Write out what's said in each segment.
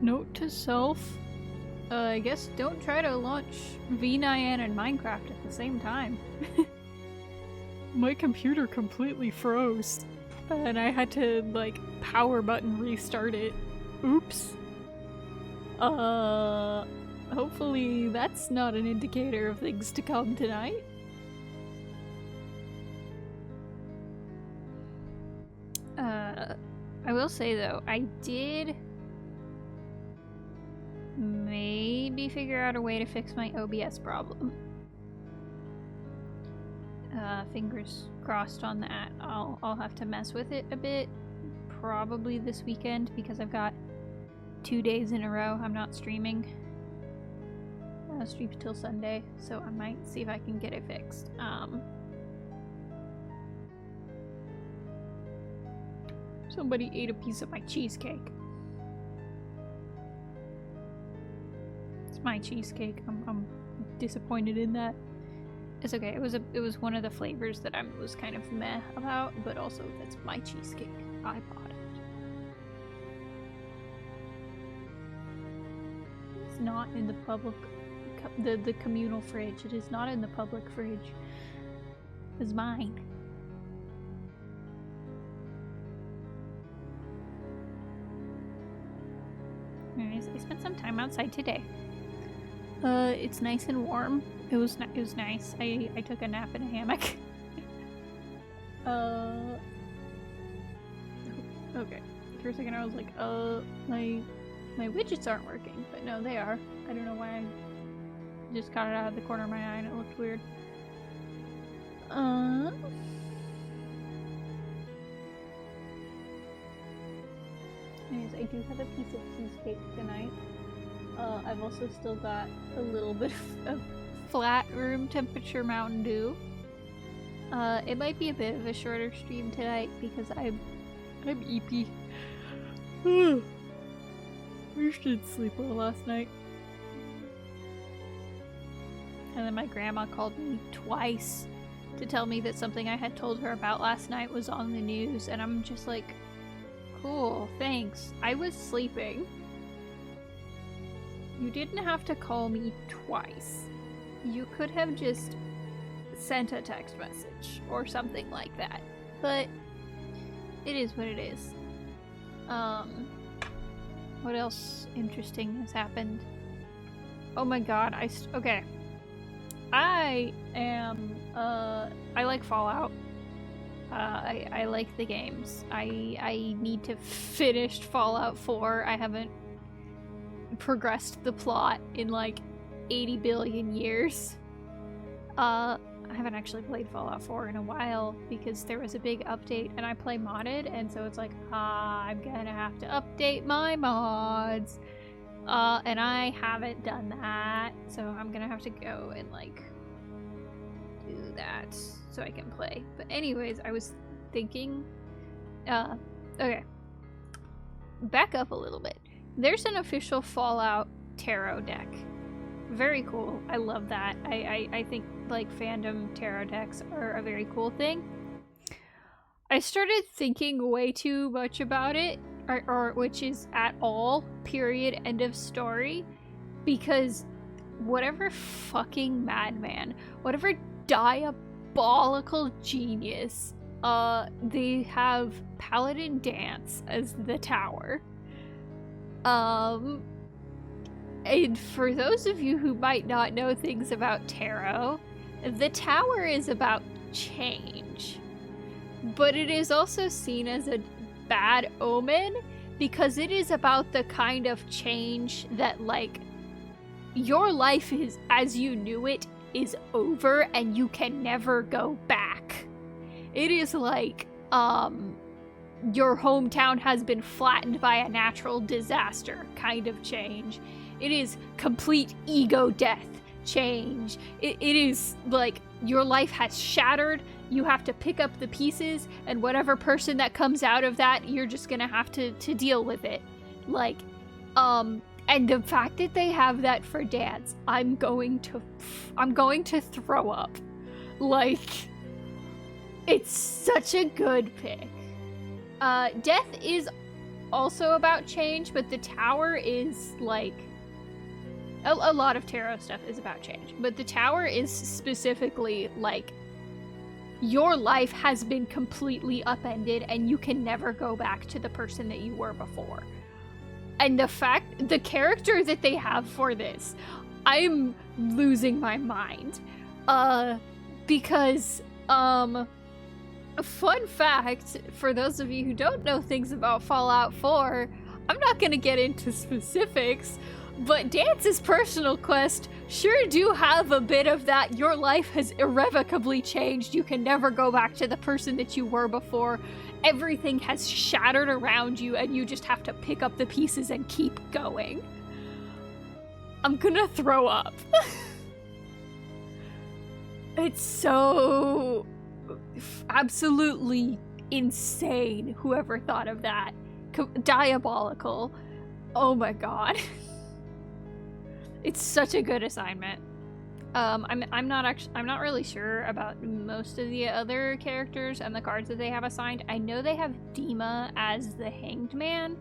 Note to self. I guess don't try to launch V9 and Minecraft at the same time. My computer completely froze. And I had to, like, power button restart it. Oops. Hopefully that's not an indicator of things to come tonight. I will say though, I did maybe figure out a way to fix my OBS problem. Fingers crossed on that. I'll have to mess with it a bit, probably this weekend, because I've got 2 days in a row I'm not streaming. I'll stream till Sunday, so I might see if I can get it fixed. Somebody ate a piece of my cheesecake. It's my cheesecake. I'm disappointed in that. It's okay. It was one of the flavors that I was kind of meh about, but also that's my cheesecake. I bought it. It's not in the public, the communal fridge. It is not in the public fridge. It's mine. Anyways, I spent some time outside today. It's nice and warm. It was nice. I took a nap in a hammock. Okay. For a second I was like, my widgets aren't working, but no, they are. I don't know why I just got it out of the corner of my eye and it looked weird. Anyways, I do have a piece of cheesecake tonight. I've also still got a little bit of flat room temperature Mountain Dew. It might be a bit of a shorter stream tonight because I'm eepy. I didn't sleep well last night. And then my grandma called me twice to tell me that something I had told her about last night was on the news, and I'm just like, cool, thanks. I was sleeping. You didn't have to call me twice. You could have just sent a text message or something like that. But it is what it is. What else interesting has happened? Oh my god, okay. I am, I like Fallout. I like the games. I need to finish Fallout 4. I haven't progressed the plot in like 80 billion years. I haven't actually played Fallout 4 in a while because there was a big update and I play modded, and so it's like, I'm gonna have to update my mods. And I haven't done that, so I'm gonna have to go and like do that so I can play. But anyways, I was thinking, okay, back up a little bit. There's an official Fallout tarot deck. Very cool. I love that. I think like fandom tarot decks are a very cool thing. I started thinking way too much about it, or which is at all, period, end of story, because whatever fucking madman, whatever diabolical genius, they have Paladin Dance as the tower. And for those of you who might not know things about tarot, the tower is about change. But it is also seen as a bad omen because it is about the kind of change that, like, your life is, as you knew it, is over and you can never go back. It is like, your hometown has been flattened by a natural disaster kind of change. It is complete ego death change. It is like your life has shattered. You have to pick up the pieces, and whatever person that comes out of that, you're just gonna have to deal with it. Like, and the fact that they have that for dance, I'm going to throw up. Like, it's such a good pick. Death is also about change, but the tower is like a lot of tarot stuff is about change, but the tower is specifically like your life has been completely upended and you can never go back to the person that you were before. And the character that they have for this, I'm losing my mind. Because, a fun fact, for those of you who don't know things about Fallout 4, I'm not gonna get into specifics, but Dance's personal quest sure do have a bit of that. Your life has irrevocably changed. You can never go back to the person that you were before. Everything has shattered around you and you just have to pick up the pieces and keep going. I'm gonna throw up. It's so absolutely insane, whoever thought of that. Diabolical. Oh my god. It's such a good assignment. I'm not really sure about most of the other characters and the cards that they have assigned. I know they have Dima as the Hanged Man.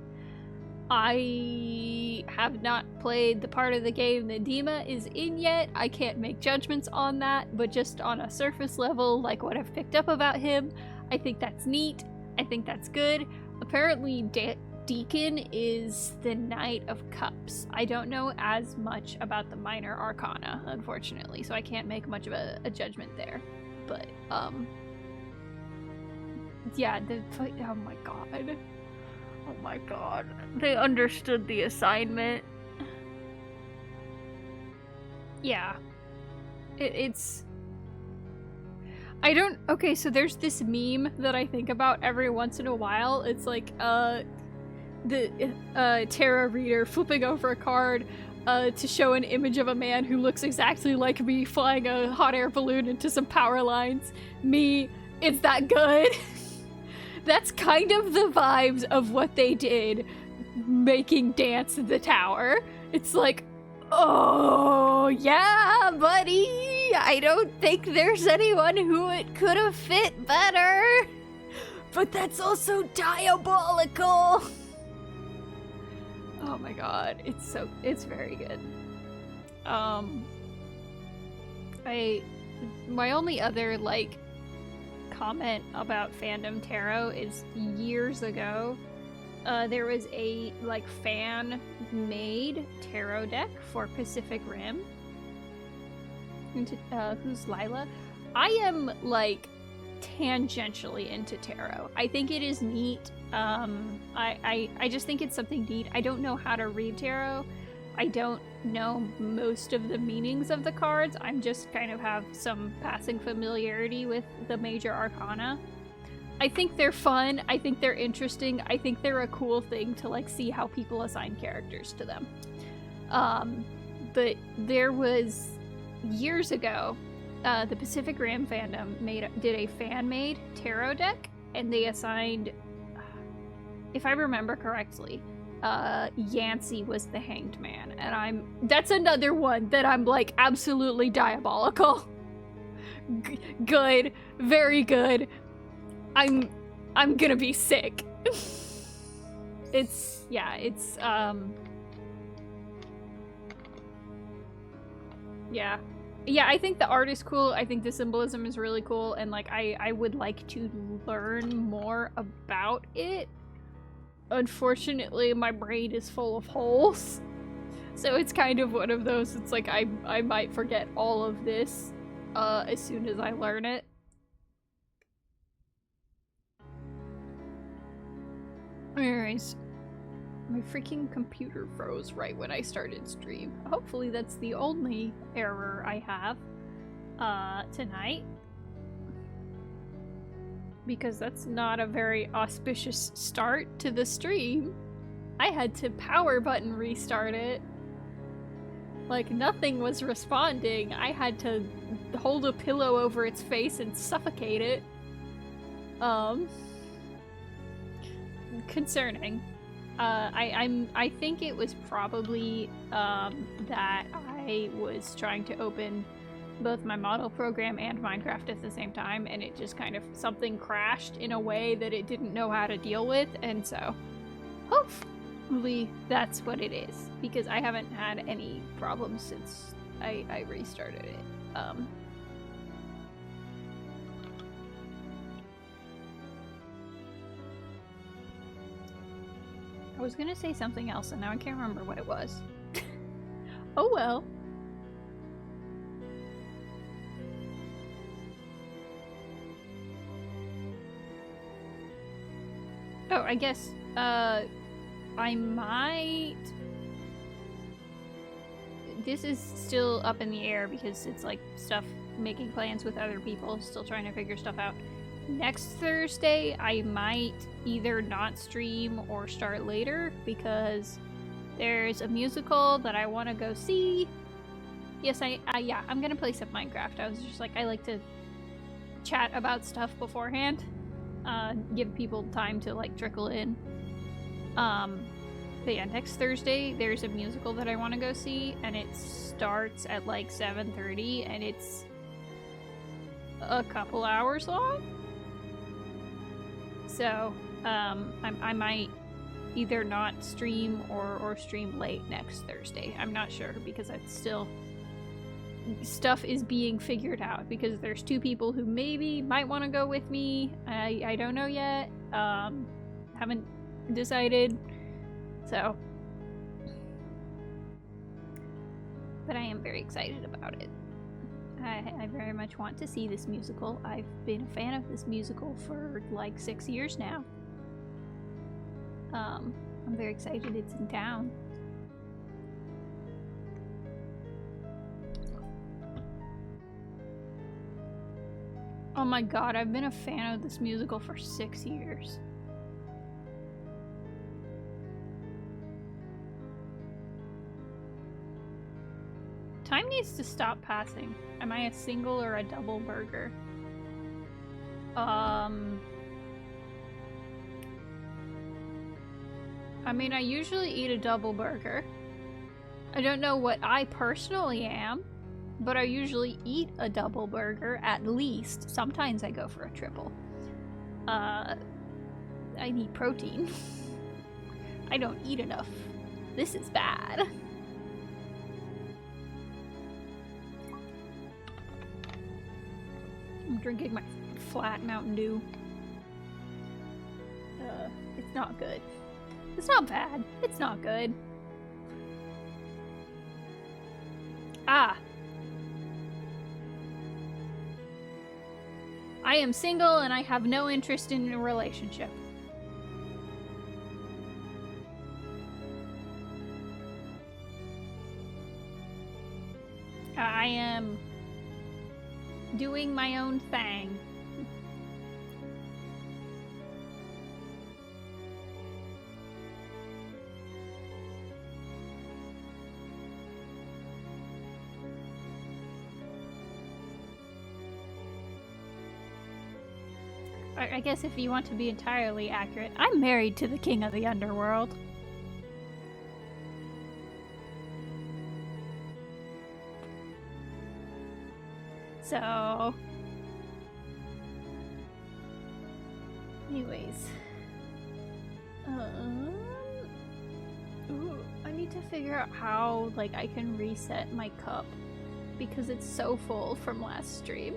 I have not played the part of the game that Dima is in yet. I can't make judgments on that, but just on a surface level, like what I've picked up about him, I think that's neat. I think that's good. Apparently, Deacon is the Knight of Cups. I don't know as much about the minor arcana, unfortunately, so I can't make much of a judgment there. But, yeah, oh my god. Oh my god. They understood the assignment. Yeah. It's... Okay, so there's this meme that I think about every once in a while. It's like, the tarot reader flipping over a card to show an image of a man who looks exactly like me flying a hot air balloon into some power lines. Me, it's that good. That's kind of the vibes of what they did making Dance the Tower. It's like, oh yeah, buddy, I don't think there's anyone who it could have fit better. But that's also diabolical. Oh my god, it's very good. My only other, like, comment about Fandom Tarot is years ago, there was a, like, fan-made tarot deck for Pacific Rim. Who's Lila? I am, like, tangentially into tarot. I think it is neat. I just think it's something neat. I don't know how to read tarot. I don't know most of the meanings of the cards. I'm just kind of have some passing familiarity with the major arcana. I think they're fun. I think they're interesting. I think they're a cool thing to, like, see how people assign characters to them. But there was, years ago, the Pacific Rim fandom did a fan-made tarot deck, and they assigned, if I remember correctly, Yancey was the Hanged Man, and that's another one that I'm like absolutely diabolical. Good, very good. I'm gonna be sick. Yeah, I think the art is cool. I think the symbolism is really cool, and like I would like to learn more about it. Unfortunately, my brain is full of holes. So it's kind of one of those, it's like I might forget all of this as soon as I learn it. Anyways, my freaking computer froze right when I started stream. Hopefully that's the only error I have tonight. Because that's not a very auspicious start to the stream. I had to power button restart it. Like, nothing was responding. I had to hold a pillow over its face and suffocate it. Concerning. I think it was probably that I was trying to open both my model program and Minecraft at the same time, and it just kind of, something crashed in a way that it didn't know how to deal with, and so Hopefully that's what it is, because I haven't had any problems since I restarted it. I was gonna say something else and now I can't remember what it was. Oh well. Oh, I guess, I might... This is still up in the air because it's like stuff, making plans with other people, still trying to figure stuff out. Next Thursday, I might either not stream or start later because there's a musical that I want to go see. Yes, yeah, I'm gonna play some Minecraft. I was just like, I like to chat about stuff beforehand. Give people time to like trickle in. But yeah, next Thursday there's a musical that I want to go see, and it starts at like 7:30, and it's a couple hours long. So, I might either not stream or stream late next Thursday. I'm not sure because it's still... Stuff is being figured out because there's two people who maybe might want to go with me. I don't know yet. Haven't decided. So. But I am very excited about it. I very much want to see this musical. I've been a fan of this musical for like 6 years now. I'm very excited it's in town. Oh my god, I've been a fan of this musical for 6 years. Time needs to stop passing. Am I a single or a double burger? I mean, I usually eat a double burger. I don't know what I personally am, but I usually eat a double burger at least. Sometimes I go for a triple. I need protein. I don't eat enough. This is bad. I'm drinking my flat Mountain Dew. It's not good. It's not bad. It's not good. Ah. I am single and I have no interest in a relationship. I am doing my own thing. I guess if you want to be entirely accurate, I'm married to the king of the underworld. So... Anyways. Ooh, I need to figure out how, like, I can reset my cup. Because it's so full from last stream.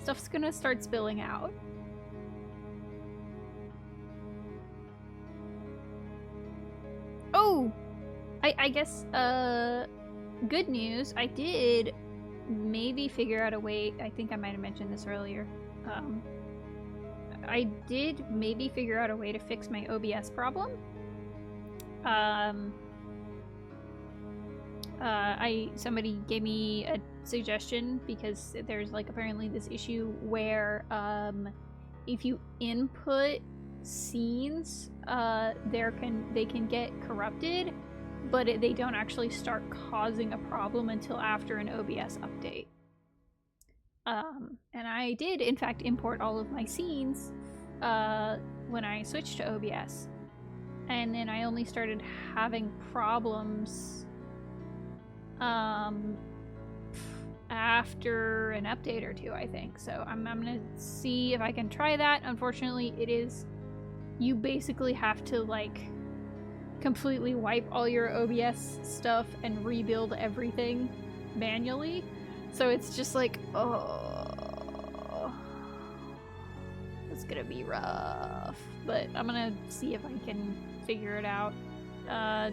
Stuff's gonna start spilling out. Oh! I guess, good news. I did maybe figure out a way. I think I might have mentioned this earlier. I did maybe figure out a way to fix my OBS problem. Somebody gave me a suggestion because there's like apparently this issue where if you input scenes, they can get corrupted, but they don't actually start causing a problem until after an OBS update. And I did in fact import all of my scenes when I switched to OBS, and then I only started having problems after an update or two, I think. So I'm gonna see if I can try that. Unfortunately, it is you basically have to like completely wipe all your OBS stuff and rebuild everything manually. So it's just like, oh, it's gonna be rough. But I'm gonna see if I can figure it out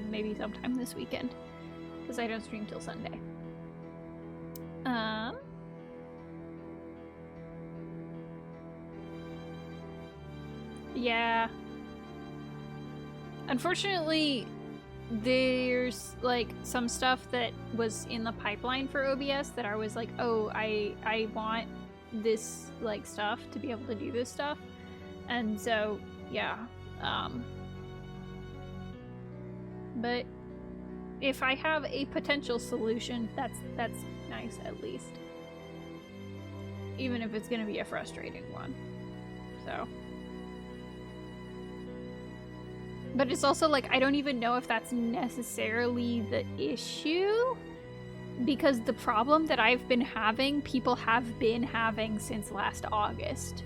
maybe sometime this weekend, because I don't stream till Sunday. Yeah. Unfortunately, there's like some stuff that was in the pipeline for OBS that I was like, oh, I want this like stuff to be able to do this stuff. And so, yeah. But if I have a potential solution, that's nice at least. Even if it's gonna be a frustrating one. So. But it's also like, I don't even know if that's necessarily the issue, because the problem that I've been having, people have been having since last August.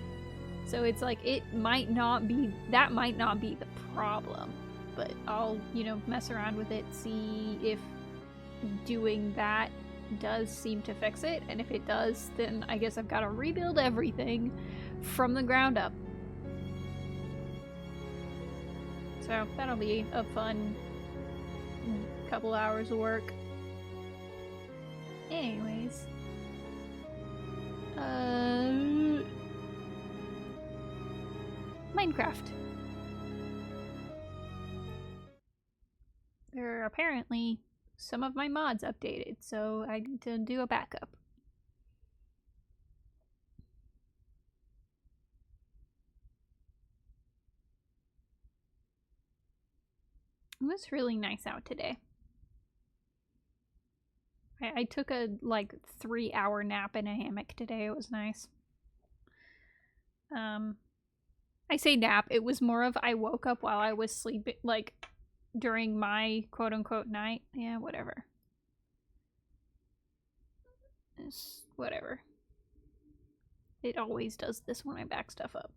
So it's like, it might not be, that might not be the problem, but I'll, you know, mess around with it, see if doing that does seem to fix it, and if it does, then I guess I've got to rebuild everything from the ground up. So that'll be a fun couple hours of work. Anyways. Minecraft. There are apparently some of my mods updated, so I need to do a backup. It was really nice out today. I took a like 3-hour nap in a hammock today. It was nice. I say nap, it was more of I woke up while I was sleeping, like during my quote-unquote night. Yeah, whatever. It's whatever. It always does this when I back stuff up.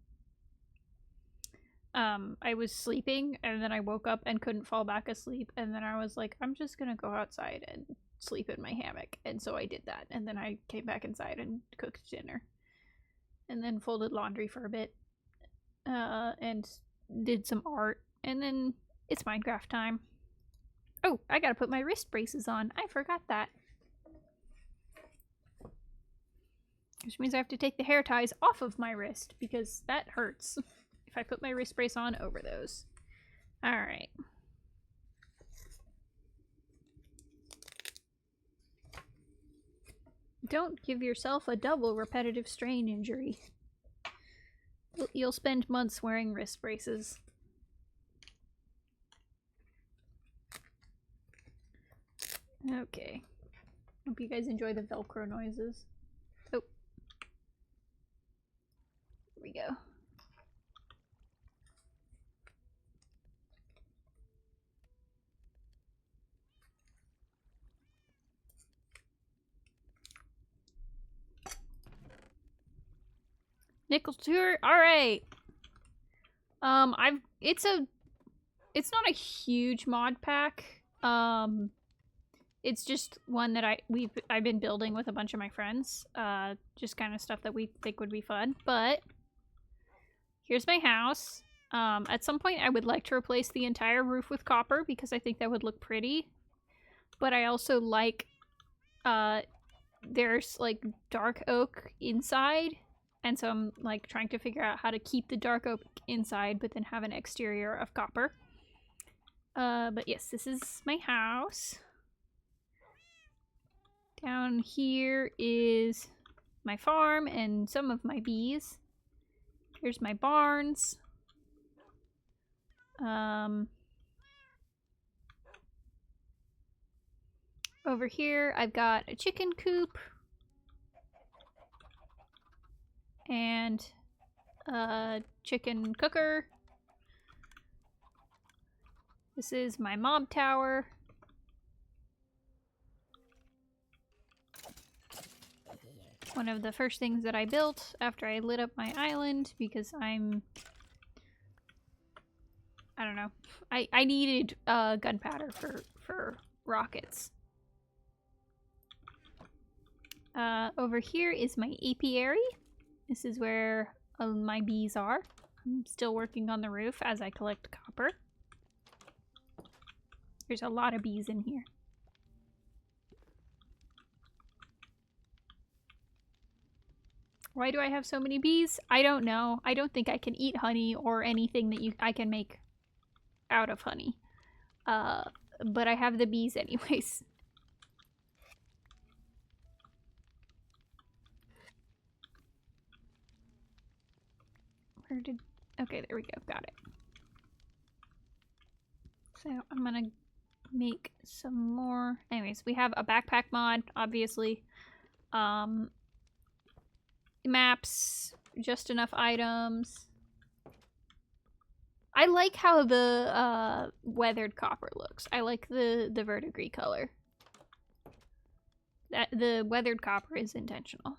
I was sleeping and then I woke up and couldn't fall back asleep, and then I was like, I'm just gonna go outside and sleep in my hammock, and so I did that, and then I came back inside and cooked dinner and then folded laundry for a bit and did some art, and then it's Minecraft time. Oh, I gotta put my wrist braces on. I forgot that. Which means I have to take the hair ties off of my wrist, because that hurts if I put my wrist brace on over those. Alright. Don't give yourself a double repetitive strain injury. You'll spend months wearing wrist braces. Okay. Hope you guys enjoy the Velcro noises. Oh. Here we go. Nickel tour. All right. It's not a huge mod pack. It's just one that I've been building with a bunch of my friends. Just kind of stuff that we think would be fun. But here's my house. At some point I would like to replace the entire roof with copper, because I think that would look pretty. But I also like there's like dark oak inside. And so I'm like trying to figure out how to keep the dark oak inside, but then have an exterior of copper. But yes, this is my house. Down here is my farm and some of my bees. Here's my barns. Over here I've got a chicken coop. And a chicken cooker. This is my mob tower. One of the first things that I built after I lit up my island, because I'm I don't know. I needed gunpowder for rockets. Over here is my apiary. This is where my bees are. I'm still working on the roof as I collect copper. There's a lot of bees in here. Why do I have so many bees? I don't know. I don't think I can eat honey or anything that I can make out of honey. But I have the bees anyways. Where did... Okay, there we go. Got it. So I'm gonna make some more. Anyways, we have a backpack mod, obviously. Maps, just enough items. I like how the weathered copper looks. I like the verdigris color. That the weathered copper is intentional.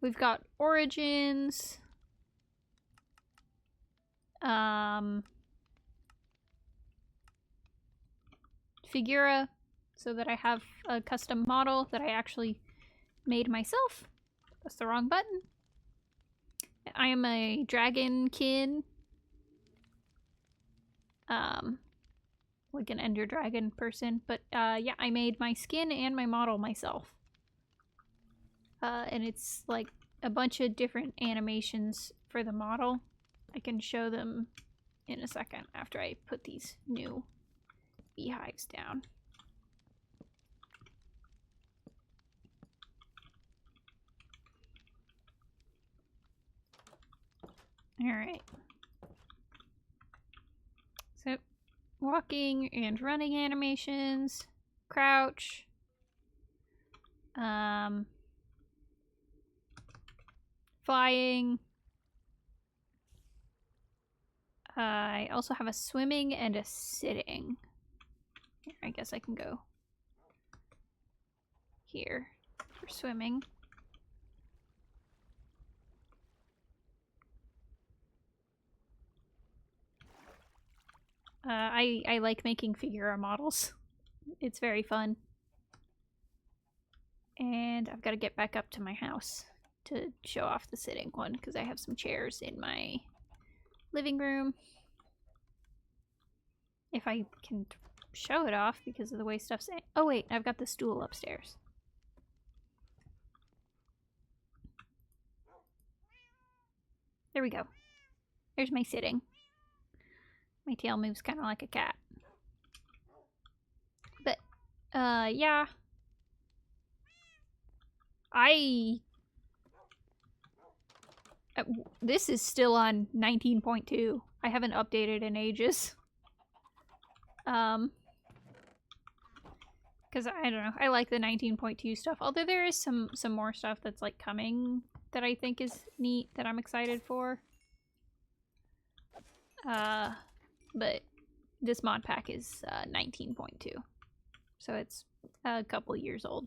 We've got origins. Figura, so that I have a custom model that I actually made myself. That's the wrong button. I am a dragonkin. Like an ender dragon person. But yeah, I made my skin and my model myself. And it's like a bunch of different animations for the model. I can show them in a second after I put these new beehives down. Alright. So, walking and running animations. Crouch. Flying. I also have a swimming and a sitting. Here, I guess I can go here for swimming. I like making figura models. It's very fun. And I've got to get back up to my house to show off the sitting one because I have some chairs in my living room. If I can show it off because of the way stuff's... Oh wait, I've got the stool upstairs. There we go. There's my sitting. My tail moves kind of like a cat. But, yeah. This is still on 19.2. I haven't updated in ages. Because I don't know, I like the 19.2 stuff. Although there is some more stuff that's like coming that I think is neat that I'm excited for. But this mod pack is 19.2, so it's a couple years old.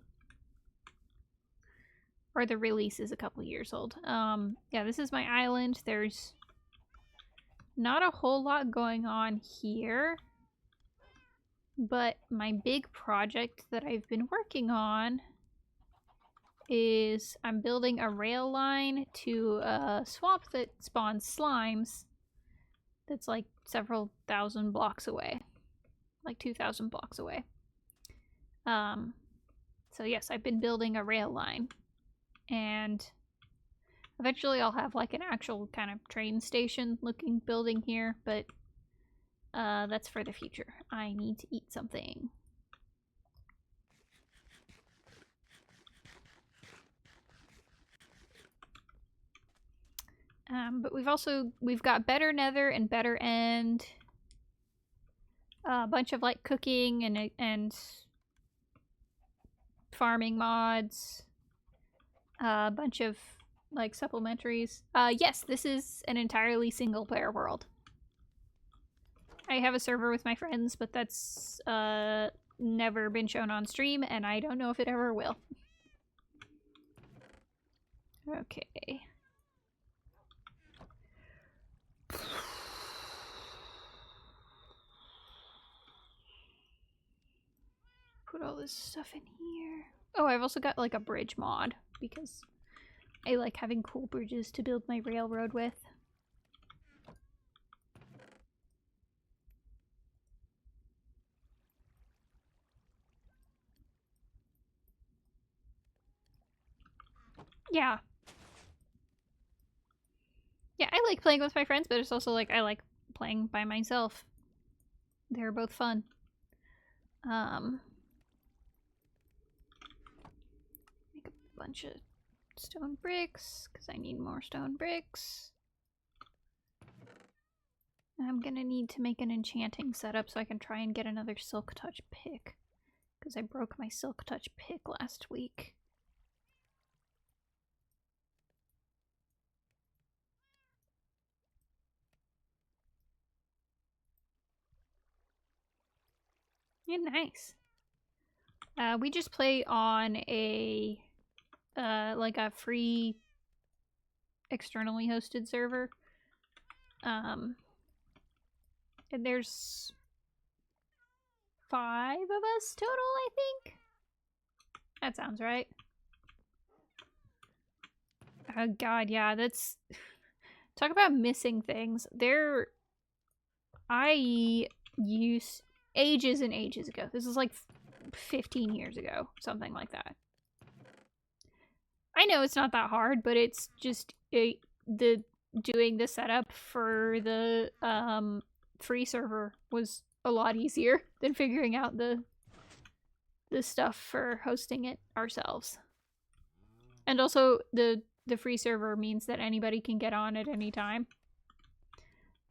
Or the release is a couple years old. Yeah, this is my island. There's not a whole lot going on here. But my big project that I've been working on is I'm building a rail line to a swamp that spawns slimes that's like several thousand blocks away. Like 2,000 blocks away. So yes, I've been building a rail line. And eventually I'll have like an actual kind of train station looking building here, but that's for the future. I need to eat something. But we've got better nether and better end. A bunch of like cooking and farming mods. A bunch of like supplementaries. Yes, this is an entirely single player world. I have a server with my friends, but that's never been shown on stream, and I don't know if it ever will. Okay. put all this stuff in here. Oh, I've also got like a bridge mod because I like having cool bridges to build my railroad with. Yeah. Yeah, I like playing with my friends, but it's also like I like playing by myself. They're both fun. Make a bunch of stone bricks, because I need more stone bricks. I'm gonna need to make an enchanting setup so I can try and get another silk touch pick. Because I broke my silk touch pick last week. Yeah, nice. We just play on a like a free externally hosted server. And there's 5 of us total, I think. That sounds right. Oh god, yeah, that's talk about missing things. I used ages and ages ago. This is like 15 years ago, something like that. I know it's not that hard, but it's just doing the setup for the free server was a lot easier than figuring out the stuff for hosting it ourselves. And also the free server means that anybody can get on at any time.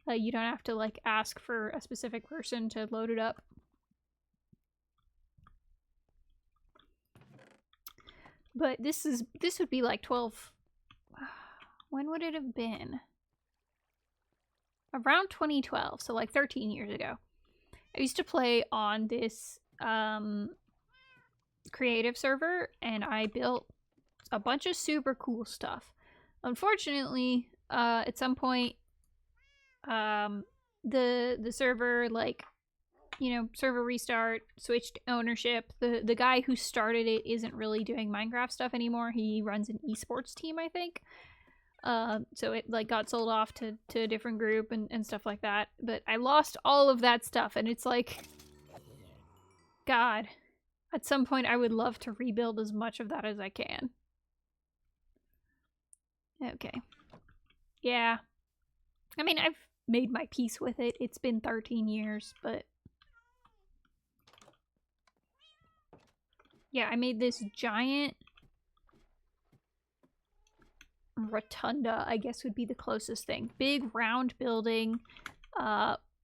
You don't have to like ask for a specific person to load it up. But this would be like 12. When would it have been? Around 2012, so like 13 years ago. I used to play on this creative server, and I built a bunch of super cool stuff. Unfortunately, at some point, the server, like, you know, server restart, switched ownership. The guy who started it isn't really doing Minecraft stuff anymore. He runs an esports team, I think. So it like got sold off to a different group and stuff like that. But I lost all of that stuff, and it's like, God, at some point I would love to rebuild as much of that as I can. Okay. Yeah. I mean, I've made my peace with it. It's been 13 years, but yeah, I made this giant rotunda, I guess would be the closest thing. Big round building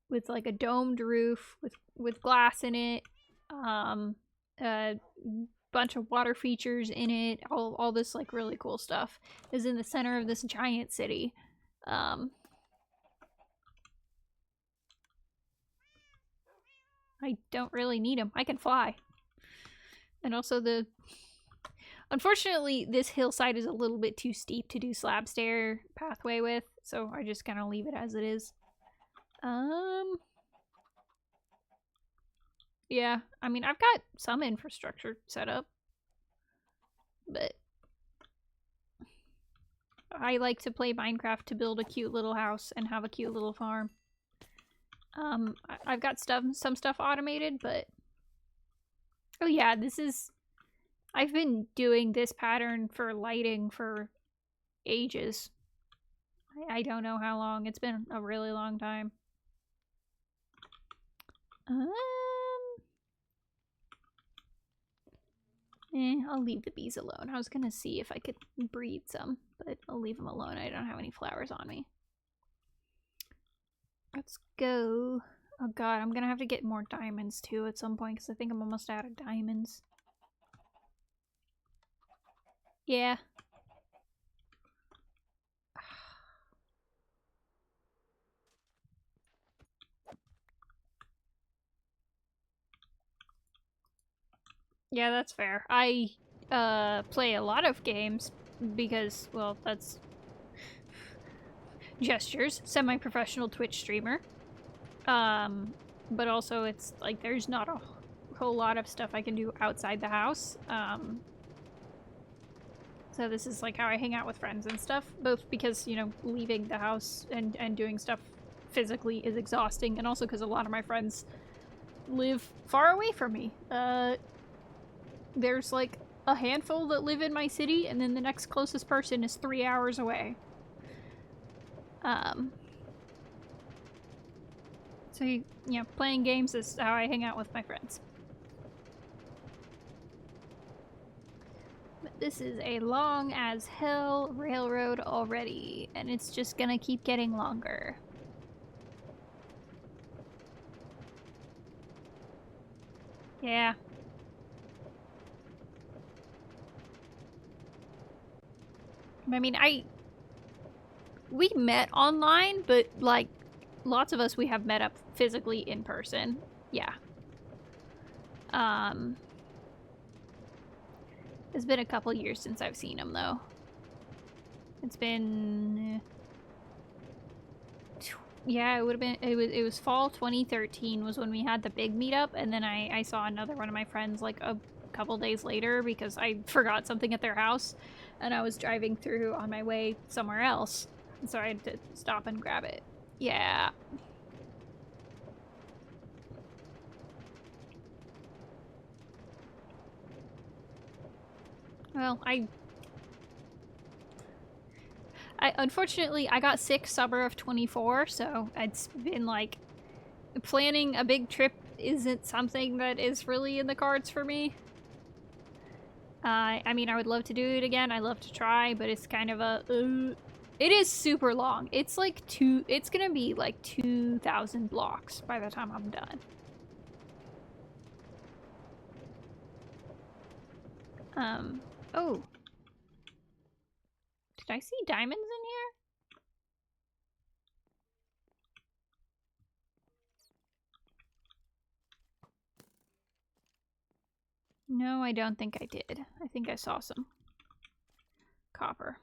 with like a domed roof with glass in it. A bunch of water features in it. All this like really cool stuff is in the center of this giant city. I don't really need them. I can fly. And also unfortunately, this hillside is a little bit too steep to do slab stair pathway with, so I just kind of leave it as it is. Yeah, I mean, I've got some infrastructure set up, but I like to play Minecraft to build a cute little house and have a cute little farm. I've got some stuff automated, but oh yeah, I've been doing this pattern for lighting for ages. I don't know how long. It's been a really long time. I'll leave the bees alone. I was gonna see if I could breed some, but I'll leave them alone. I don't have any flowers on me. Let's go. Oh god, I'm gonna have to get more diamonds too at some point because I think I'm almost out of diamonds. Yeah. Yeah, that's fair. I play a lot of games because, well, that's gestures. Semi-professional Twitch streamer. But also it's like there's not a whole lot of stuff I can do outside the house. So this is like how I hang out with friends and stuff, both because, you know, leaving the house and doing stuff physically is exhausting, and also because a lot of my friends live far away from me. There's like a handful that live in my city, and then the next closest person is 3 hours away. So, you know, playing games is how I hang out with my friends. But this is a long as hell railroad already, and it's just gonna keep getting longer. Yeah. I mean, we met online, but like lots of us, we have met up physically in person. Yeah. It's been a couple years since I've seen him though. It's been yeah, it would have been it was fall 2013 was when we had the big meetup, and then I saw another one of my friends like a couple days later because I forgot something at their house and I was driving through on my way somewhere else. And so I had to stop and grab it. Yeah. Well, I unfortunately I got sick summer of 24, so it's been like planning a big trip isn't something that is really in the cards for me. I mean, I would love to do it again. I love to try, but it's kind of a it is super long. It's like it's gonna be like 2,000 blocks by the time I'm done. Oh. Did I see diamonds in here? No, I don't think I did. I think I saw some copper.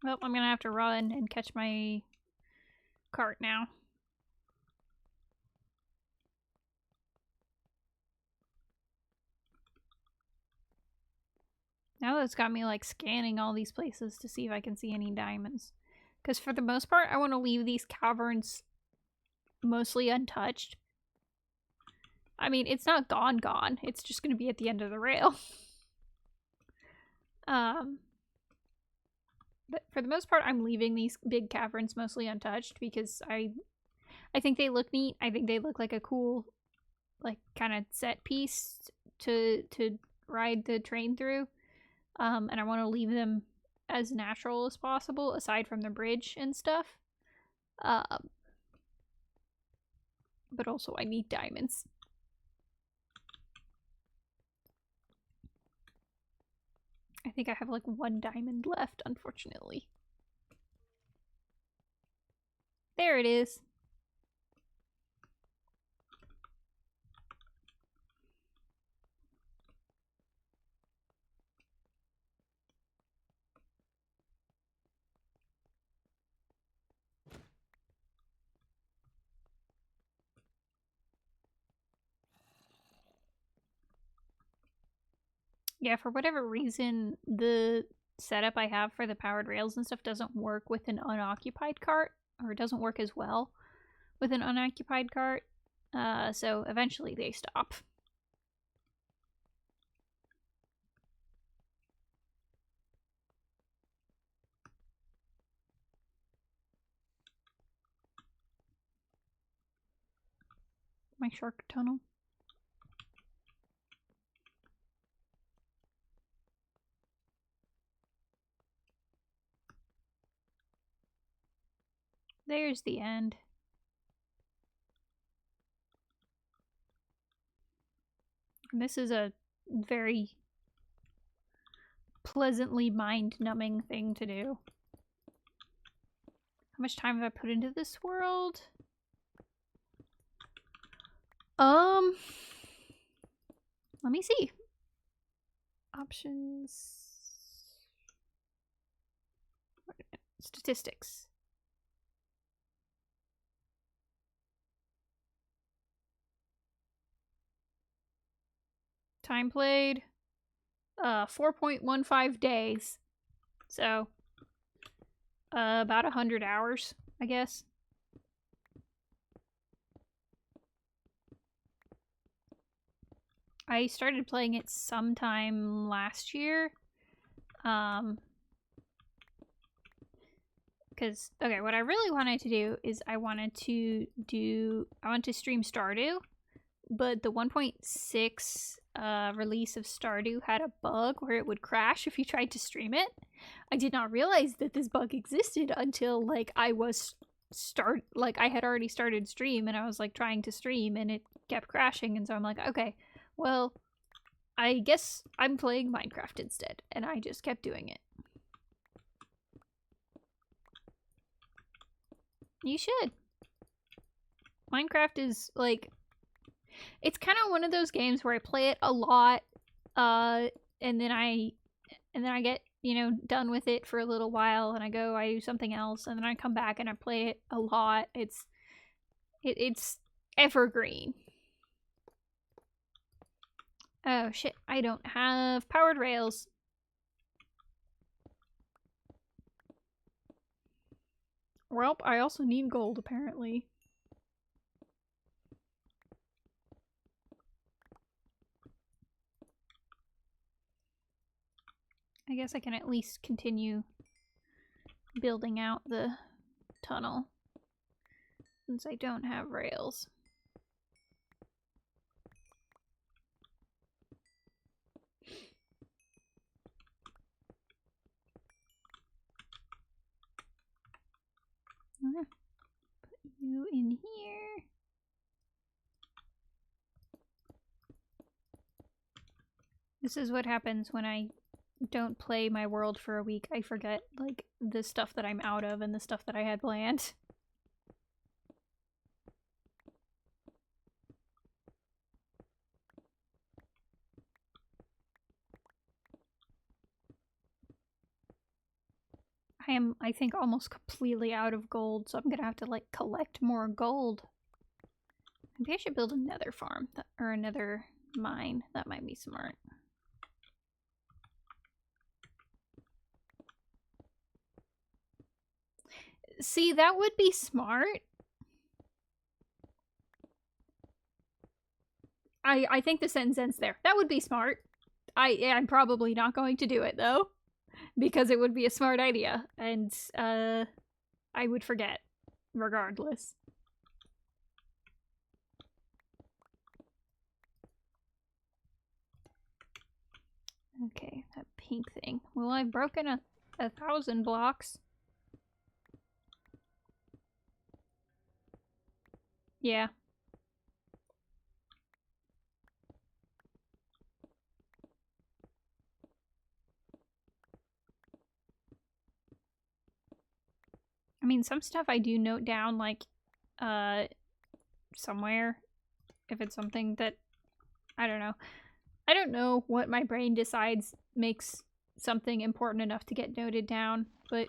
Well, I'm gonna have to run and catch my cart now. Now that's got me like scanning all these places to see if I can see any diamonds. Because for the most part, I want to leave these caverns mostly untouched. I mean, it's not gone. It's just going to be at the end of the rail. But for the most part, I'm leaving these big caverns mostly untouched because I think they look neat. I think they look like a cool, like, kind of set piece to ride the train through. And I want to leave them as natural as possible, aside from the bridge and stuff. But also, I need diamonds. I think I have like 1 diamond left, unfortunately. There it is. Yeah, for whatever reason, the setup I have for the powered rails and stuff doesn't work with an unoccupied cart, or it doesn't work as well with an unoccupied cart. So eventually they stop. My shark tunnel. There's the end. And this is a very pleasantly mind-numbing thing to do. How much time have I put into this world? Let me see. Options. Statistics. Time played 4.15 days. So about 100 hours, I guess. I started playing it sometime last year. Because, okay, what I really wanted to do is I wanted to stream Stardew, but the 1.6 release of Stardew had a bug where it would crash if you tried to stream it. I did not realize that this bug existed until, like, I had already started stream and I was, like, trying to stream and it kept crashing, and so I'm like, okay, well, I guess I'm playing Minecraft instead, and I just kept doing it. You should. Minecraft is, like, it's kind of one of those games where I play it a lot, and then I get, you know, done with it for a little while, and I do something else, and then I come back and I play it a lot. It's evergreen. Oh shit, I don't have powered rails. Well, I also need gold, apparently. I guess I can at least continue building out the tunnel since I don't have rails. Put you in here. This is what happens when I don't play my world for a week. I forget, like, the stuff that I'm out of and the stuff that I had planned. I am, I think, almost completely out of gold, so I'm gonna have to, like, collect more gold. Maybe I should build another farm, or another mine. That might be smart. See, that would be smart. I think the sentence ends there. That would be smart. I'm probably not going to do it, though, because it would be a smart idea, and I would forget, regardless. Okay, that pink thing. Well, I've broken 1,000 blocks. Yeah. I mean, some stuff I do note down, like, somewhere, if it's something that, I don't know. I don't know what my brain decides makes something important enough to get noted down, but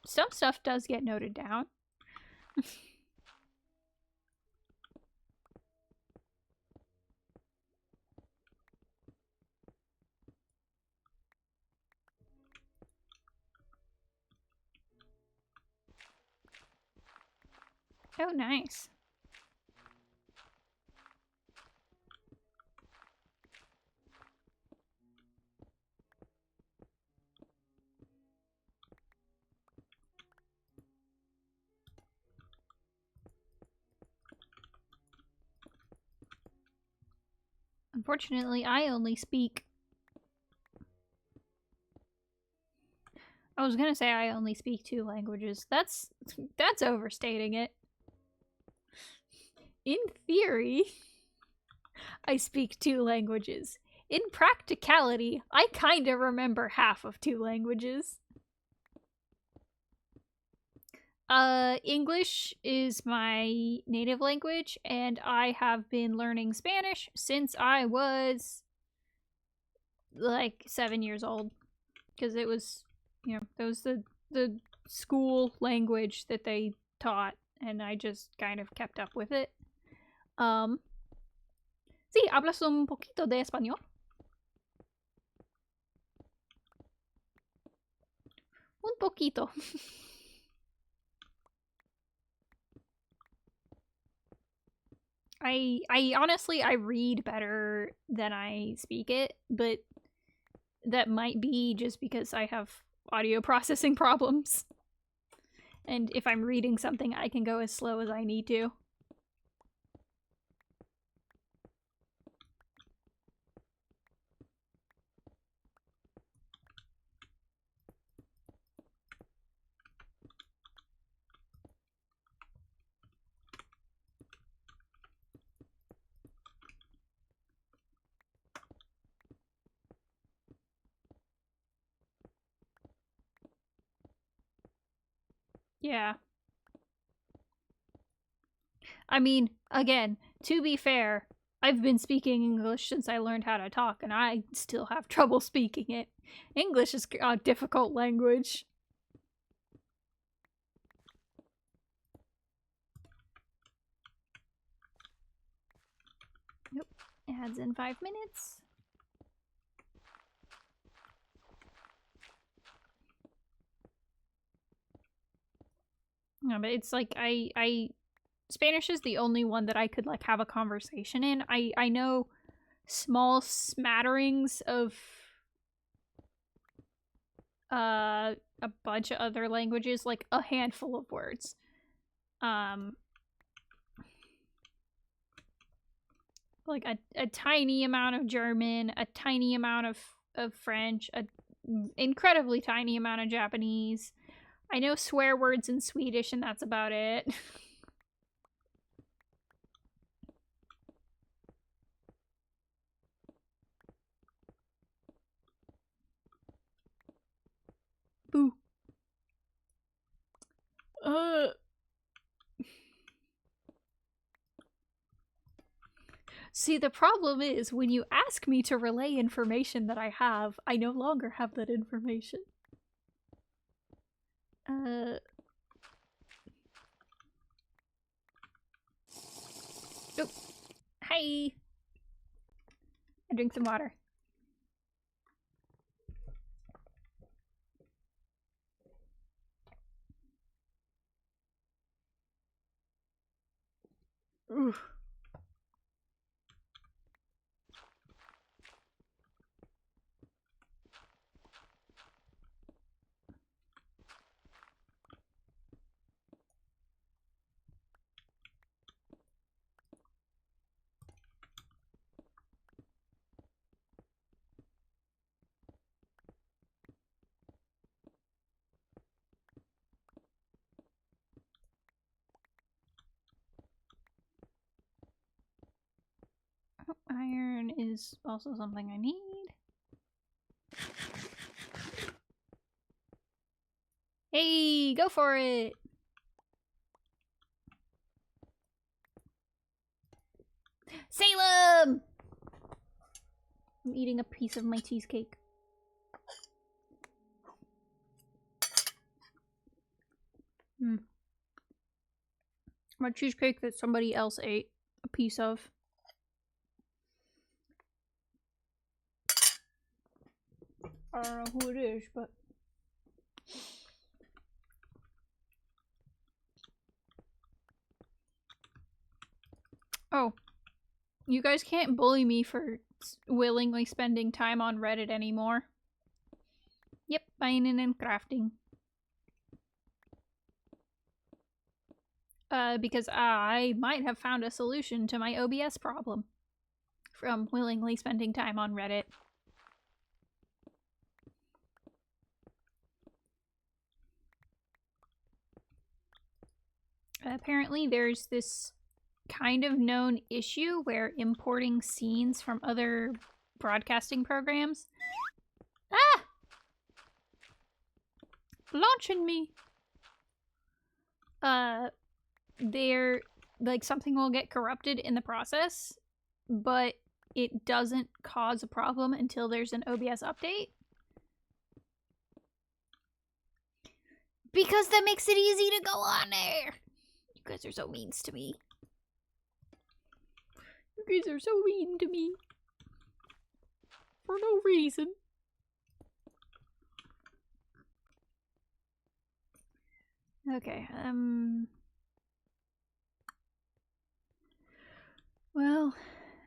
some stuff does get noted down. Oh, nice. Unfortunately, I only speak... I was gonna say I only speak 2 languages. That's overstating it. In theory, I speak 2 languages. In practicality, I kinda remember half of 2 languages. English is my native language, and I have been learning Spanish since I was, like, 7 years old. Because it was, you know, that was the school language that they taught, and I just kind of kept up with it. Sí, hablas un poquito de español. Un poquito. I honestly, I read better than I speak it, but that might be just because I have audio processing problems. And if I'm reading something, I can go as slow as I need to. Yeah. I mean, again, to be fair, I've been speaking English since I learned how to talk, and I still have trouble speaking it. English is a difficult language. Nope. Adds in 5 minutes. No, but it's like I Spanish is the only one that I could like have a conversation in. I know small smatterings of a bunch of other languages, like a handful of words. Like a tiny amount of German, a tiny amount of French, a incredibly tiny amount of Japanese. I know swear words in Swedish, and that's about it. Boo. See, the problem is, when you ask me to relay information that I have, I no longer have that information. Oh. Hi! I drink some water. Ooh. Oh, iron is also something I need. Hey, go for it! Salem! I'm eating a piece of my cheesecake. My cheesecake that somebody else ate a piece of. I don't know who it is, but... Oh. You guys can't bully me for willingly spending time on Reddit anymore. Yep, mining and crafting. Because I might have found a solution to my OBS problem from willingly spending time on Reddit. Apparently there's this kind of known issue where importing scenes from other broadcasting programs... Ah! Launching me! They're... like, something will get corrupted in the process, but it doesn't cause a problem until there's an OBS update. Because that makes it easy to go on there! You guys are so mean to me. You guys are so mean to me. For no reason. Okay, well,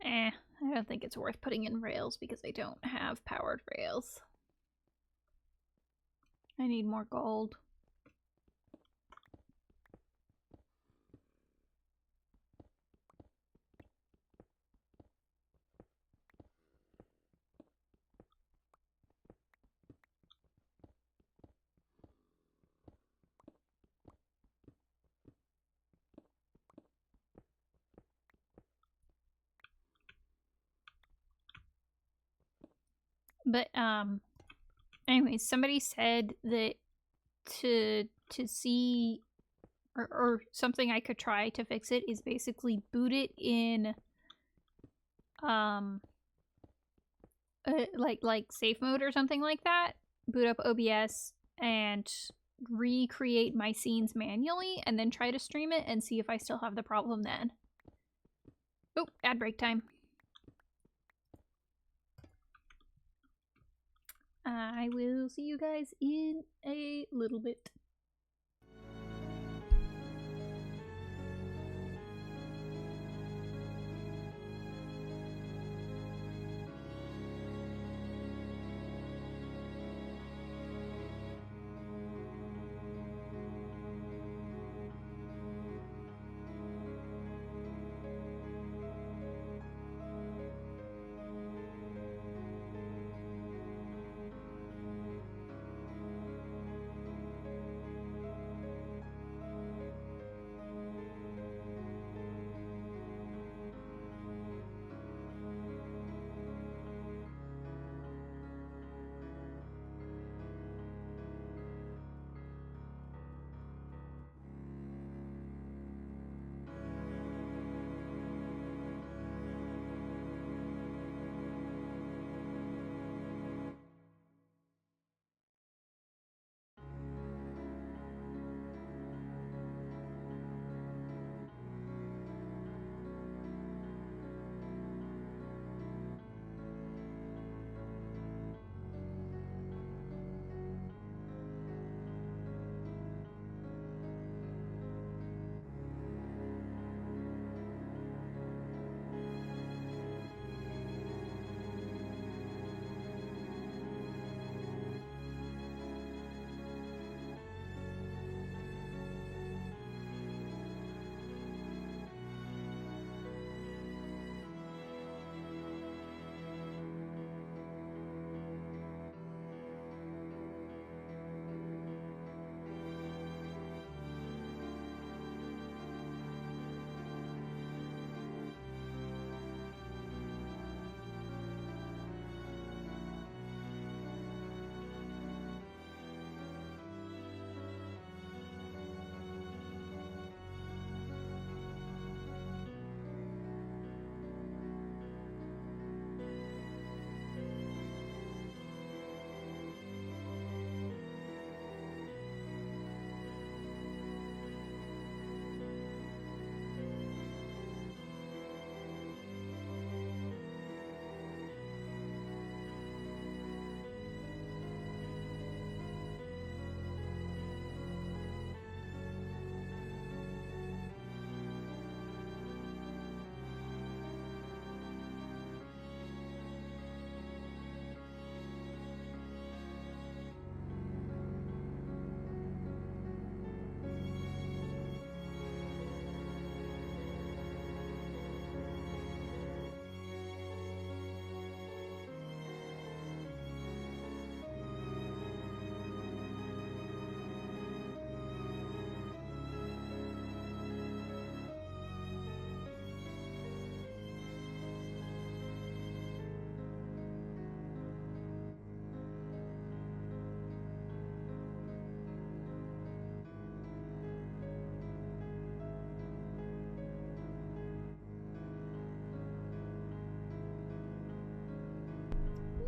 I don't think it's worth putting in rails because I don't have powered rails. I need more gold. But anyways, somebody said that to see or something I could try to fix it is basically boot it in um like safe mode or something like that. Boot up OBS and recreate my scenes manually and then try to stream it and see if I still have the problem then. Oh, ad break time. I will see you guys in a little bit.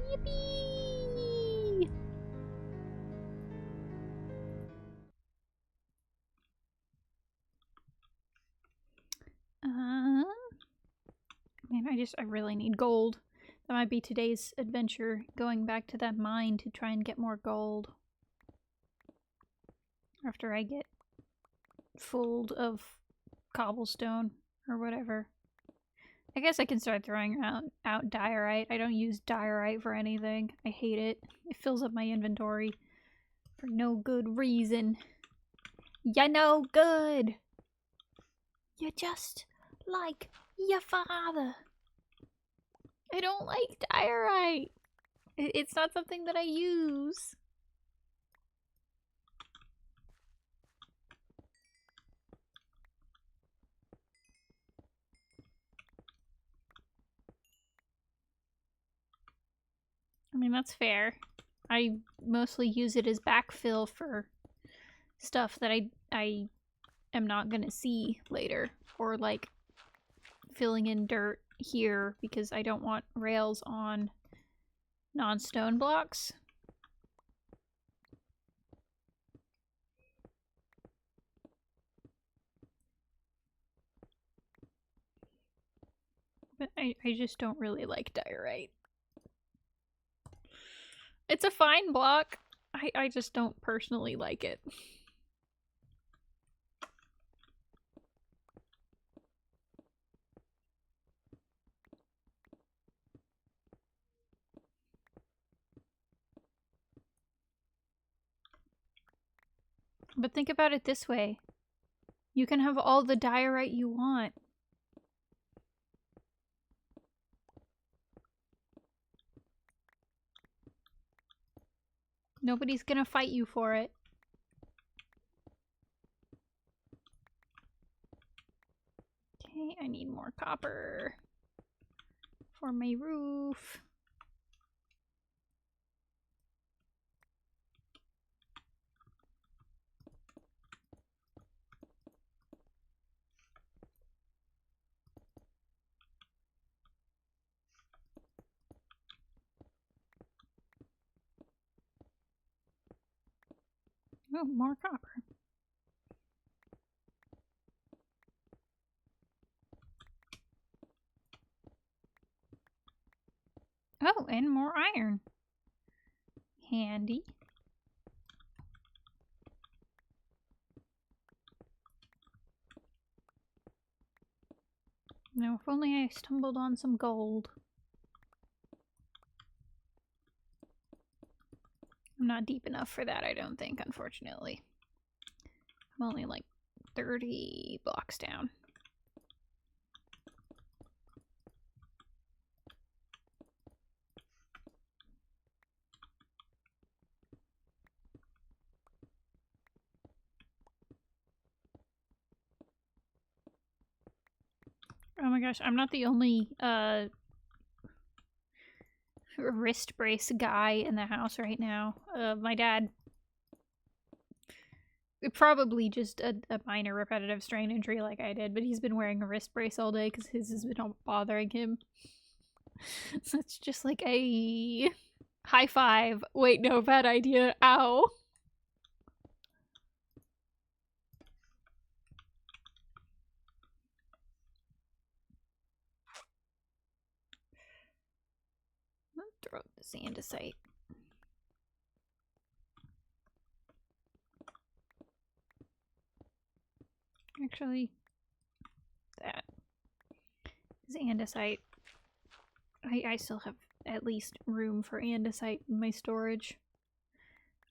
Yippee! Man, I really need gold. That might be today's adventure, going back to that mine to try and get more gold. After I get full of cobblestone or whatever. I guess I can start throwing out diorite. I don't use diorite for anything. I hate it. It fills up my inventory for no good reason. You're no good. You're just like your father. I don't like diorite. It's not something that I use. I mean, that's fair. I mostly use it as backfill for stuff that I am not gonna see later. Or like filling in dirt here because I don't want rails on non-stone blocks. But I just don't really like diorite. It's a fine block. I just don't personally like it. But think about it this way. You can have all the diorite you want. Nobody's gonna fight you for it. Okay, I need more copper for my roof. Oh, more copper. Oh, and more iron. Handy. Now, if only I stumbled on some gold. I'm not deep enough for that, I don't think, unfortunately. I'm only like 30 blocks down. Oh my gosh, I'm not the only wrist brace guy in the house right now. My dad, probably just a minor repetitive strain injury like I did, but he's been wearing a wrist brace all day because his has been bothering him. So it's just like a high five. Wait, no, bad idea. Ow. Let's throw this andesite. Actually, that is andesite. I still have at least room for andesite in my storage.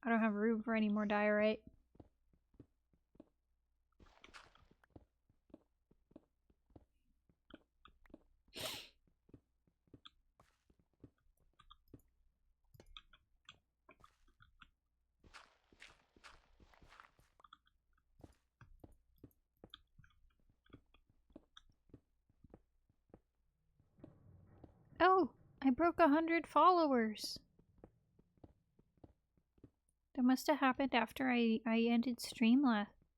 I don't have room for any more diorite. Oh, I broke 100 followers. That must have happened after I ended stream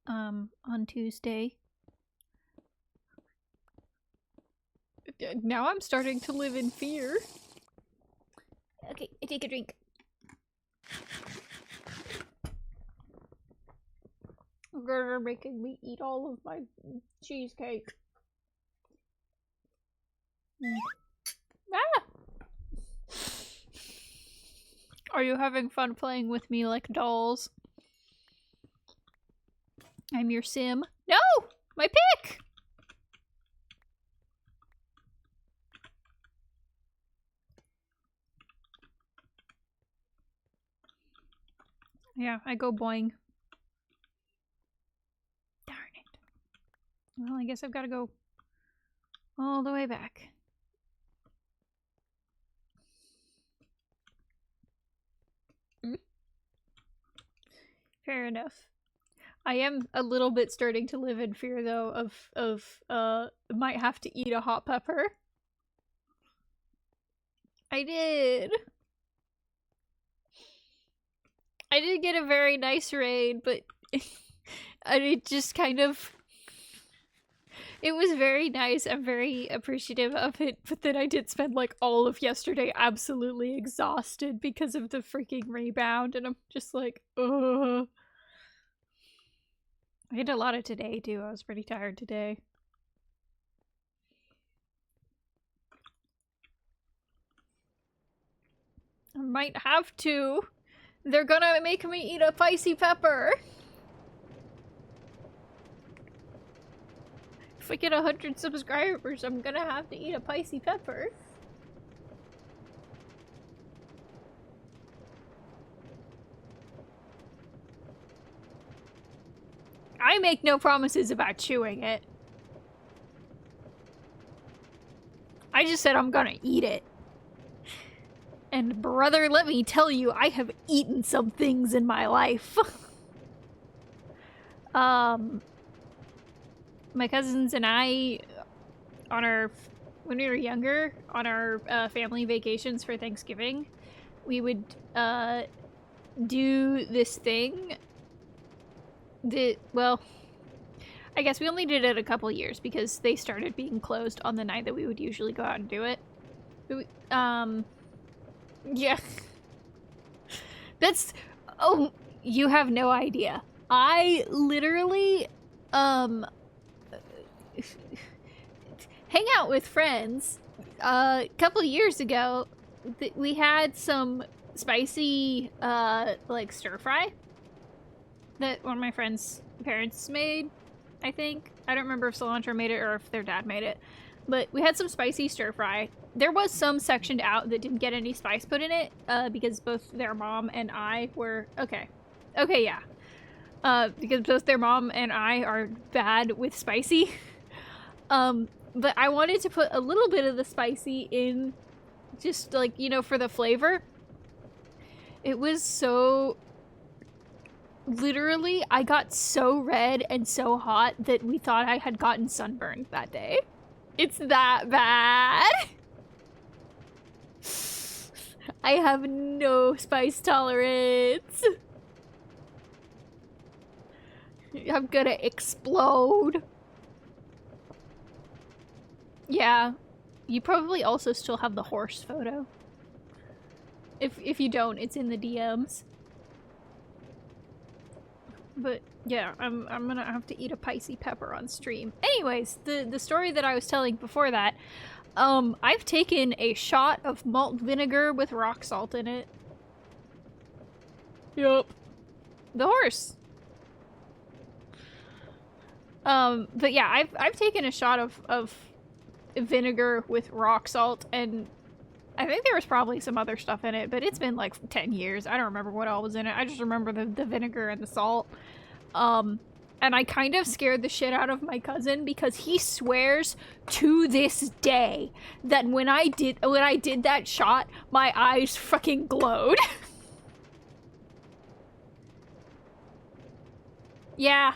on Tuesday. Now I'm starting to live in fear. Okay, I take a drink. They're making me eat all of my cheesecake. Ah! Are you having fun playing with me like dolls? I'm your sim. No! My pick! Yeah, I go boing. Darn it. Well, I guess I've got to go all the way back. Fair enough. I am a little bit starting to live in fear, though, of might have to eat a hot pepper. I did. I did get a very nice raid, but it just kind of... It was very nice. I'm very appreciative of it, but then I did spend like all of yesterday absolutely exhausted because of the freaking rebound, and I'm just like, ugh. I did a lot of today, too. I was pretty tired today. I might have to. They're gonna make me eat a spicy pepper. If I get 100 subscribers, I'm gonna have to eat a spicy pepper. I make no promises about chewing it. I just said I'm gonna eat it. And brother, let me tell you, I have eaten some things in my life. My cousins and I, when we were younger, on our family vacations for Thanksgiving, we would do this thing that, well, I guess we only did it a couple years because they started being closed on the night that we would usually go out and do it. Yeah. That's... Oh, you have no idea. I literally, hang out with friends. A couple years ago, we had some spicy, like, stir-fry that one of my friend's parents made, I think. I don't remember if cilantro made it or if their dad made it. But we had some spicy stir-fry. There was some sectioned out that didn't get any spice put in it, because both their mom and I were... Okay, yeah. Because both their mom and I are bad with spicy. But I wanted to put a little bit of the spicy in, just, like, you know, for the flavor. It was so... Literally, I got so red and so hot that we thought I had gotten sunburned that day. It's that bad. I have no spice tolerance. I'm gonna explode. Yeah. You probably also still have the horse photo. If you don't, it's in the DMs. But yeah, I'm gonna have to eat a spicy pepper on stream. Anyways, the story that I was telling before that, I've taken a shot of malt vinegar with rock salt in it. Yup. The horse. But yeah, I've taken a shot of vinegar with rock salt, and I think there was probably some other stuff in it, but it's been like 10 years. I don't remember what all was in it. I just remember the vinegar and the salt. And I kind of scared the shit out of my cousin because he swears to this day that when I did that shot, my eyes fucking glowed. Yeah.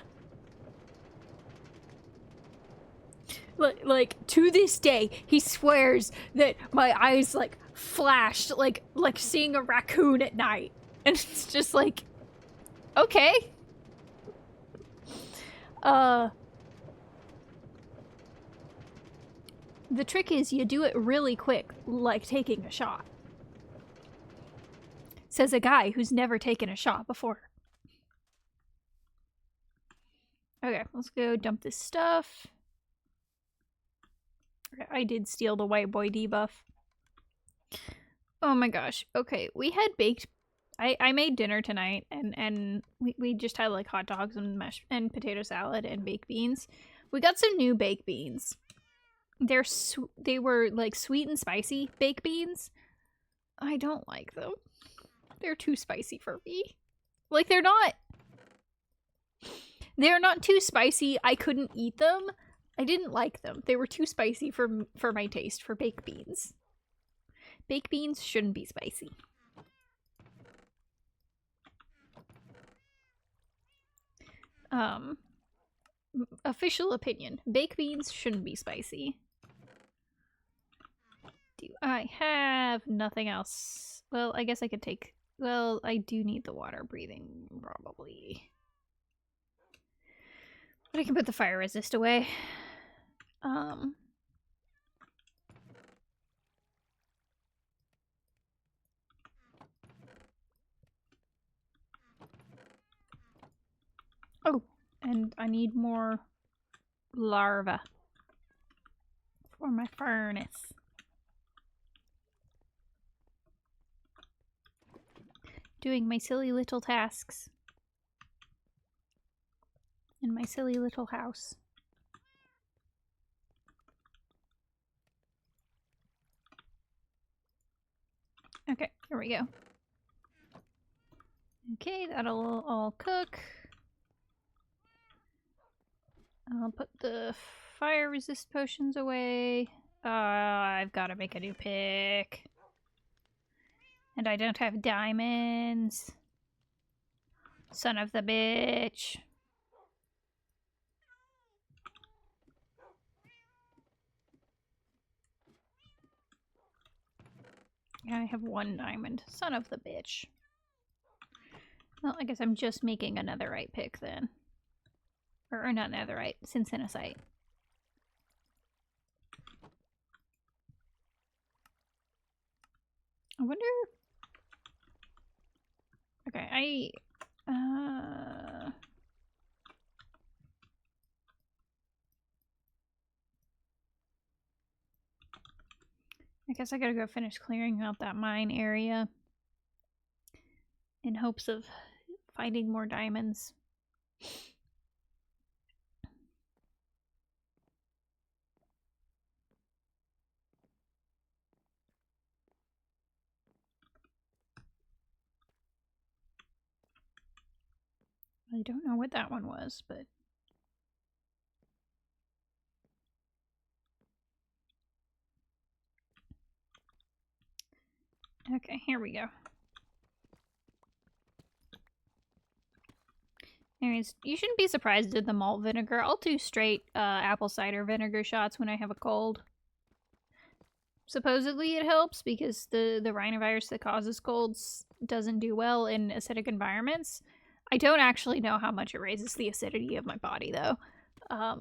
Like, to this day, he swears that my eyes, like, flashed, like seeing a raccoon at night. And it's just like, okay. The trick is you do it really quick, like taking a shot. Says a guy who's never taken a shot before. Okay, let's go dump this stuff. I did steal the white boy debuff. Oh my gosh. Okay, we had baked... I made dinner tonight, and we just had like hot dogs and mashed and potato salad and baked beans. We got some new baked beans. They were like sweet and spicy baked beans. I don't like them. They're too spicy for me. Like they're not too spicy. I couldn't eat them. I didn't like them. They were too spicy for my taste for baked beans. Baked beans shouldn't be spicy. Official opinion. Baked beans shouldn't be spicy. Do I have nothing else? Well, I guess I could take... Well, I do need the water breathing, probably. But I can put the fire resist away. Oh, and I need more larvae for my furnace. Doing my silly little tasks in my silly little house. Okay, here we go. Okay, that'll all cook. I'll put the fire resist potions away. I've got to make a new pick. And I don't have diamonds. Son of the bitch. I have 1 diamond. Son of the bitch. Well, I guess I'm just making a netherite pick then. Or not netherite, synthenosite. I wonder... Okay, I guess I gotta go finish clearing out that mine area in hopes of finding more diamonds. I don't know what that one was, but... Okay, here we go. Anyways, you shouldn't be surprised at the malt vinegar. I'll do straight apple cider vinegar shots when I have a cold. Supposedly it helps because the rhinovirus that causes colds doesn't do well in acidic environments. I don't actually know how much it raises the acidity of my body, though. I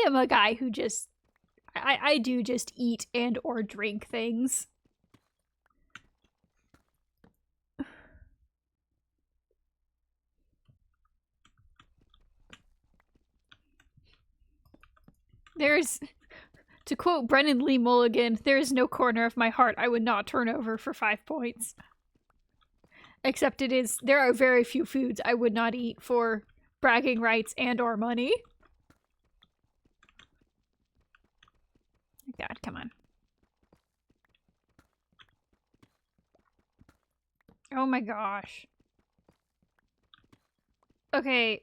am a guy who just... I do just eat and or drink things. There's... To quote Brennan Lee Mulligan, there is no corner of my heart I would not turn over for 5 points. Except there are very few foods I would not eat for bragging rights and or money. God, come on. Oh my gosh. Okay.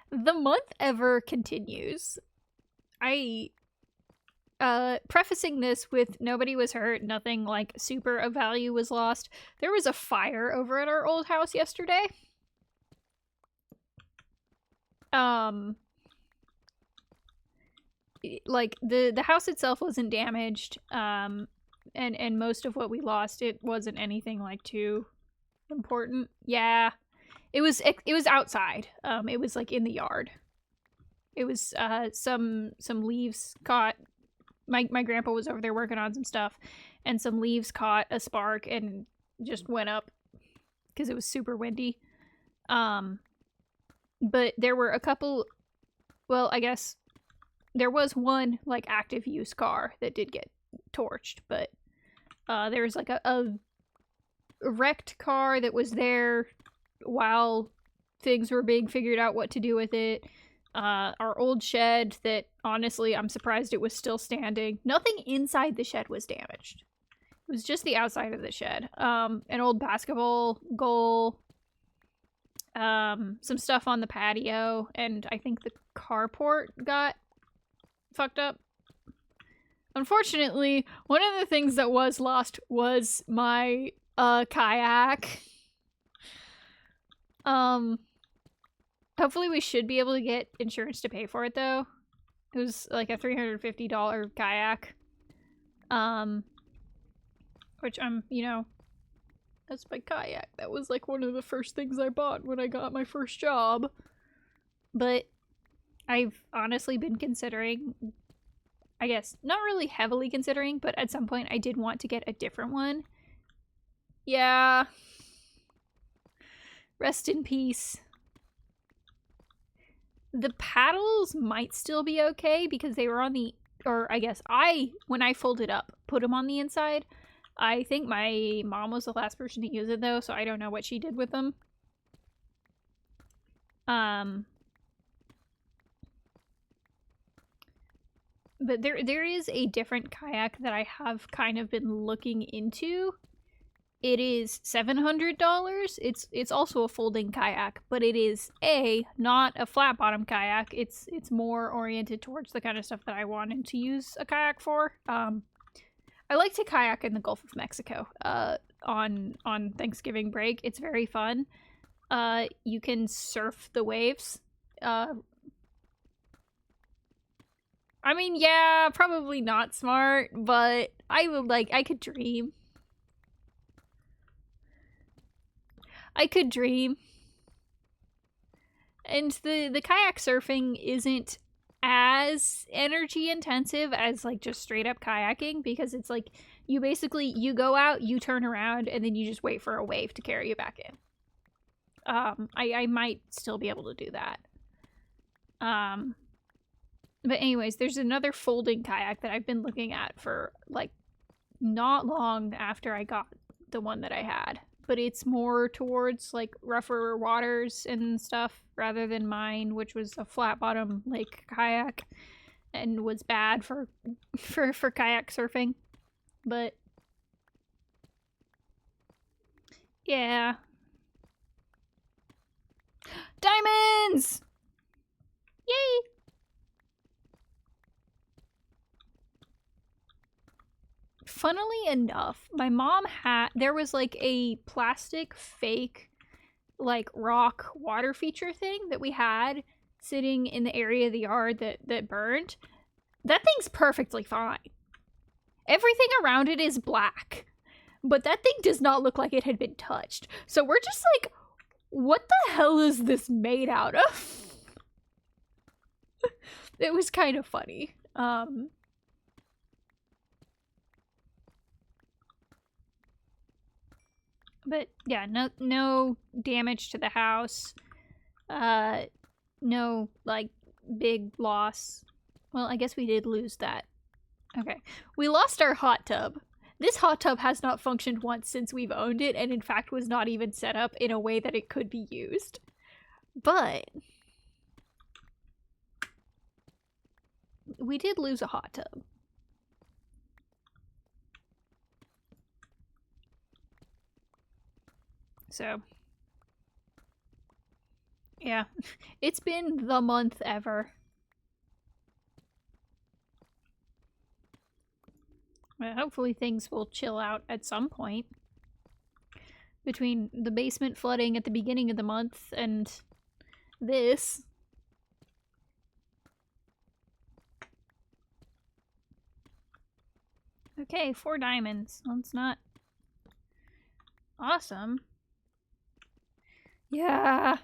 The month ever continues. Prefacing this with nobody was hurt, nothing like super of value was lost. There was a fire over at our old house yesterday. Like the house itself wasn't damaged. And most of what we lost, it wasn't anything like too important. Yeah. It was outside. It was like in the yard. It was some leaves caught. My grandpa was over there working on some stuff, and some leaves caught a spark and just went up because it was super windy. But there were a couple. Well, I guess there was one like active use car that did get torched, but There was like a wrecked car that was there while things were being figured out what to do with it. Our old shed that, honestly, I'm surprised it was still standing. Nothing inside the shed was damaged. It was just the outside of the shed. An old basketball goal. Some stuff on the patio. And I think the carport got fucked up. Unfortunately, one of the things that was lost was my kayak. Hopefully we should be able to get insurance to pay for it, though. It was like a $350 kayak. Which I'm, you know, that's my kayak. That was like one of the first things I bought when I got my first job. But I've honestly been considering, I guess, not really heavily considering, but at some point I did want to get a different one. Yeah. Rest in peace. The paddles might still be okay because they were on the, or I guess when I folded up, put them on the inside. I think my mom was the last person to use it though, so I don't know what she did with them. But there is a different kayak that I have kind of been looking into. It is $700. It's also a folding kayak, but it is not a flat bottom kayak. It's more oriented towards the kind of stuff that I wanted to use a kayak for. I like to kayak in the Gulf of Mexico on Thanksgiving break. It's very fun. You can surf the waves. I mean, yeah, probably not smart, but I could dream. I could dream. And the kayak surfing isn't as energy intensive as like just straight up kayaking, because it's like you go out, you turn around, and then you just wait for a wave to carry you back in. I might still be able to do that. But anyways, there's another folding kayak that I've been looking at for like not long after I got the one that I had. But it's more towards like rougher waters and stuff rather than mine, which was a flat bottom lake kayak and was bad for kayak surfing. But yeah. Diamonds! Yay! Funnily enough, my mom there was like a plastic fake like rock water feature thing that we had sitting in the area of the yard that burned. That thing's perfectly fine. Everything around it is black, but that thing does not look like it had been touched. So we're just like, what the hell is this made out of? It was kind of funny. But yeah, no damage to the house. No like big loss. Well, I guess we did lose that. Okay. We lost our hot tub. This hot tub has not functioned once since we've owned it, and in fact was not even set up in a way that it could be used. But we did lose a hot tub. So, yeah, it's been the month ever. But hopefully things will chill out at some point. Between the basement flooding at the beginning of the month and this. Okay, 4 diamonds. That's not awesome. Yeah.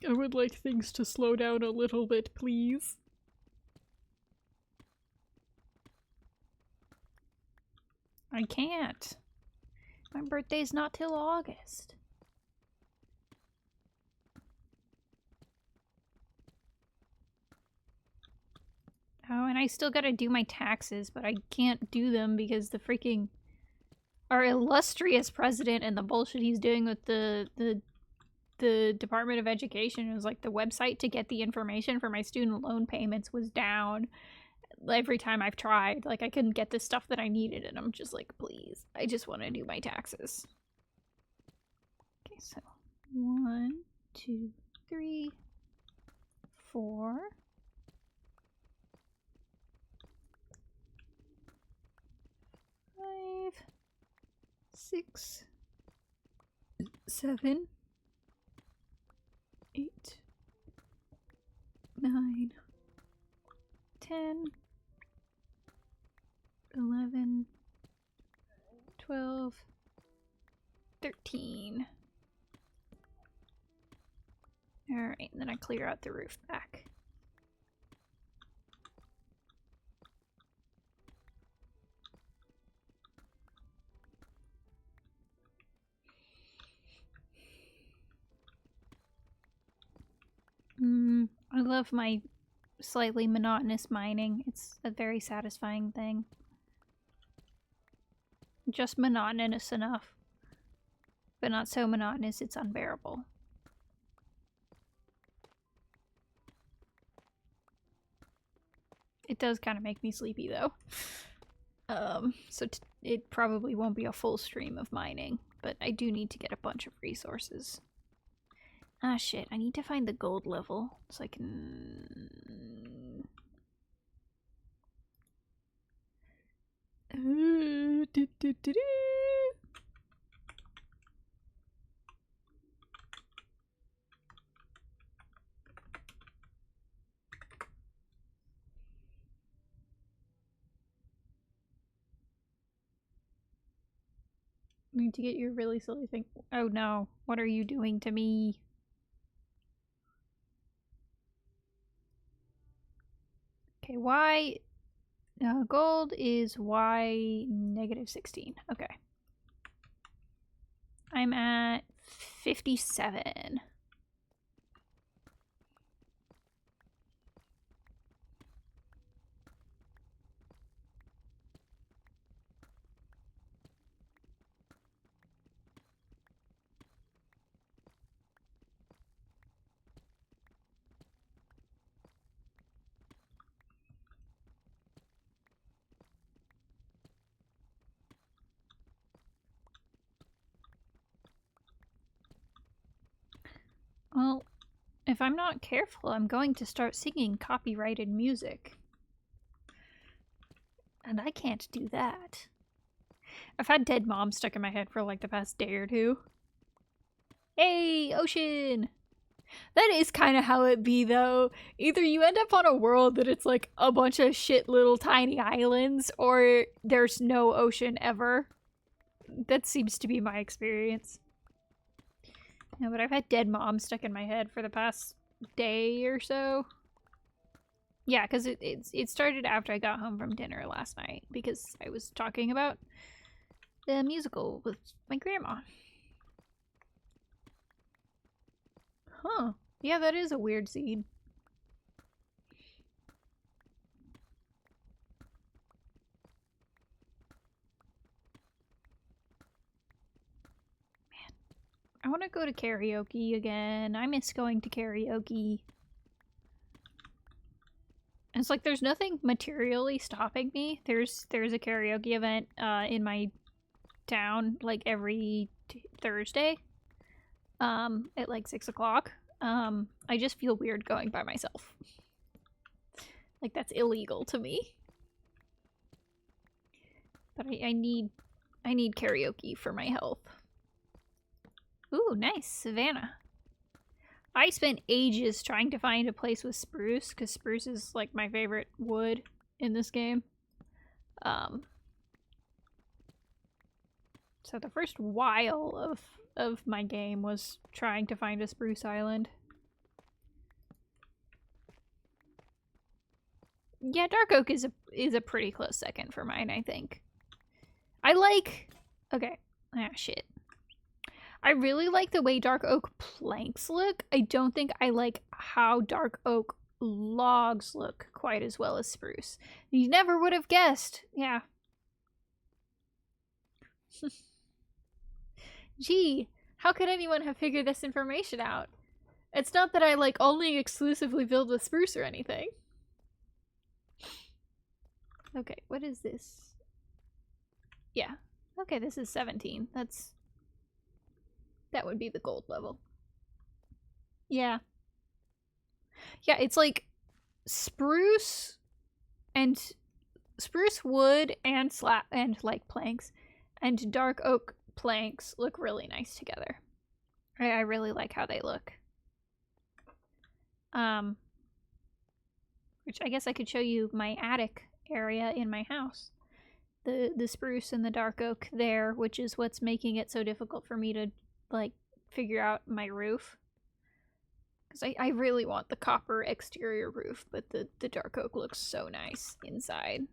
I would like things to slow down a little bit, please. I can't. My birthday's not till August. Oh, and I still gotta do my taxes, but I can't do them because the freaking... Our illustrious president and the bullshit he's doing with the Department of Education was like the website to get the information for my student loan payments was down every time I've tried. Like, I couldn't get the stuff that I needed, and I'm just like, please, I just want to do my taxes. Okay, so 1, 2, 3, 4. 5, 6, 7, 8, 9, 10, 11, 12, 13. Alright, and then I clear out the roof back. I love my slightly monotonous mining. It's a very satisfying thing. Just monotonous enough, but not so monotonous it's unbearable. It does kind of make me sleepy though. So it probably won't be a full stream of mining, but I do need to get a bunch of resources. Ah shit, I need to find the gold level so I can... Need to get your really silly thing. Oh no, what are you doing to me? Okay, Y gold is Y -16. Okay. I'm at 57. Well, if I'm not careful, I'm going to start singing copyrighted music. And I can't do that. I've had Dead Mom stuck in my head for like the past day or two. Hey, ocean! That is kind of how it be though. Either you end up on a world that it's like a bunch of shit little tiny islands, or there's no ocean ever. That seems to be my experience. No, but I've had Dead Mom stuck in my head for the past day or so. Yeah, because it started after I got home from dinner last night, because I was talking about the musical with my grandma. Huh. Yeah, that is a weird seed. I want to go to karaoke again. I miss going to karaoke. And it's like there's nothing materially stopping me. There's a karaoke event in my town like every Thursday at like 6 o'clock. I just feel weird going by myself. Like that's illegal to me. But I need karaoke for my health. Ooh, nice. Savannah. I spent ages trying to find a place with spruce, because spruce is like my favorite wood in this game. So the first while of my game was trying to find a spruce island. Yeah, dark oak is a pretty close second for mine, I think. I like... Okay. Ah, shit. I really like the way dark oak planks look. I don't think I like how dark oak logs look quite as well as spruce. You never would have guessed. Yeah. Gee, how could anyone have figured this information out? It's not that I, like, only exclusively build with spruce or anything. Okay, what is this? Yeah. Okay, this is 17. That would be the gold level. Yeah. Yeah, it's like spruce wood and like planks and dark oak planks look really nice together. I really like how they look. Which I guess I could show you my attic area in my house. The spruce and the dark oak there, which is what's making it so difficult for me to, like, figure out my roof. Because I really want the copper exterior roof, but the dark oak looks so nice inside.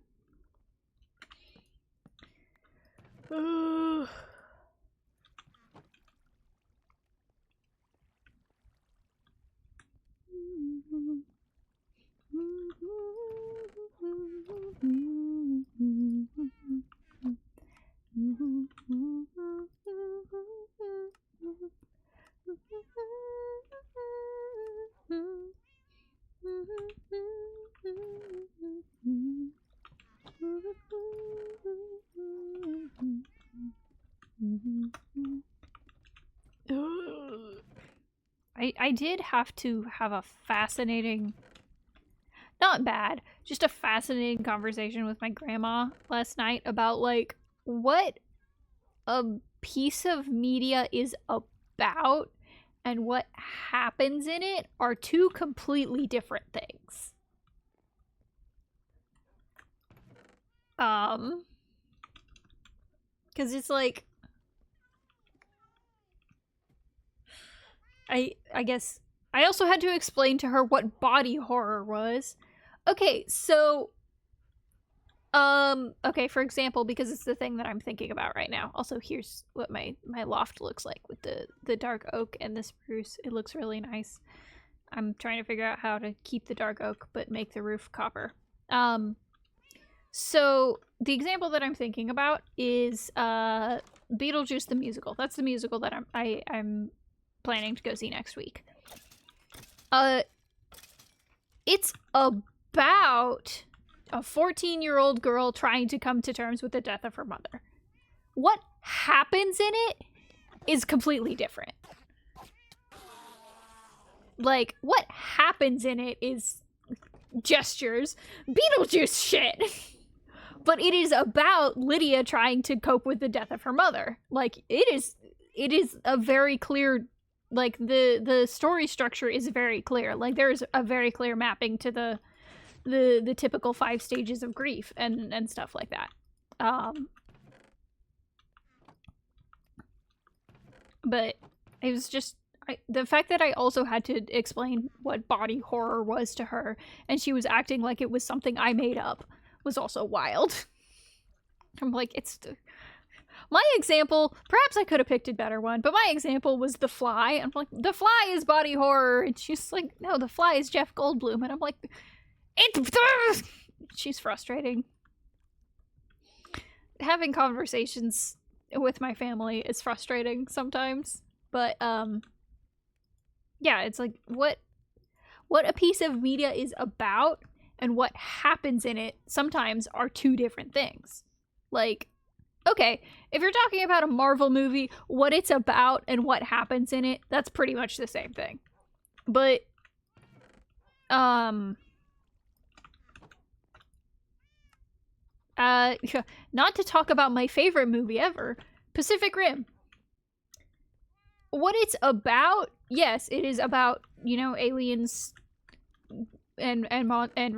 I did have to have a fascinating, not bad, just a fascinating conversation with my grandma last night about, like, what a piece of media is about and what happens in it are two completely different things. Because it's like, I guess I also had to explain to her what body horror was. Okay, so okay, for example, because it's the thing that I'm thinking about right now. Also, here's what my loft looks like with the dark oak and the spruce. It looks really nice. I'm trying to figure out how to keep the dark oak but make the roof copper. So the example that I'm thinking about is Beetlejuice the musical. That's the musical that I'm planning to go see next week. It's about a 14-year-old girl trying to come to terms with the death of her mother. What happens in it is completely different. Like, what happens in it is gestures, Beetlejuice shit. But it is about Lydia trying to cope with the death of her mother. Like, it is a very clear, like, the story structure is very clear. Like, there's a very clear mapping to the typical 5 stages of grief and stuff like that. But it was just, the fact that I also had to explain what body horror was to her, and she was acting like it was something I made up, was also wild. I'm like, my example, perhaps I could have picked a better one, but my example was The Fly. I'm like, The Fly is body horror. And she's like, no, The Fly is Jeff Goldblum. And I'm like, she's frustrating. Having conversations with my family is frustrating sometimes. But, yeah, it's like, what a piece of media is about and what happens in it sometimes are two different things. Like, okay, if you're talking about a Marvel movie, what it's about and what happens in it, that's pretty much the same thing. But, not to talk about my favorite movie ever, Pacific Rim. What it's about, yes, it is about, you know, aliens and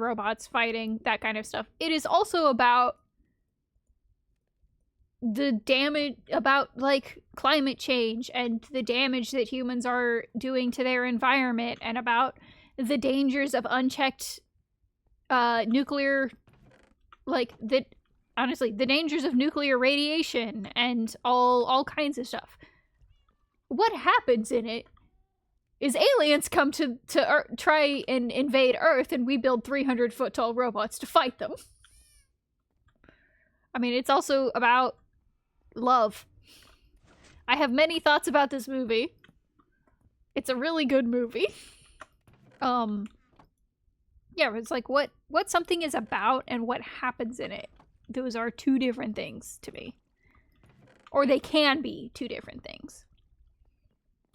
robots fighting, that kind of stuff. It is also about the damage, about, like, climate change and the damage that humans are doing to their environment, and about the dangers of unchecked nuclear, like, honestly, the dangers of nuclear radiation and all kinds of stuff. What happens in it is aliens come to try and invade Earth, and we build 300-foot tall robots to fight them. I mean, it's also about love. I have many thoughts about this movie. It's a really good movie. Yeah, it's like what something is about and what happens in it. Those are two different things to me. Or they can be two different things.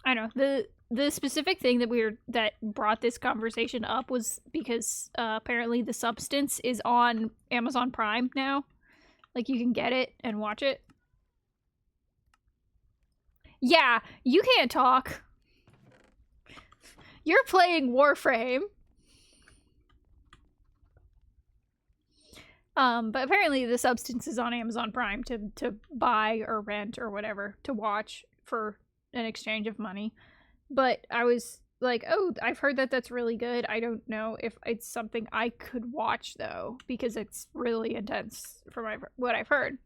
I don't know. The specific thing that brought this conversation up was because apparently The Substance is on Amazon Prime now. Like, you can get it and watch it. Yeah, you can't talk. You're playing Warframe. But apparently The Substance is on Amazon Prime to buy or rent or whatever, to watch for an exchange of money. But I was like, oh, I've heard that that's really good. I don't know if it's something I could watch, though, because it's really intense from what I've heard.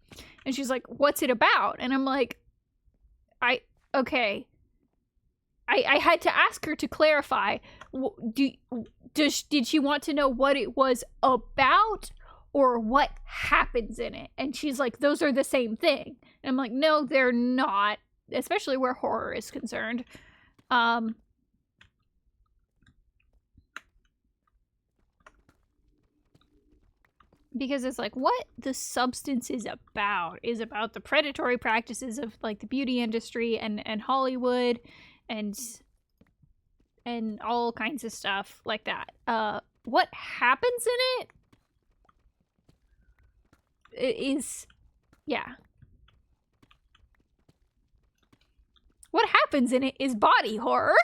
And she's like, what's it about? And I'm like, okay. I had to ask her to clarify. Did she want to know what it was about or what happens in it? And she's like, those are the same thing. And I'm like, no, they're not, especially where horror is concerned. Because it's like, what The Substance is about the predatory practices of like the beauty industry and Hollywood and all kinds of stuff like that. What happens in it is, yeah. What happens in it is body horror.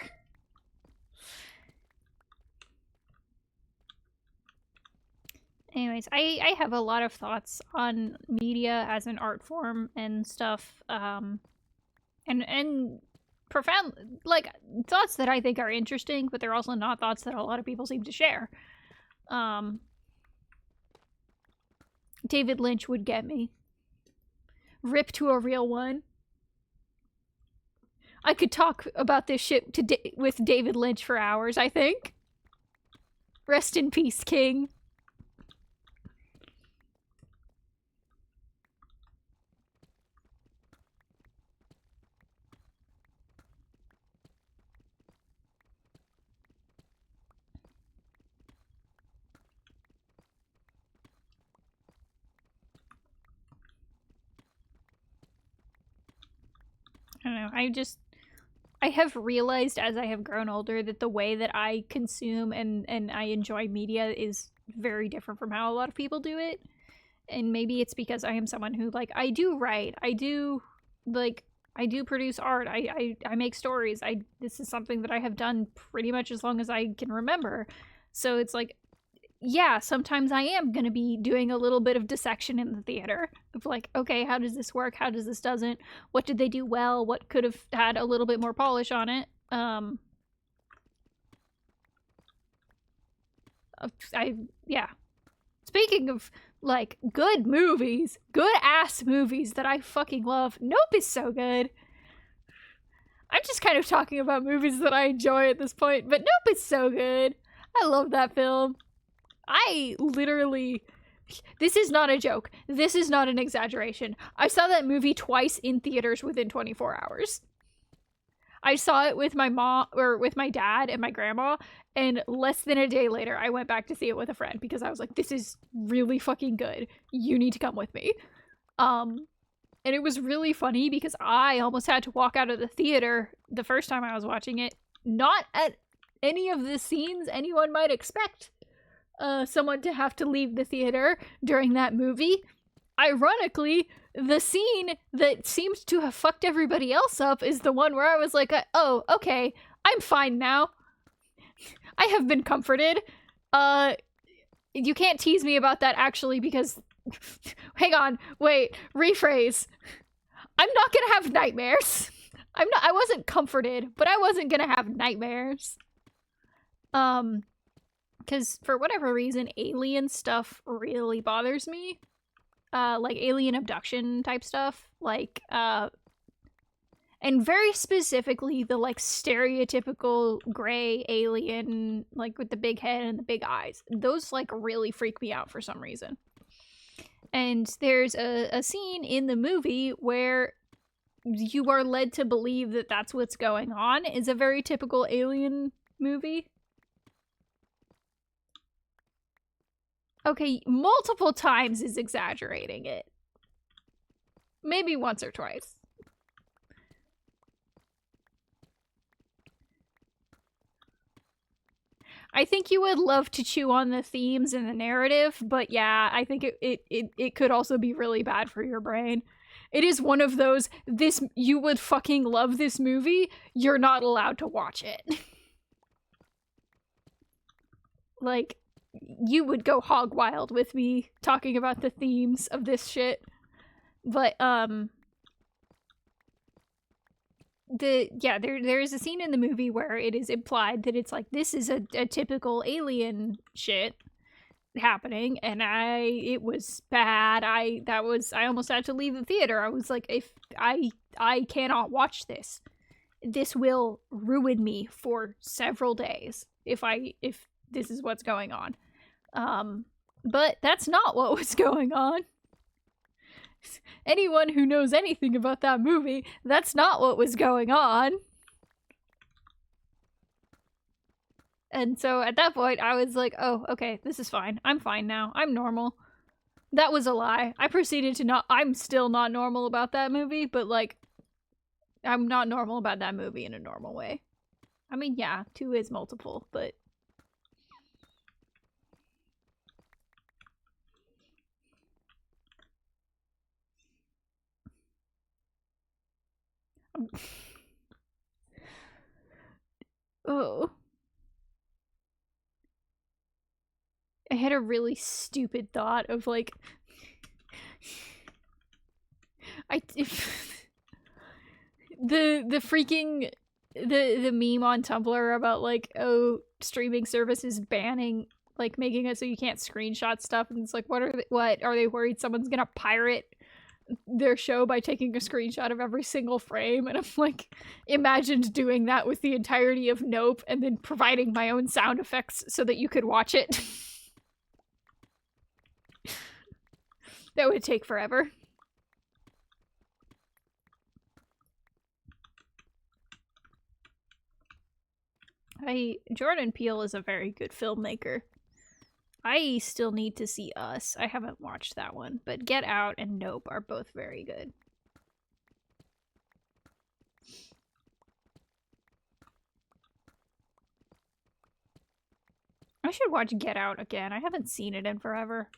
Anyways, I have a lot of thoughts on media as an art form and stuff, and profound, like, thoughts that I think are interesting, but they're also not thoughts that a lot of people seem to share. David Lynch would get me. Rip to a real one. I could talk about this shit with David Lynch for hours, I think. Rest in peace, King. I don't know, I have realized as I have grown older that the way that I consume and I enjoy media is very different from how a lot of people do it. And maybe it's because I am someone who, like, I do write, I do produce art, I make stories, this is something that I have done pretty much as long as I can remember. So it's like, yeah, sometimes I am going to be doing a little bit of dissection in the theater of like, okay, how does this work? How does this doesn't? What did they do well? What could have had a little bit more polish on it? Yeah. Speaking of, like, good movies, good ass movies that I fucking love, Nope is so good. I'm just kind of talking about movies that I enjoy at this point, but Nope is so good. I love that film. I literally, this is not a joke. This is not an exaggeration. I saw that movie twice in theaters within 24 hours. I saw it with my mom, or with my dad and my grandma, and less than a day later, I went back to see it with a friend because I was like, this is really fucking good. You need to come with me. And it was really funny because I almost had to walk out of the theater the first time I was watching it. Not at any of the scenes anyone might expect someone to have to leave the theater during that movie. Ironically, the scene that seems to have fucked everybody else up is the one where I was like, oh, okay, I'm fine now. I have been comforted. You can't tease me about that, actually, because... Hang on, wait, rephrase. I'm not gonna have nightmares. I wasn't comforted, but I wasn't gonna have nightmares. Because for whatever reason, alien stuff really bothers me. Like alien abduction type stuff. Like, And very specifically the like stereotypical gray alien, like with the big head and the big eyes. Those like really freak me out for some reason. And there's a scene in the movie where you are led to believe that that's what's going on. Is a very typical alien movie. Okay, multiple times is exaggerating it. Maybe once or twice. I think you would love to chew on the themes and the narrative, but yeah, I think it could also be really bad for your brain. It is one of those, you would fucking love this movie, you're not allowed to watch it. Like, you would go hog wild with me talking about the themes of this shit. But, there is a scene in the movie where it is implied that it's like, this is a typical alien shit happening, and it was bad. I almost had to leave the theater. I was like, if I cannot watch this. This will ruin me for several days if this is what's going on. But that's not what was going on. Anyone who knows anything about that movie, that's not what was going on. And so at that point, I was like, oh, okay, this is fine. I'm fine now. I'm normal. That was a lie. I proceeded to I'm still not normal about that movie, but like, I'm not normal about that movie in a normal way. I mean, yeah, 2 is multiple, but... Oh. I had a really stupid thought of like... the freaking... The meme on Tumblr about like, oh, streaming services banning, like making it so you can't screenshot stuff, and it's like, what are they worried someone's gonna pirate their show by taking a screenshot of every single frame? And I'm like, imagined doing that with the entirety of Nope and then providing my own sound effects so that you could watch it. That would take forever. Jordan Peele is a very good filmmaker. I still need to see Us. I haven't watched that one, but Get Out and Nope are both very good. I should watch Get Out again. I haven't seen it in forever.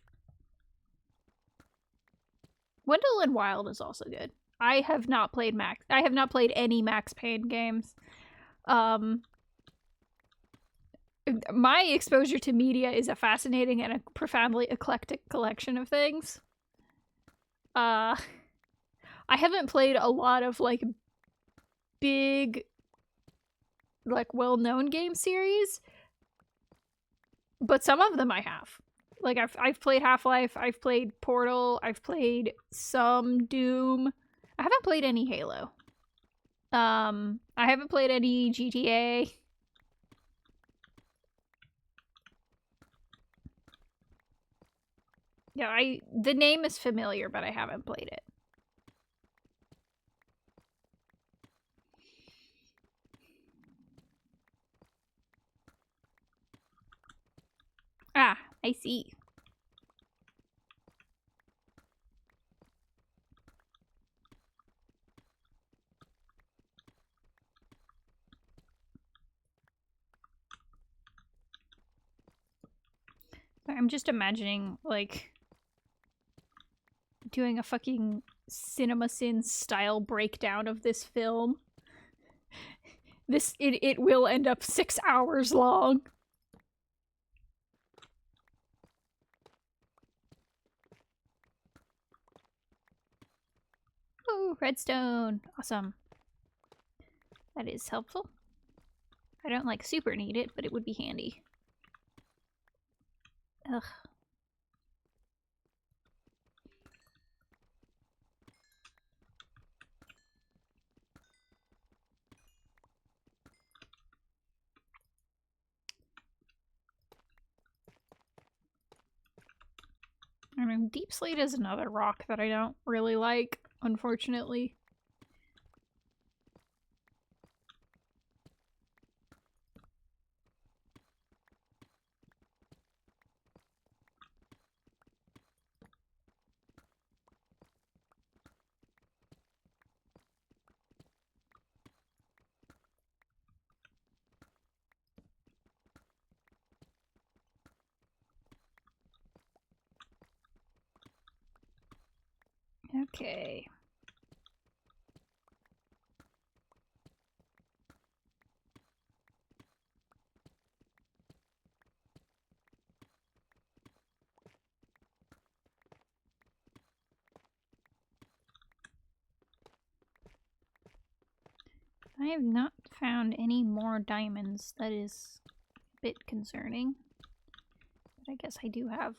Wendell and Wild is also good. I have not played any Max Payne games. My exposure to media is a fascinating and a profoundly eclectic collection of things. I haven't played a lot of like big, like well-known game series, but some of them I have. Like I've played Half-Life, I've played Portal, I've played some Doom. I haven't played any Halo. I haven't played any GTA. Yeah, the name is familiar, but I haven't played it. Ah, I see. I'm just imagining, like, doing a fucking CinemaSin style breakdown of this film. It will end up 6 hours long. Oh, redstone. Awesome. That is helpful. I don't like super need it, but it would be handy. Ugh. deep slate is another rock that I don't really like, unfortunately. Okay. I have not found any more diamonds. That is a bit concerning. But I guess I do have,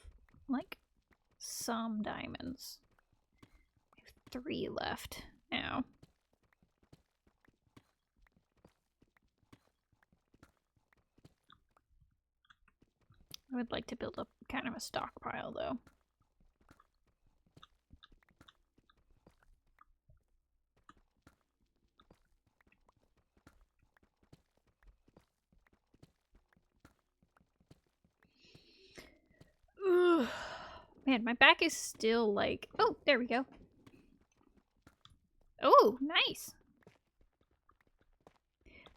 like, some diamonds. I have 3 left now. I would like to build up kind of a stockpile, though. Ugh. Man, my back is still like... Oh, there we go. Oh, nice.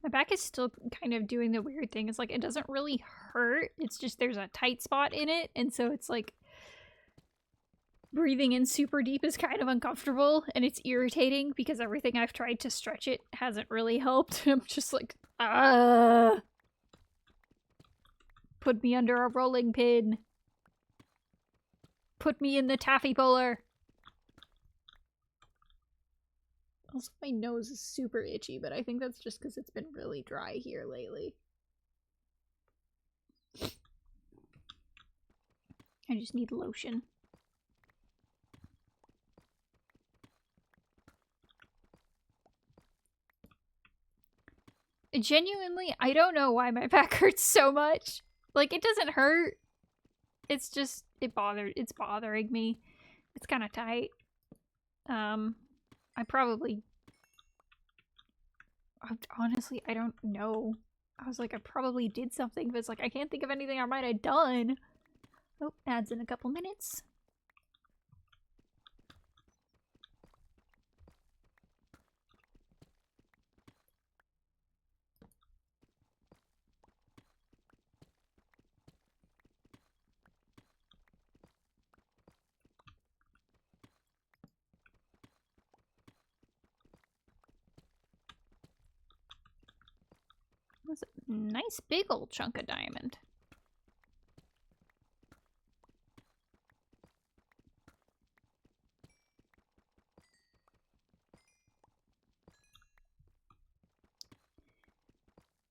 My back is still kind of doing the weird thing. It's like, it doesn't really hurt. It's just there's a tight spot in it. And so it's like... breathing in super deep is kind of uncomfortable. And it's irritating because everything I've tried to stretch it hasn't really helped. I'm just like, ah. Put me under a rolling pin. Put me in the taffy puller. Also, my nose is super itchy, but I think that's just because it's been really dry here lately. I just need lotion. Genuinely, I don't know why my back hurts so much. Like, it doesn't hurt. It's just, it's bothering me. It's kind of tight. Honestly, I don't know. I was like, I probably did something, but it's like, I can't think of anything I might have done. Oh, ads in a couple minutes. That's a nice big old chunk of diamond.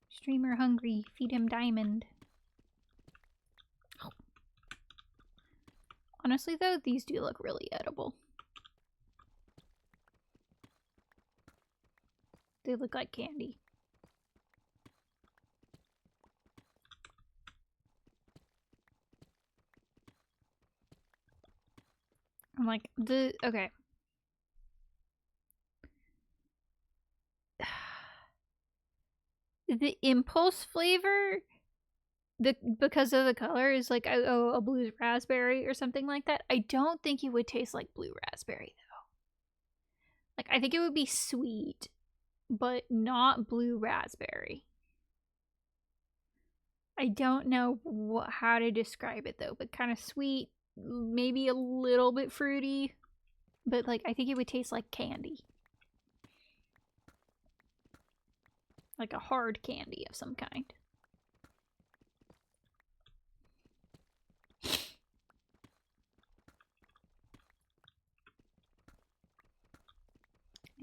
Streamer hungry, feed him diamond. Oh. Honestly though, these do look really edible. They look like candy. I'm like, okay. The impulse flavor, because of the color, is like a blue raspberry or something like that. I don't think it would taste like blue raspberry though. Like, I think it would be sweet, but not blue raspberry. I don't know how to describe it though, but kind of sweet, maybe a little bit fruity, but like, I think it would taste like candy. Like a hard candy of some kind.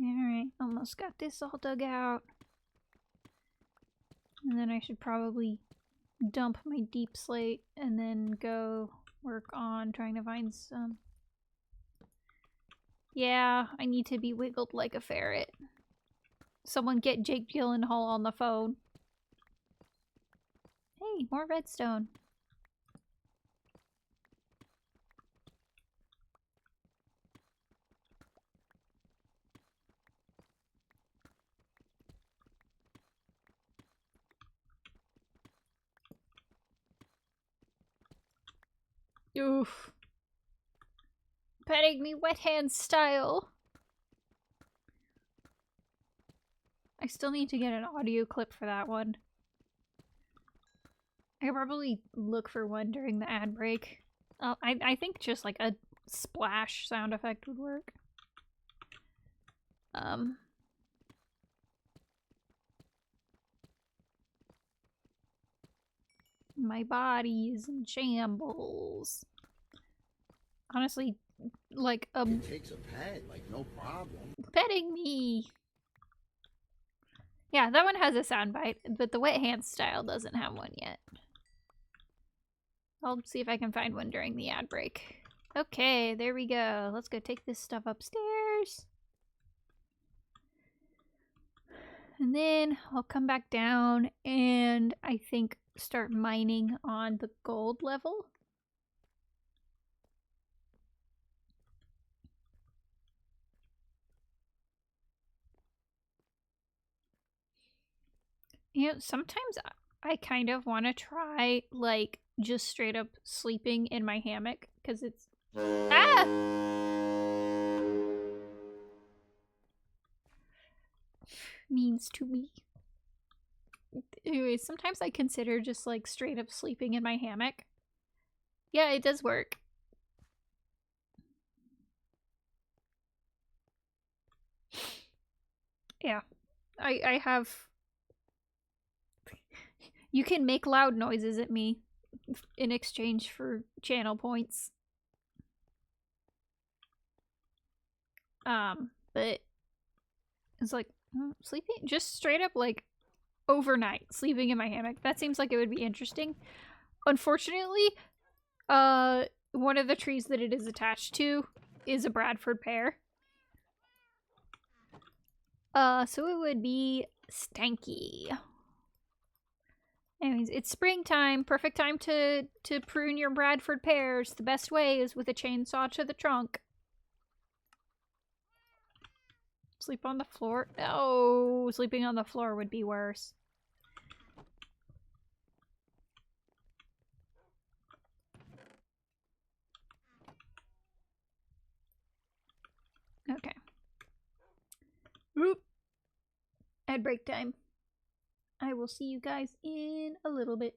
Alright, almost got this all dug out. And then I should probably dump my deep slate and then go work on trying to find some... Yeah, I need to be wiggled like a ferret. Someone get Jake Gyllenhaal on the phone. Hey, more redstone. Oof. Petting me wet hand style. I still need to get an audio clip for that one. I could probably look for one during the ad break. I think just like a splash sound effect would work. My body is in shambles. Honestly, like It takes a pet, like no problem. Petting me. Yeah, that one has a soundbite, but the wet hand style doesn't have one yet. I'll see if I can find one during the ad break. Okay, there we go. Let's go take this stuff upstairs. And then I'll come back down and I think start mining on the gold level. You know, sometimes I kind of want to try, like, just straight up sleeping in my hammock, because it's... Ah! Means to me. Anyways, sometimes I consider just, like, straight up sleeping in my hammock. Yeah, it does work. Yeah. I have... You can make loud noises at me in exchange for channel points. But it's like sleeping just straight up like overnight sleeping in my hammock. That seems like it would be interesting. Unfortunately, one of the trees that it is attached to is a Bradford pear. So it would be stanky. Anyways, it's springtime. Perfect time to prune your Bradford pears. The best way is with a chainsaw to the trunk. Sleep on the floor? No, sleeping on the floor would be worse. Okay. Oop. Ad break time. I will see you guys in a little bit.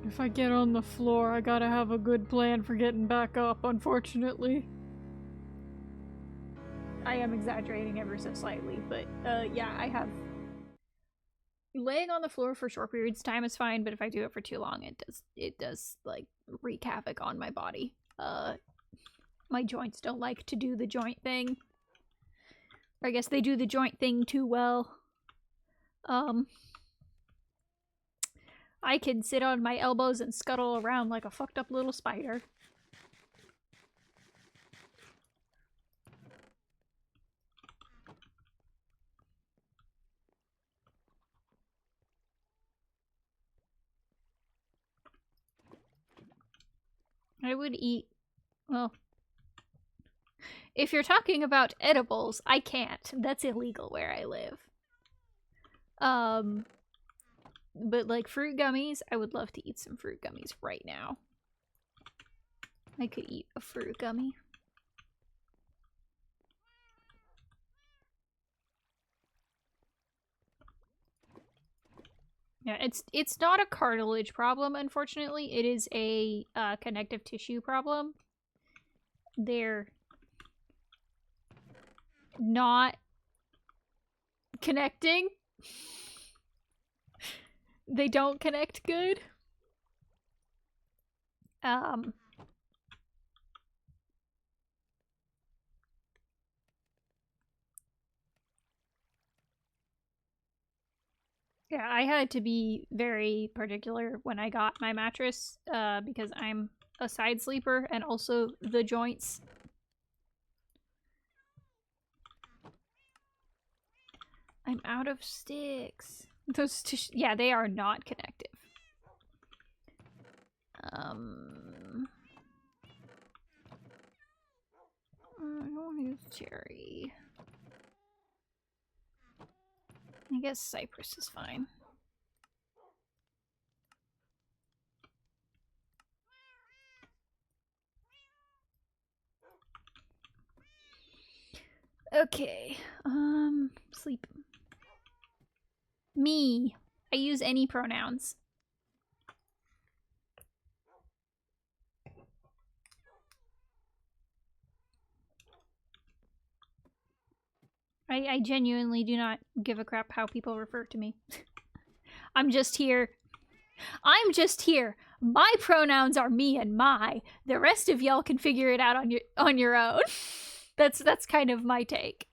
If I get on the floor, I gotta have a good plan for getting back up, unfortunately. I am exaggerating ever so slightly, but yeah, I have... Laying on the floor for short periods of time is fine, but if I do it for too long, it does like wreak havoc on my body. My joints don't like to do the joint thing. Or I guess they do the joint thing too well. I can sit on my elbows and scuttle around like a fucked up little spider. I would eat, well, if you're talking about edibles, I can't. That's illegal where I live. But like fruit gummies, I would love to eat some fruit gummies right now. I could eat a fruit gummy. Yeah, it's not a cartilage problem, unfortunately. It is a connective tissue problem. They're not connecting. They don't connect good. Yeah, I had to be very particular when I got my mattress, because I'm a side sleeper and also the joints. I'm out of sticks. Those yeah, they are not connective. I don't want to use cherry. I guess cypress is fine. Okay, sleep. Me. I use any pronouns. I genuinely do not give a crap how people refer to me. I'm just here. I'm just here. My pronouns are me and my. The rest of y'all can figure it out on your own. That's kind of my take.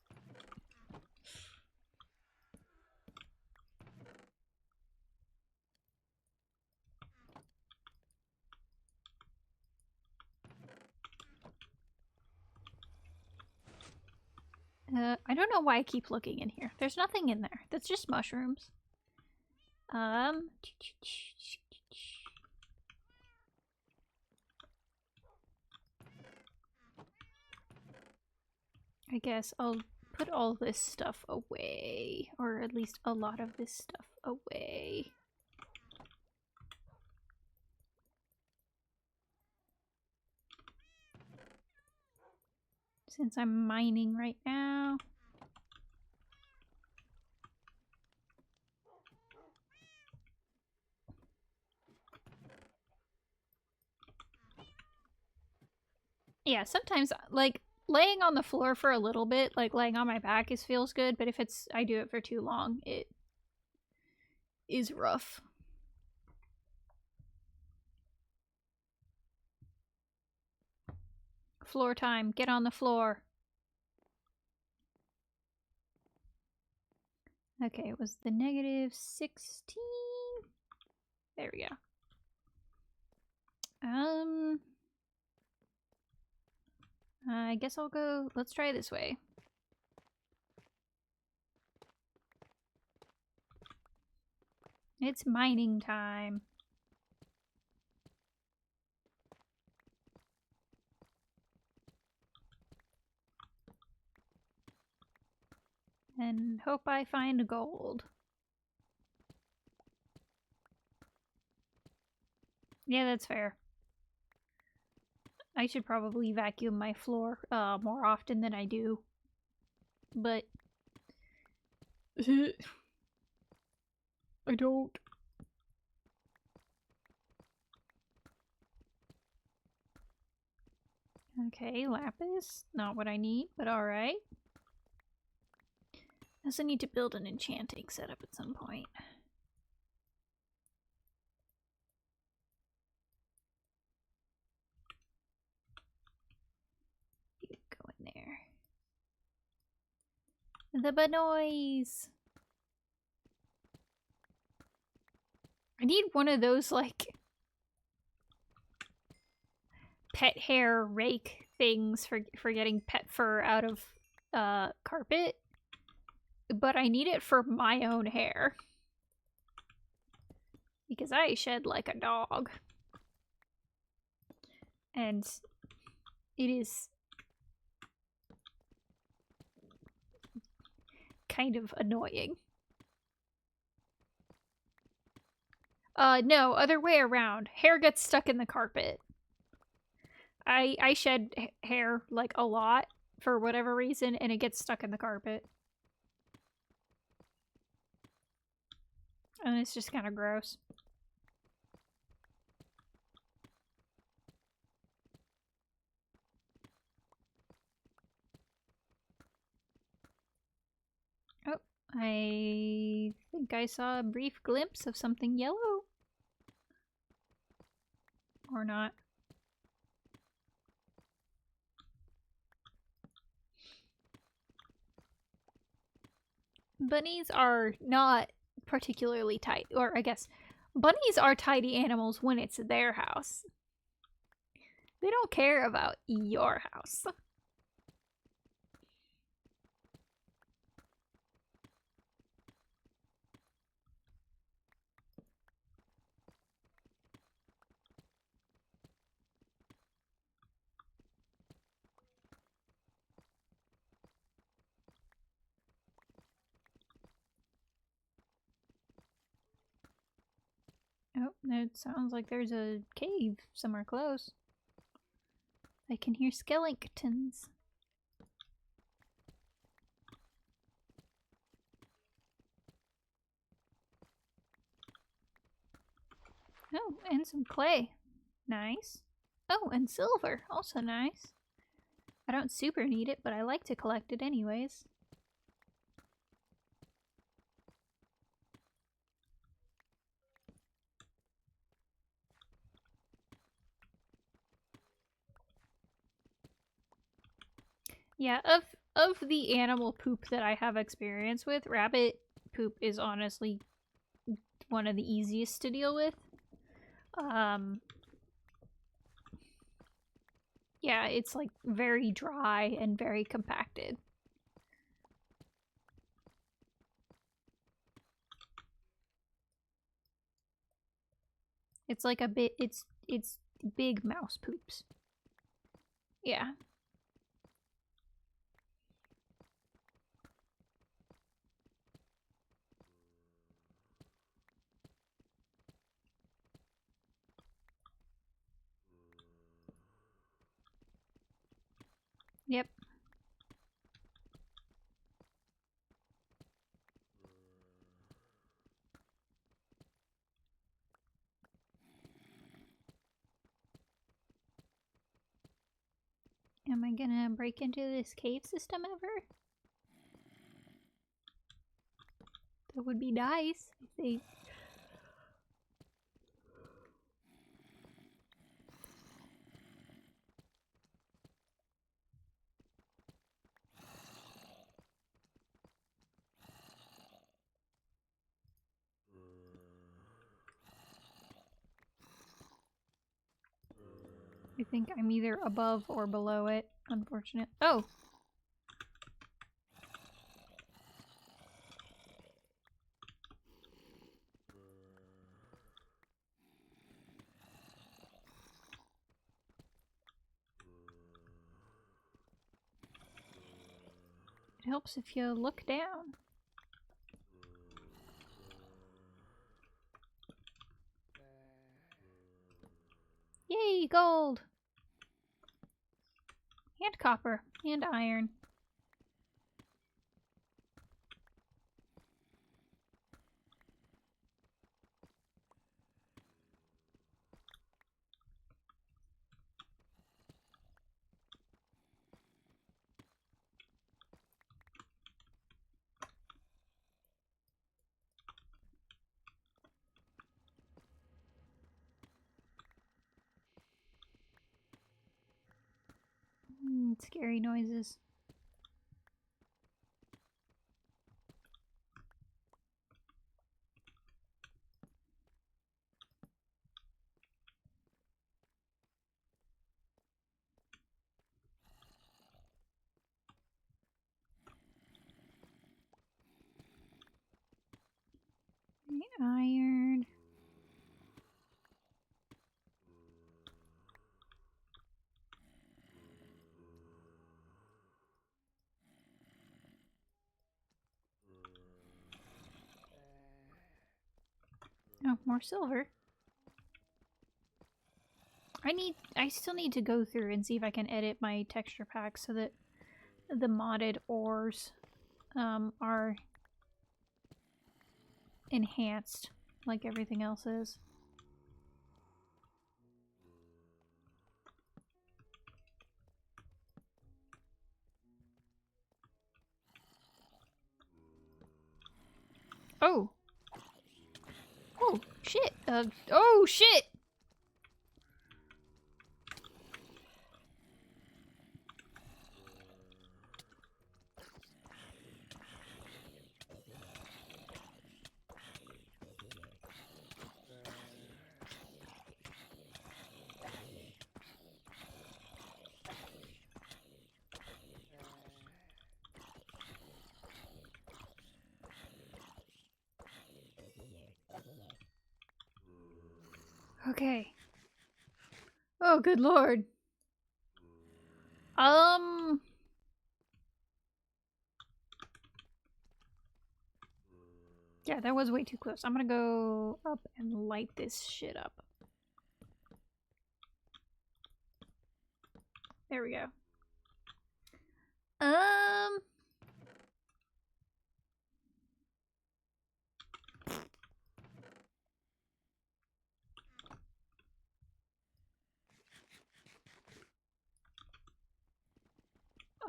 I don't know why I keep looking in here. There's nothing in there. That's just mushrooms. I guess I'll put all this stuff away. Or at least a lot of this stuff away. Since I'm mining right now. Yeah, sometimes, like, laying on the floor for a little bit, like laying on my back feels good, but if I do it for too long, it is rough. Floor time. Get on the floor. Okay, it was the -16. There we go. I guess I'll go. Let's try this way. It's mining time. And hope I find gold. Yeah, that's fair. I should probably vacuum my floor more often than I do. But I don't. Okay, lapis. Not what I need, but alright. I also need to build an enchanting setup at some point. You go in there. The banoys! I need one of those, like, pet hair rake things for getting pet fur out of carpet. But I need it for my own hair. Because I shed like a dog. And it is kind of annoying. No, other way around. Hair gets stuck in the carpet. I shed hair, like, a lot for whatever reason, and it gets stuck in the carpet. And it's just kind of gross. Oh, I think I saw a brief glimpse of something yellow. Or not. Bunnies are not particularly tight, or I guess bunnies are tidy animals when it's their house. They don't care about your house. Oh, it sounds like there's a cave somewhere close. I can hear skeletons. Oh, and some clay. Nice. Oh, and silver. Also nice. I don't super need it, but I like to collect it anyways. Yeah, of the animal poop that I have experience with, rabbit poop is honestly one of the easiest to deal with. Yeah, it's like very dry and very compacted. It's like a bit, it's big mouse poops. Yeah. Yep. Am I gonna break into this cave system ever? That would be nice if they... I think I'm either above or below it, unfortunate. Oh! It helps if you look down. Yay, gold! And copper. And iron. scary noises. Iron. Oh, more silver. I still need to go through and see if I can edit my texture pack so that the modded ores are enhanced like everything else is. Oh! Oh, shit! Oh, shit! Okay. Oh, good lord. Yeah, that was way too close. I'm gonna go up and light this shit up. There we go.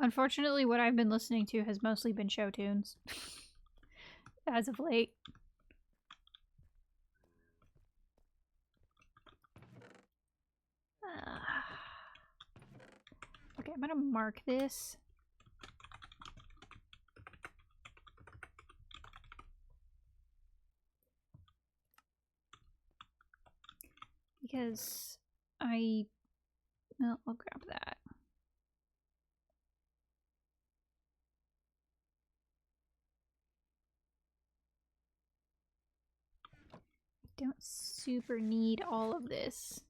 Unfortunately, what I've been listening to has mostly been show tunes. As of late. Okay, I'm gonna mark this. Because I'll grab that. I don't super need all of this.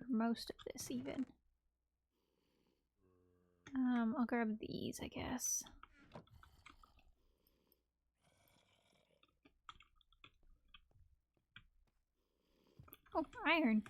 Or most of this, even. I'll grab these, I guess. Oh, iron.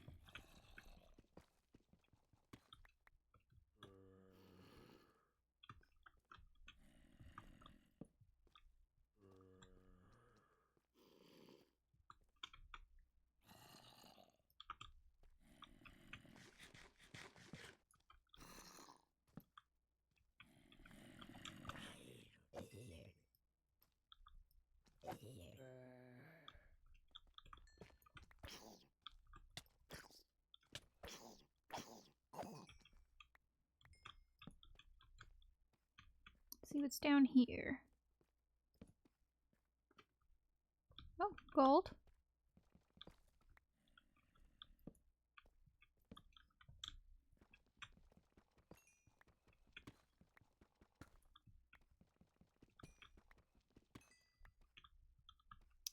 Let's see what's down here. Oh, gold.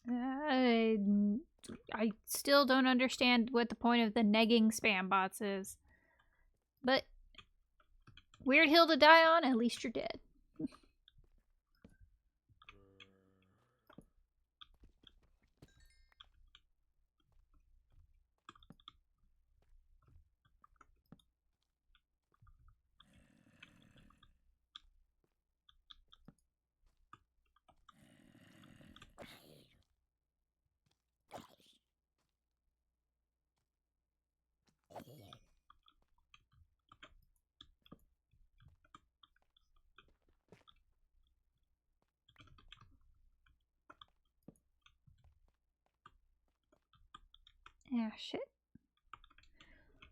I still don't understand what the point of the negging spam bots is. But weird hill to die on, at least you're dead. Yeah, shit.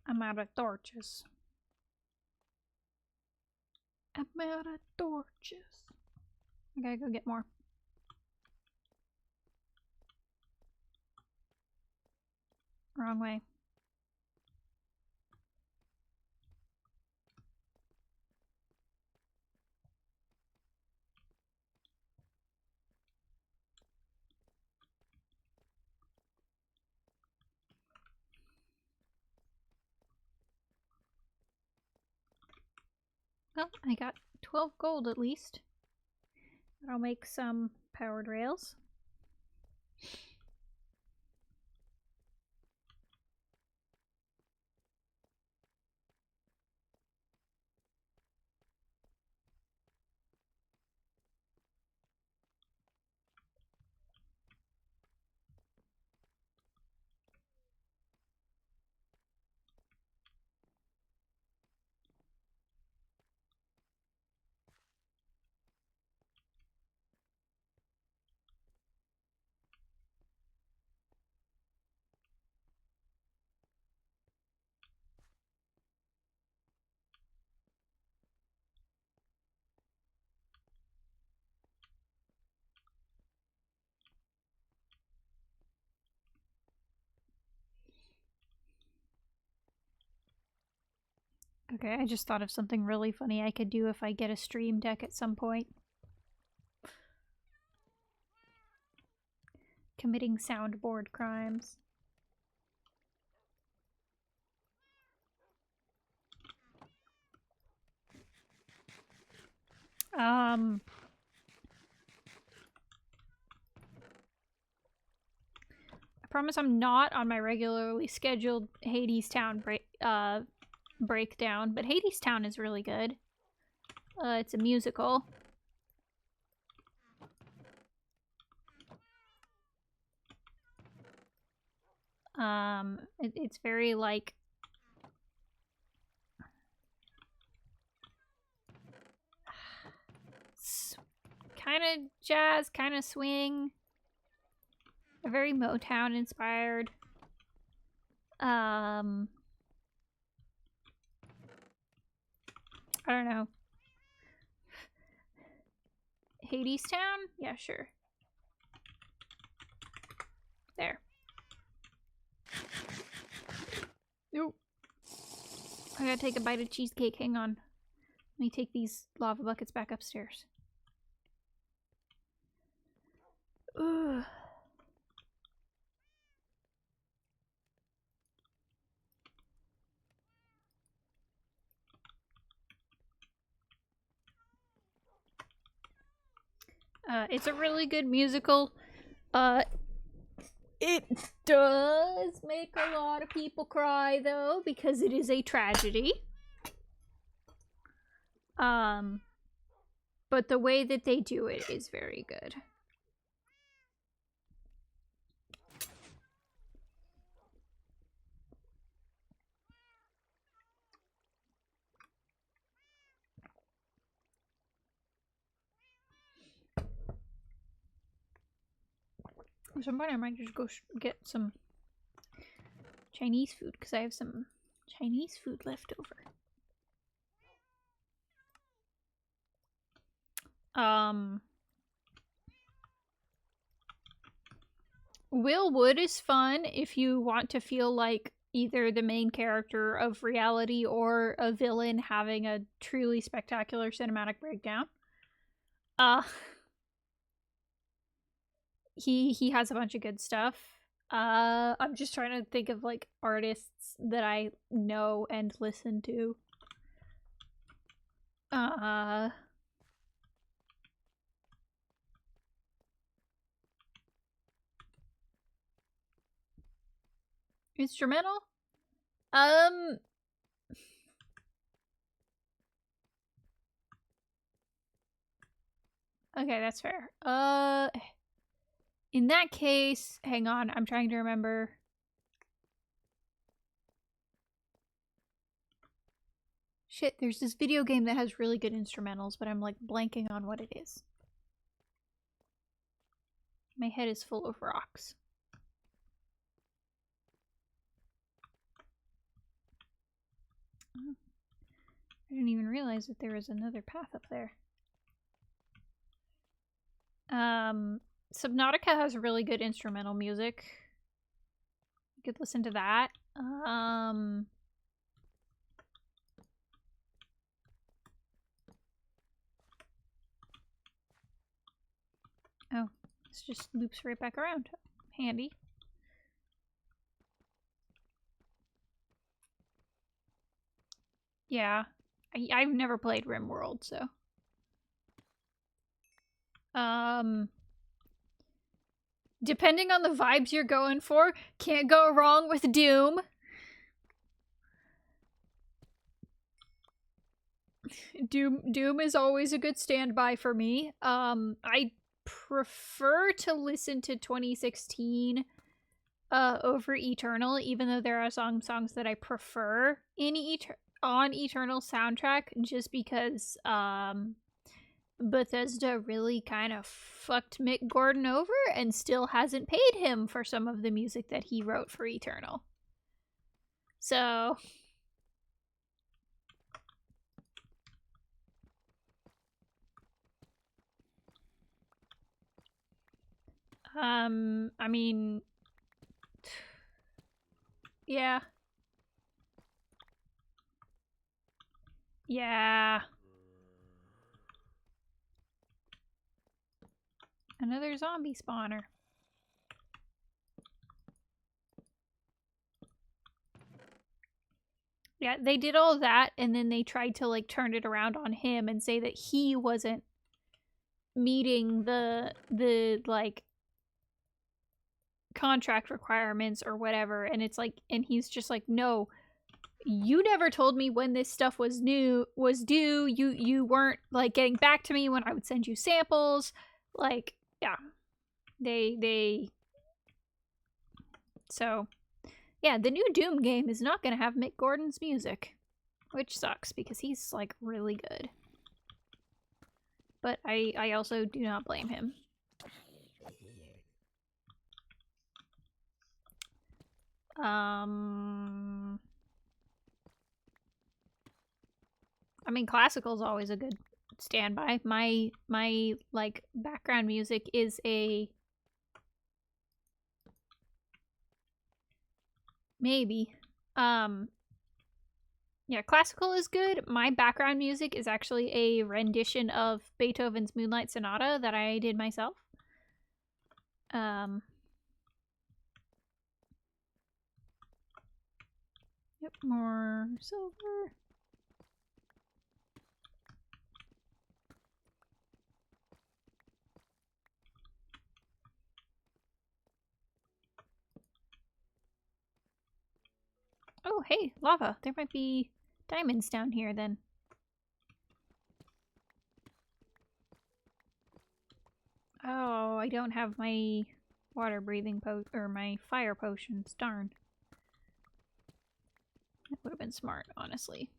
I'm out of torches. I'm out of torches. I gotta go get more. Wrong way. Well, I got 12 gold at least. That'll make some powered rails. Okay, I just thought of something really funny I could do if I get a stream deck at some point. Committing soundboard crimes. I promise I'm not on my regularly scheduled Hades Town breakdown, but Hades Town is really good. It's a musical. It's very like kind of jazz, kind of swing. Very Motown inspired. I don't know. Hades Town? Yeah, sure. There. Nope. I gotta take a bite of cheesecake. Hang on. Let me take these lava buckets back upstairs. Ugh. It's a really good musical. It does make a lot of people cry, though, because it is a tragedy. But the way that they do it is very good. At some point I might just go get some Chinese food, because I have some Chinese food left over. Willwood is fun if you want to feel like either the main character of reality or a villain having a truly spectacular cinematic breakdown. He has a bunch of good stuff. I'm just trying to think of like artists that I know and listen to. Instrumental? Okay, that's fair. In that case, hang on, I'm trying to remember. Shit, there's this video game that has really good instrumentals, but I'm like blanking on what it is. My head is full of rocks. I didn't even realize that there was another path up there. Subnautica has really good instrumental music. You could listen to that. Oh, this just loops right back around. Handy. Yeah. I've never played RimWorld, so. Depending on the vibes you're going for, can't go wrong with Doom. Doom is always a good standby for me. I prefer to listen to 2016 over Eternal, even though there are songs that I prefer on Eternal soundtrack, just because Bethesda really kind of fucked Mick Gordon over and still hasn't paid him for some of the music that he wrote for Eternal. So I mean, yeah. Yeah. Another zombie spawner. Yeah, they did all that, and then they tried to, like, turn it around on him and say that he wasn't meeting the like, contract requirements or whatever, and it's like, and he's just like, no, you never told me when this stuff was due. You weren't, like, getting back to me when I would send you samples. Like, yeah. So, yeah, the new Doom game is not gonna have Mick Gordon's music, which sucks because he's, like, really good. But I also do not blame him. I mean, classical's always a good standby. My like, background music is a maybe. Yeah, classical is good. My background music is actually a rendition of Beethoven's Moonlight Sonata that I did myself. Yep, more silver. Oh, hey, lava. There might be diamonds down here then. Oh, I don't have my water breathing or my fire potions. Darn. That would have been smart, honestly.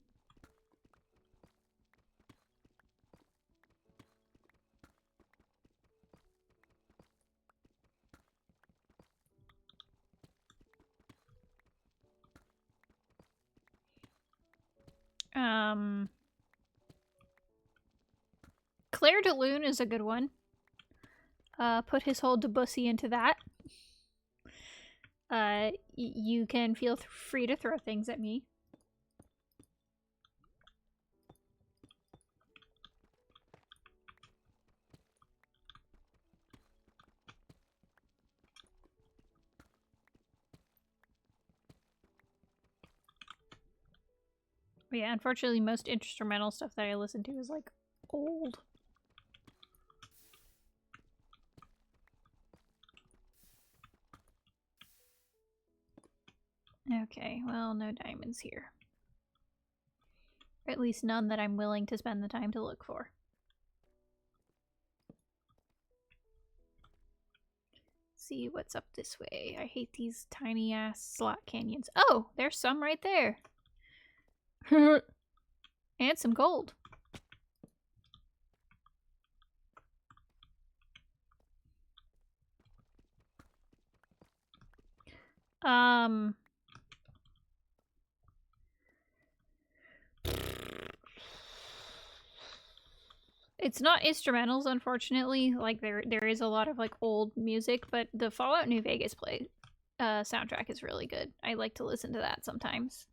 Claire de Lune is a good one. Put his whole Debussy into that. You can feel free to throw things at me. But yeah, unfortunately, most instrumental stuff that I listen to is, like, old. Okay, well, no diamonds here. Or at least none that I'm willing to spend the time to look for. See what's up this way. I hate these tiny ass slot canyons. Oh, there's some right there. And some gold. It's not instrumentals, unfortunately. Like there is a lot of like old music, but the Fallout New Vegas soundtrack is really good. I like to listen to that sometimes.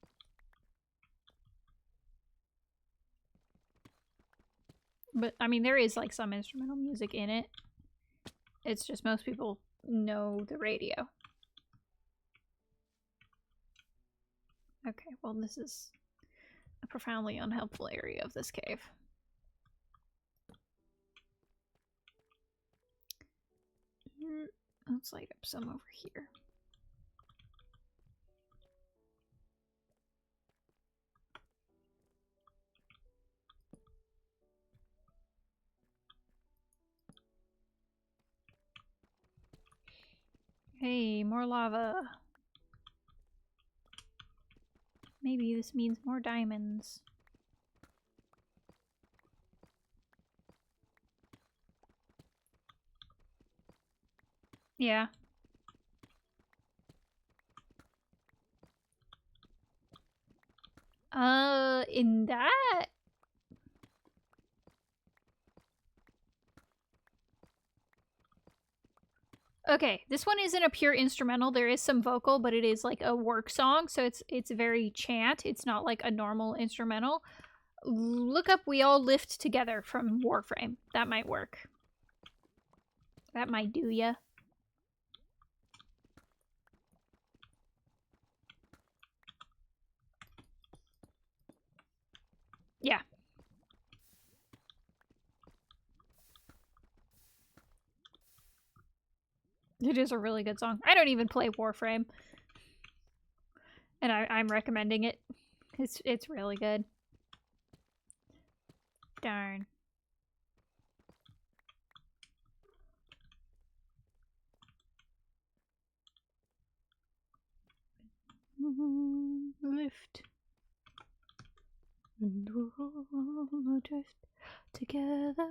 But I mean, there is like some instrumental music in it. It's just most people know the radio. Okay, well, this is a profoundly unhelpful area of this cave. Let's light up some over here. Hey, more lava. Maybe this means more diamonds. Yeah. In that? Okay, this one isn't a pure instrumental. There is some vocal, but it is like a work song, so it's very chant. It's not like a normal instrumental. Look up "We All Lift Together" from Warframe. That might work. That might do ya. Yeah. It is a really good song. I don't even play Warframe. And I'm recommending it. It's really good. Darn. Lift. And we'll drift together.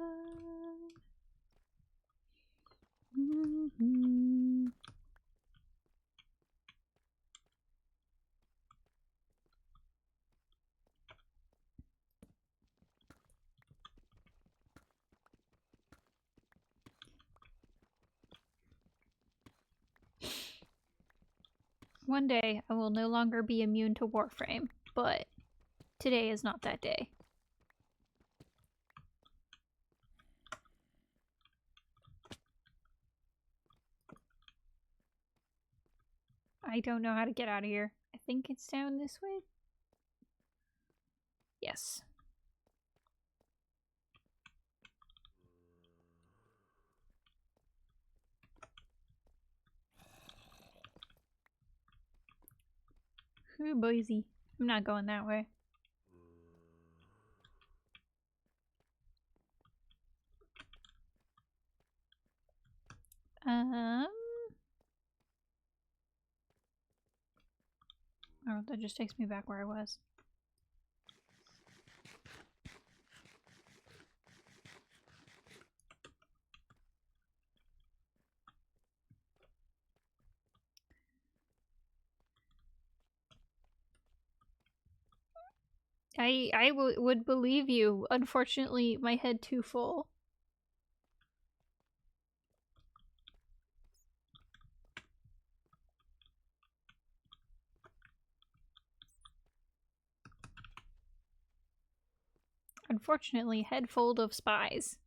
One day, I will no longer be immune to Warframe, but today is not that day. I don't know how to get out of here. I think it's down this way? Yes. Ooh, Boise. I'm not going that way. Oh, that just takes me back where I was. I would believe you. Unfortunately, my head too full. Unfortunately, head full of spies.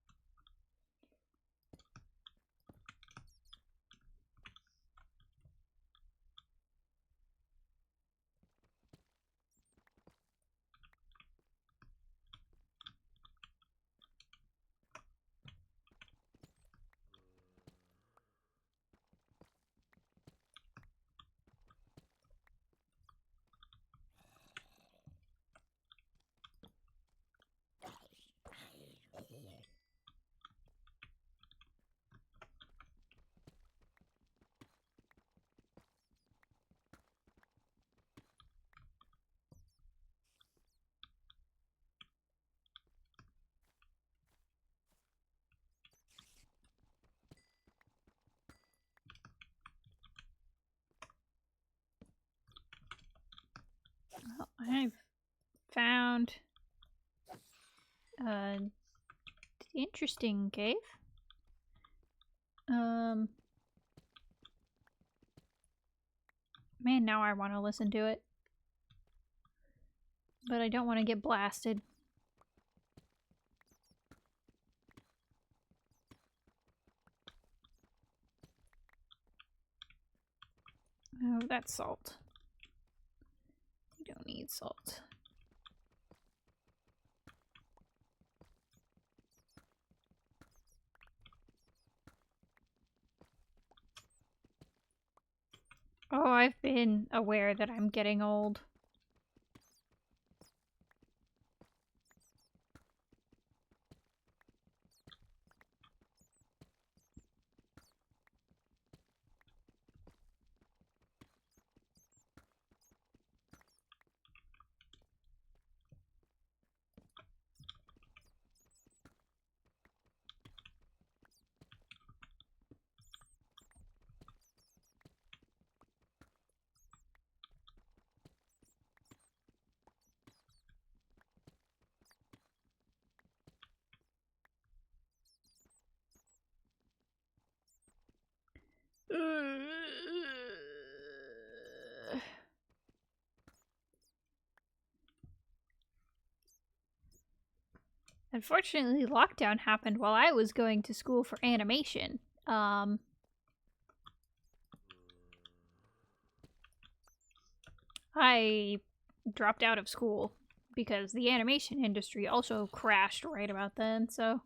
Well, I've found interesting cave. Man, now I want to listen to it. But I don't want to get blasted. Oh, that's salt. You don't need salt. Oh, I've been aware that I'm getting old. Unfortunately, lockdown happened while I was going to school for animation. I dropped out of school because the animation industry also crashed right about then, so...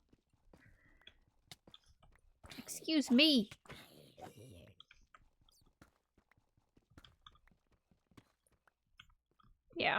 Excuse me! Yeah.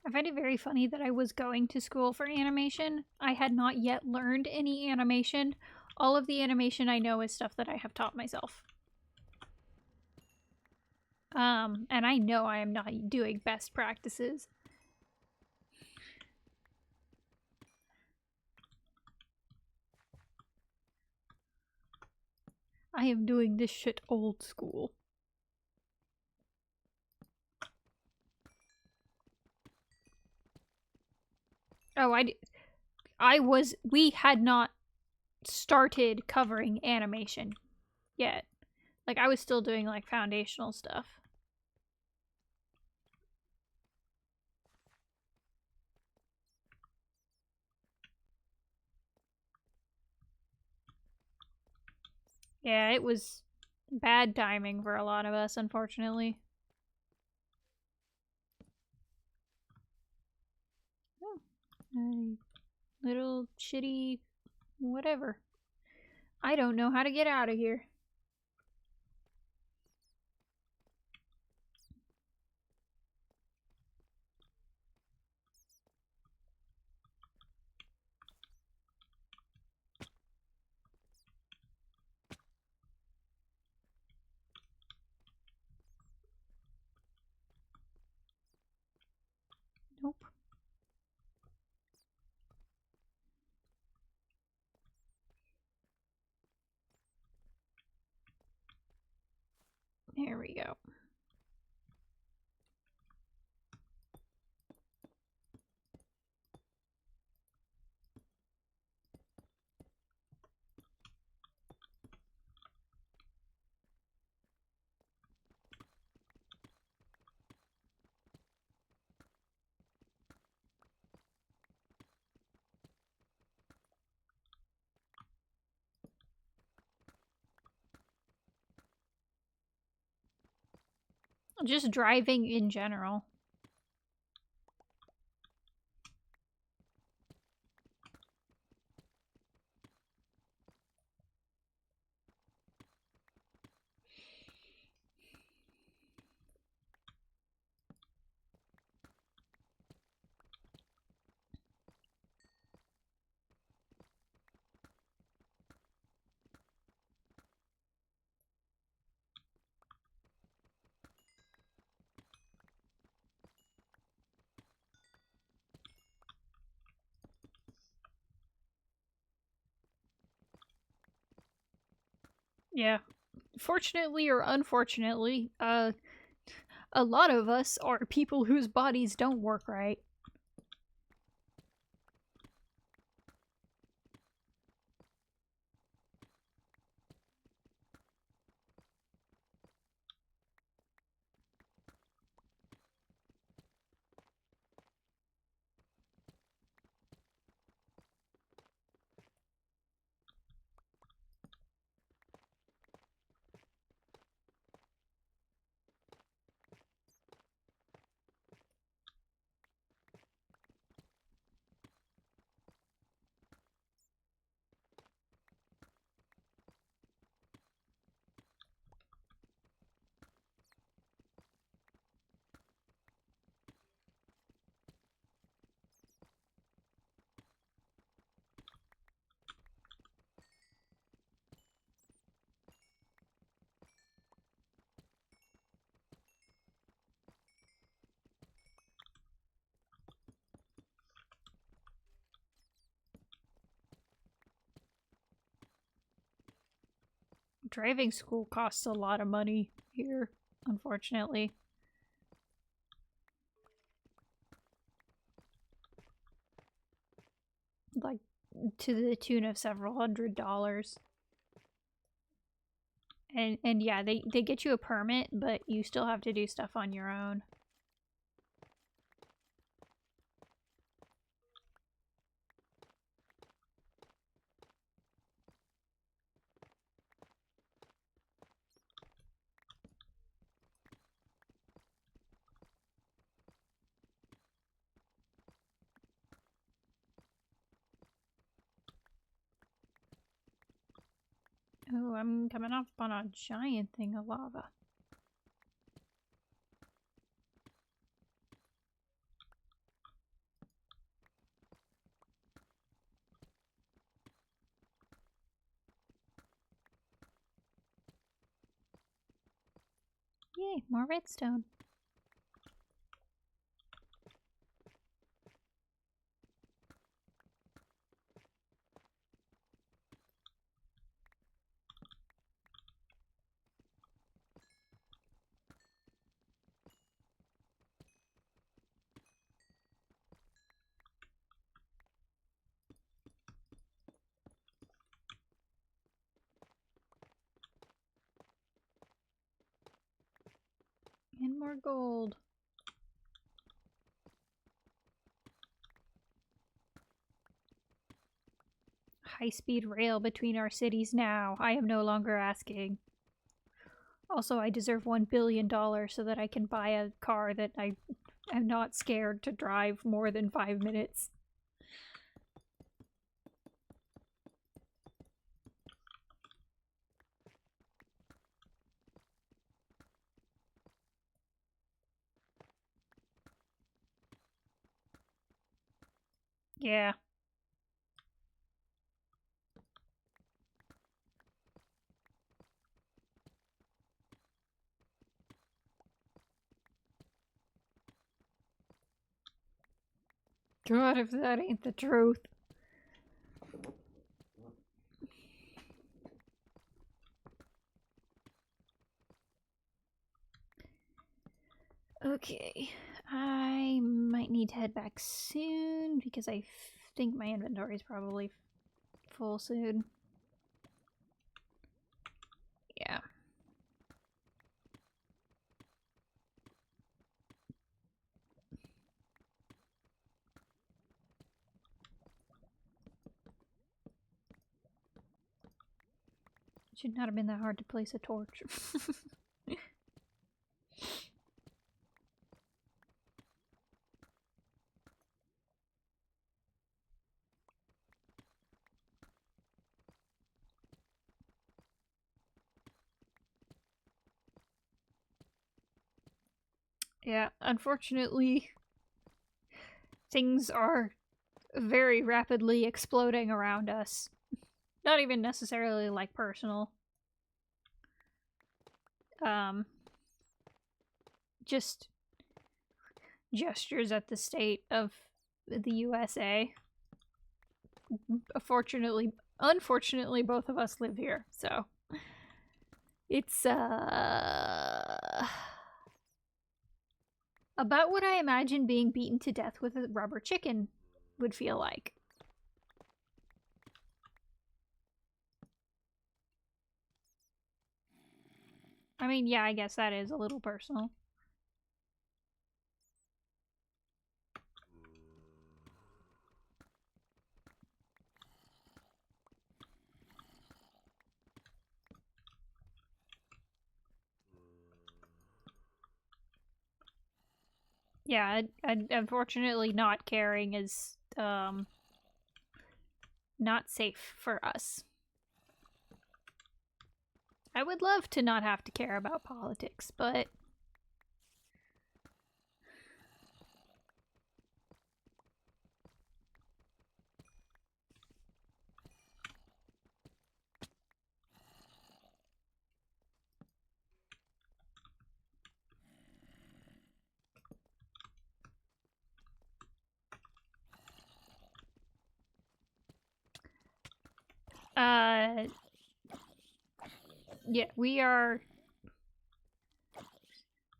I find it very funny that I was going to school for animation. I had not yet learned any animation. All of the animation I know is stuff that I have taught myself. And I know I am not doing best practices. I am doing this shit old school. Oh, we had not started covering animation yet. Like, I was still doing, like, foundational stuff. Yeah, it was bad timing for a lot of us, unfortunately. Oh, a little shitty whatever. I don't know how to get out of here. Nope. There we go. Just driving in general. Yeah. Fortunately or unfortunately, a lot of us are people whose bodies don't work right. Driving school costs a lot of money here, unfortunately. Like, to the tune of several $100s. And yeah, they get you a permit, but you still have to do stuff on your own. Oh, I'm coming off on a giant thing of lava. Yay, more redstone. And more gold. High-speed rail between our cities now. I am no longer asking. Also, I deserve $1 billion so that I can buy a car that I am not scared to drive more than 5 minutes. Yeah. God, if that ain't the truth. Okay, I might need to head back soon because I think my inventory is probably full soon. Yeah. It should not have been that hard to place a torch. Yeah, unfortunately, things are very rapidly exploding around us. Not even necessarily like personal. Just gestures at the state of the USA. Unfortunately, both of us live here, so It's, about what I imagine being beaten to death with a rubber chicken would feel like. I mean, yeah, I guess that is a little personal. Yeah, unfortunately not caring is, not safe for us. I would love to not have to care about politics, but yeah, we are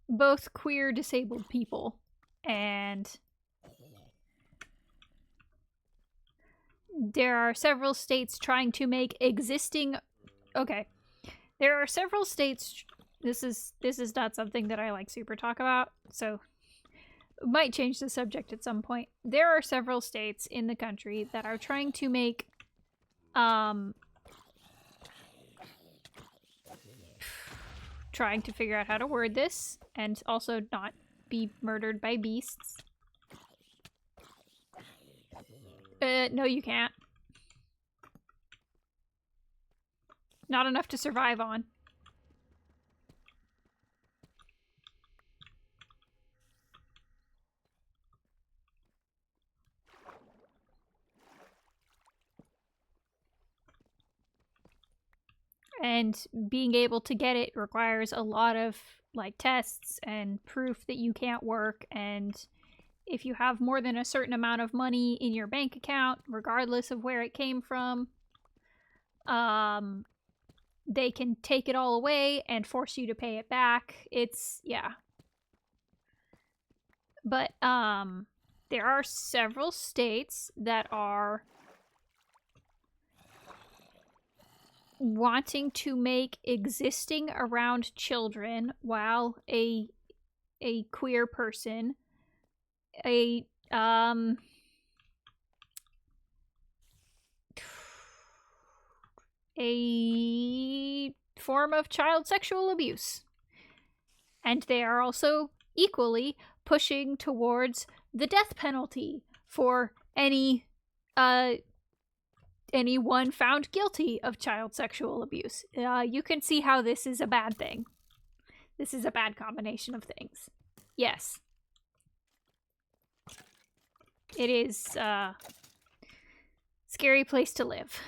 both queer disabled people, and there are several states trying to make existing okay. There are several states this is not something that I like super talk about, so might change the subject at some point. There are several states in the country that are trying to make trying to figure out how to word this and also not be murdered by beasts. No, you can't. Not enough to survive on. And being able to get it requires a lot of like tests and proof that you can't work, and if you have more than a certain amount of money in your bank account, regardless of where it came from, they can take it all away and force you to pay it back. It's yeah. But there are several states that are wanting to make existing around children while a queer person a a form of child sexual abuse. And they are also equally pushing towards the death penalty for anyone found guilty of child sexual abuse. You can see how this is a bad thing. This is a bad combination of things. Yes. It is a scary place to live.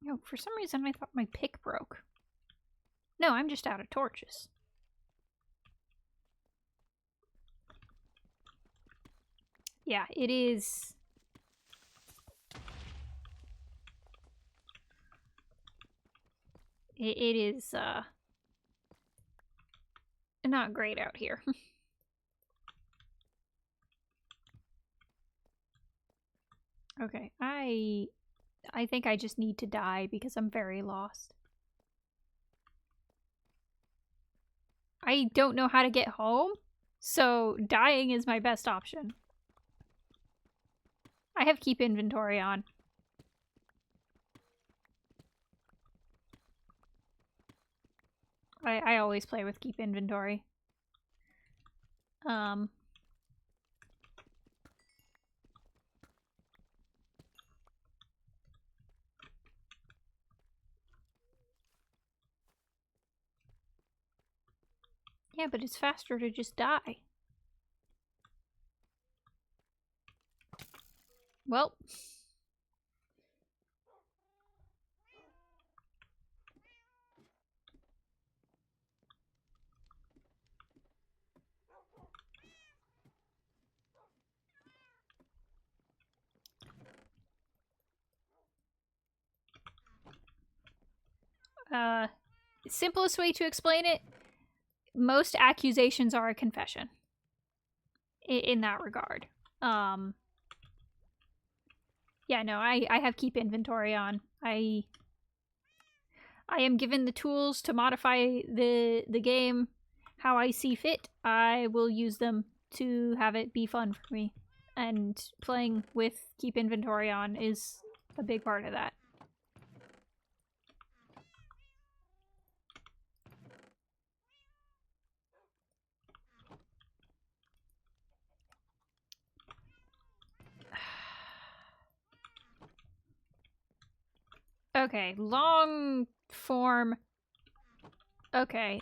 No, for some reason I thought my pick broke. No, I'm just out of torches. Yeah, it is. It is, not great out here. Okay, I think I just need to die because I'm very lost. I don't know how to get home, so dying is my best option. I have keep inventory on. I always play with keep inventory. Yeah, but it's faster to just die. Well. simplest way to explain it, most accusations are a confession in that regard. Yeah, no, I have keep inventory on. I am given the tools to modify the game how I see fit. I will use them to have it be fun for me. And playing with keep inventory on is a big part of that. Okay, long form. Okay,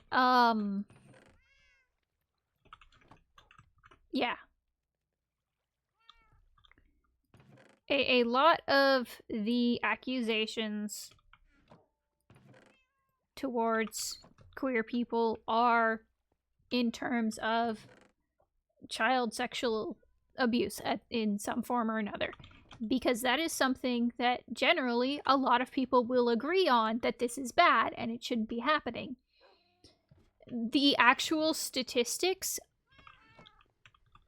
yeah. A lot of the accusations towards queer people are in terms of child sexual abuse in some form or another. Because that is something that generally a lot of people will agree on, that this is bad and it shouldn't be happening. The actual statistics,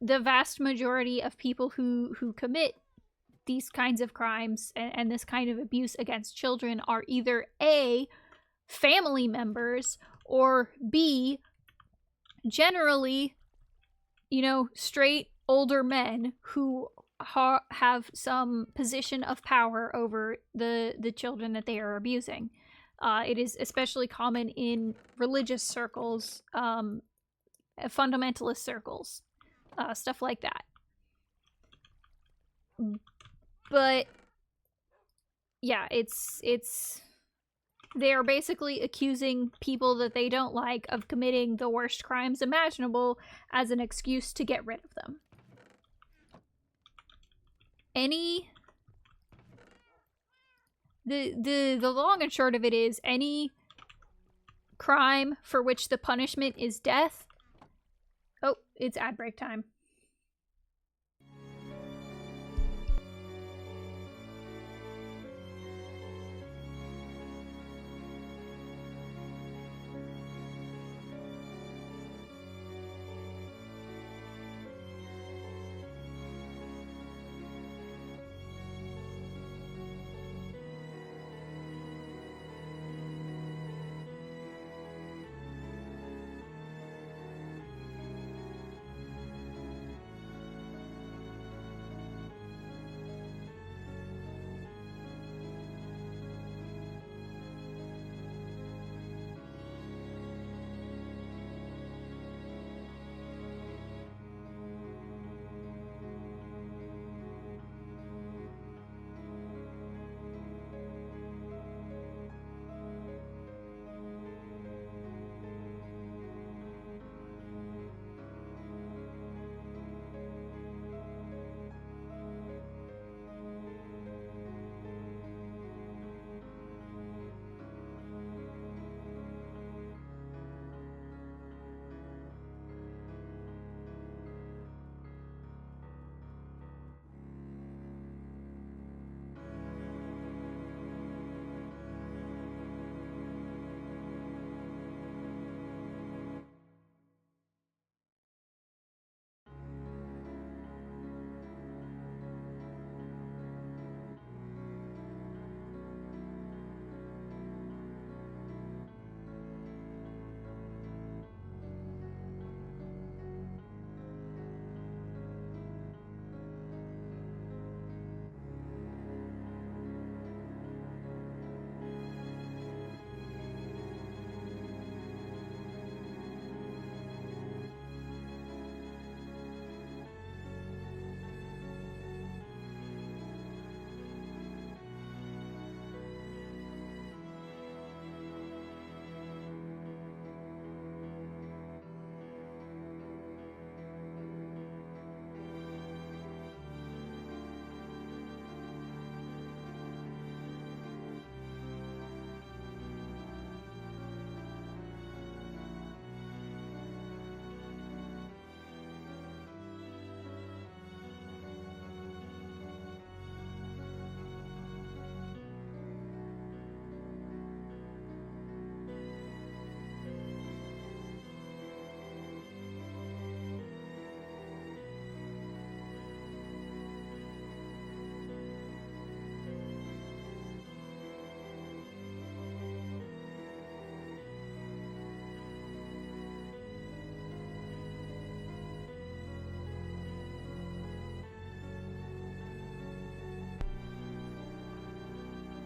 the vast majority of people who commit these kinds of crimes and this kind of abuse against children are either A, family members, or B, generally, straight older men who have some position of power over the children that they are abusing. It is especially common in religious circles, fundamentalist circles, stuff like that. But yeah, it's they are basically accusing people that they don't like of committing the worst crimes imaginable as an excuse to get rid of them. The long and short of it is, any crime for which the punishment is death. Oh, it's ad break time.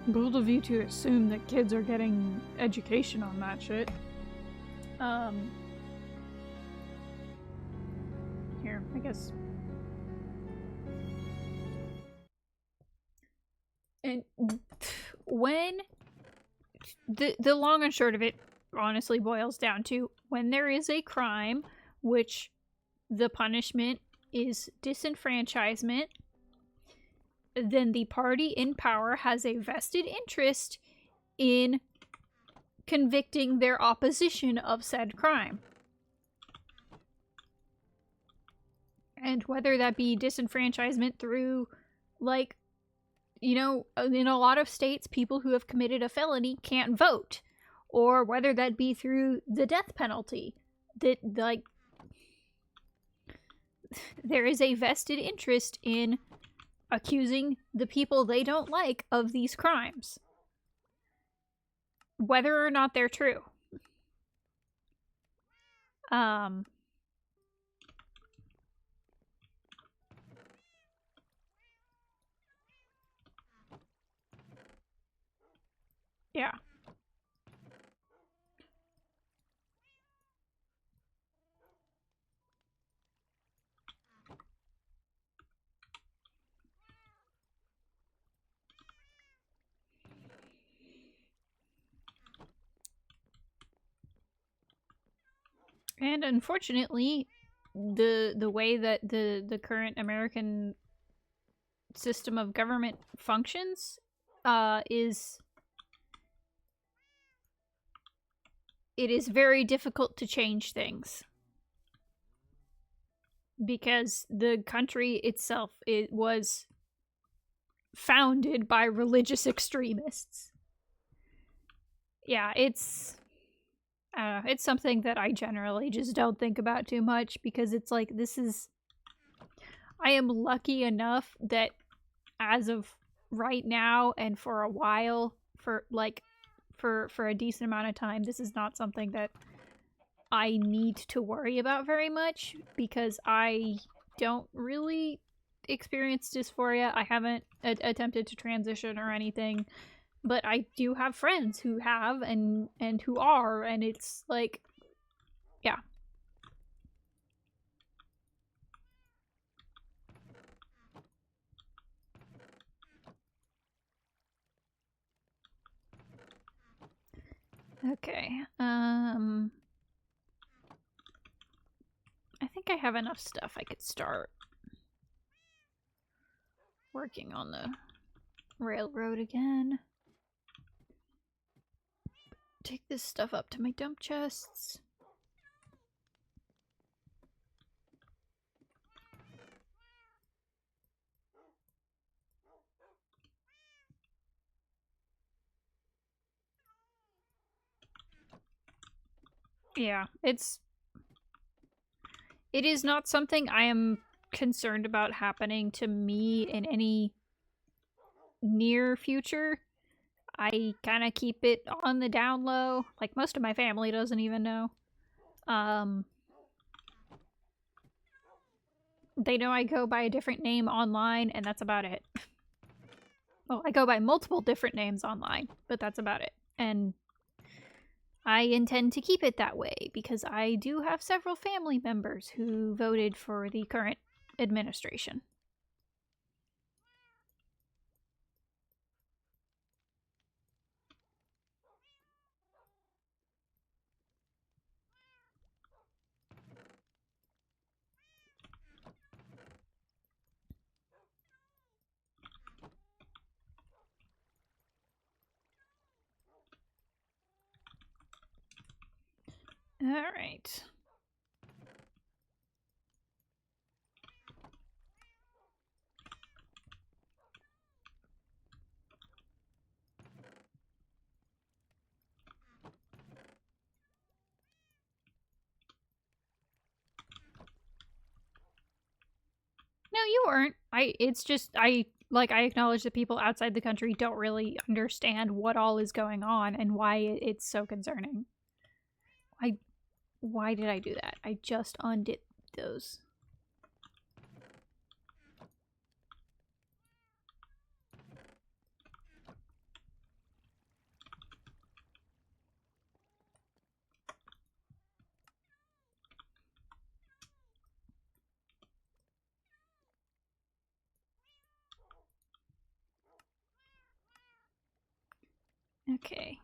bold of you to assume that kids are getting education on that shit. Here, I guess. And when the long and short of it honestly boils down to, when there is a crime which the punishment is disenfranchisement, then the party in power has a vested interest in convicting their opposition of said crime. And whether that be disenfranchisement through, like, you know, in a lot of states, people who have committed a felony can't vote. Or whether that be through the death penalty. That, like, there is a vested interest in accusing the people they don't like of these crimes, whether or not they're true. Yeah. And unfortunately, the way that the current American system of government functions is it is very difficult to change things, because the country itself, it was founded by religious extremists. Yeah, it's something that I generally just don't think about too much, because it's like, I am lucky enough that as of right now and for a while, for a decent amount of time, this is not something that I need to worry about very much, because I don't really experience dysphoria. I haven't attempted to transition or anything, but I do have friends who have and who are, and it's like, yeah. Okay, I think I have enough stuff. I could start working on the railroad again. Take this stuff up to my dump chests. Yeah, it is not something I am concerned about happening to me in any near future. I kind of keep it on the down low. Like, most of my family doesn't even know. They know I go by a different name online, and that's about it. Well, I go by multiple different names online, but that's about it. And I intend to keep it that way, because I do have several family members who voted for the current administration. Alright. No, you weren't. It's just, I acknowledge that people outside the country don't really understand what all is going on and why it's so concerning. Why did I do that? I just undid those. Okay.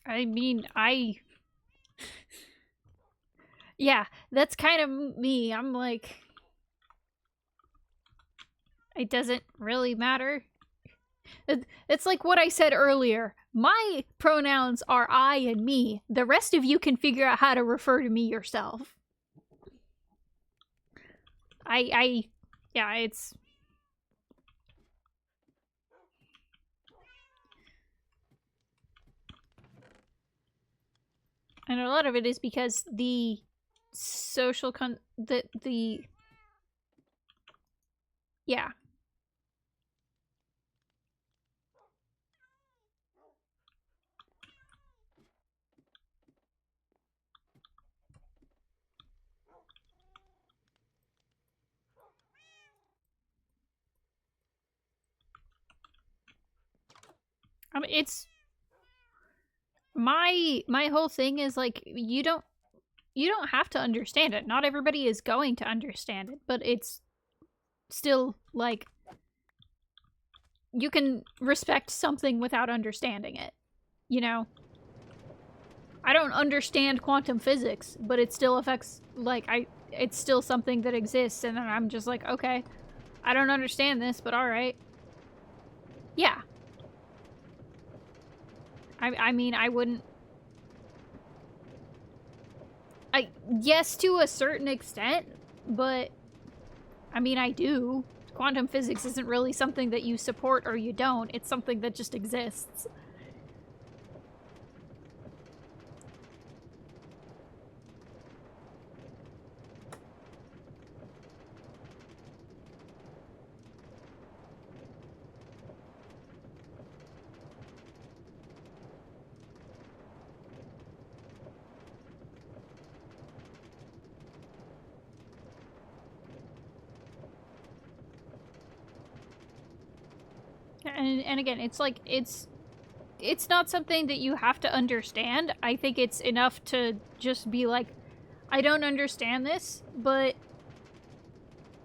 I mean, yeah, that's kind of me. I'm like, it doesn't really matter. It's like what I said earlier. My pronouns are I and me. The rest of you can figure out how to refer to me yourself. Yeah, it's... And a lot of it is because the social yeah. I mean, it's my whole thing is like you don't have to understand it. Not everybody is going to understand it, but it's still like you can respect something without understanding it. You know? I don't understand quantum physics, but it still affects like it's still something that exists, and then I'm just like, okay, I don't understand this, but all right. Yeah. I mean, I wouldn't... yes, to a certain extent, but I mean, I do. Quantum physics isn't really something that you support or you don't. It's something that just exists. And again, it's like it's not something that you have to understand. I think it's enough to just be like, I don't understand this, but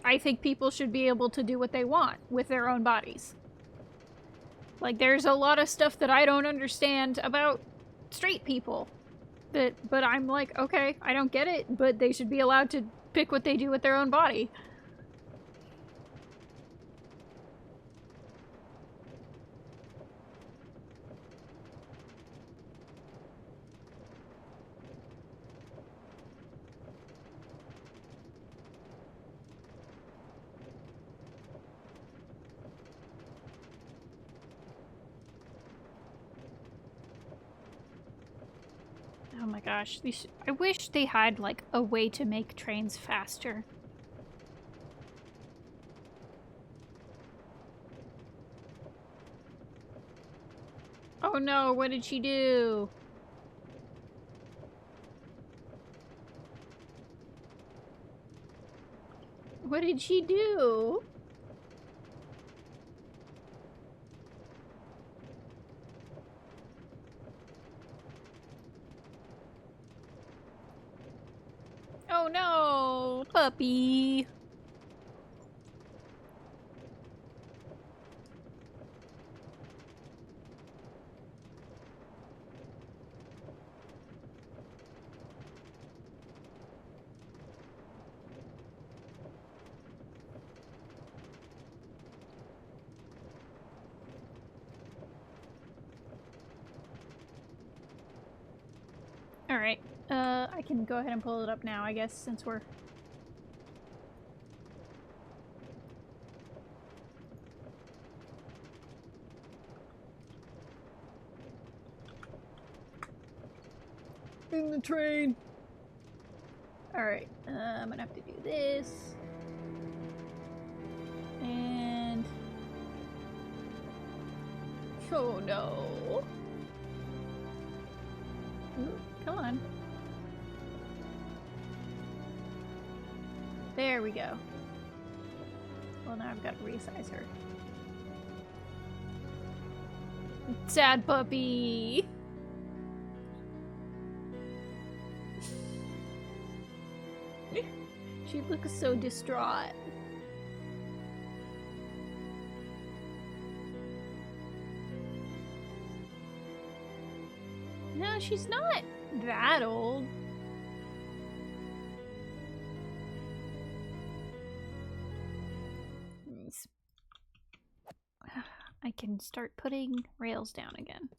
I think people should be able to do what they want with their own bodies. Like, there's a lot of stuff that I don't understand about straight people. But I'm like, okay, I don't get it, but they should be allowed to pick what they do with their own body. Oh my gosh, I wish they had, like, a way to make trains faster. Oh no, what did she do? What did she do? Oh no, puppy. Alright, I can go ahead and pull it up now, I guess, since we're... in the train. Alright, I'm gonna have to do this. And... oh no. Ooh, come on. There we go. Well, now I've got to resize her. Sad puppy! She looks so distraught. No, she's not that old. I can start putting rails down again.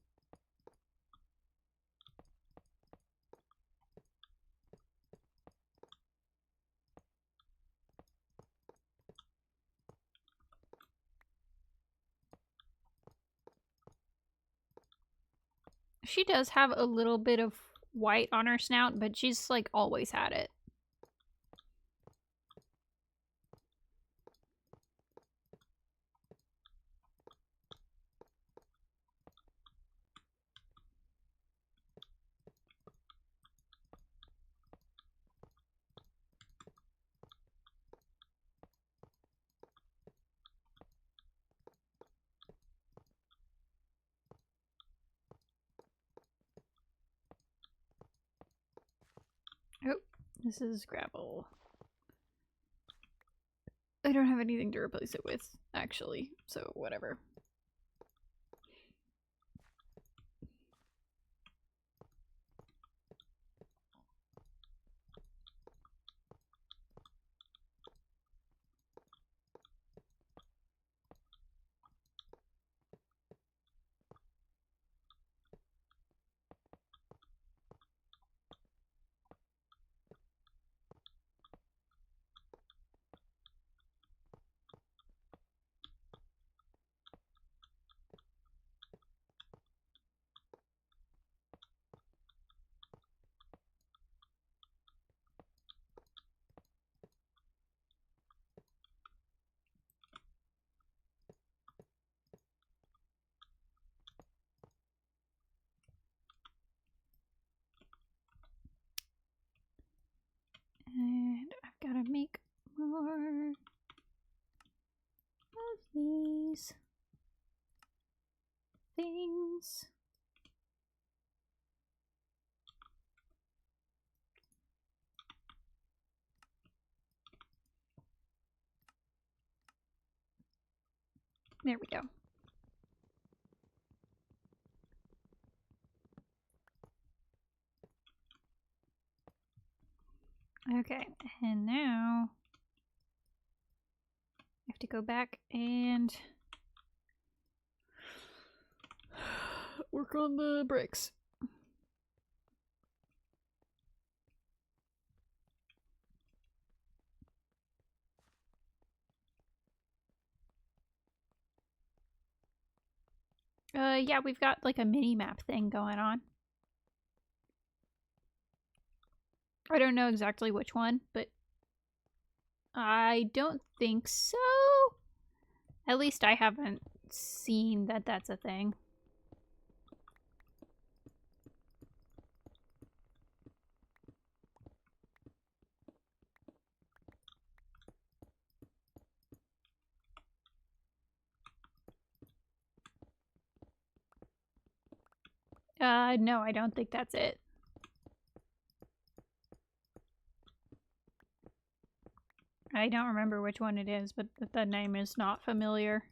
She does have a little bit of white on her snout, but she's like always had it. Oh, this is gravel. I don't have anything to replace it with, actually, so whatever. And I've got to make more of these things. There we go. Okay, and now I have to go back and work on the bricks. Yeah, we've got like a mini map thing going on. I don't know exactly which one, but I don't think so. At least I haven't seen that that's a thing. No, I don't think that's it. I don't remember which one it is, but the name is not familiar.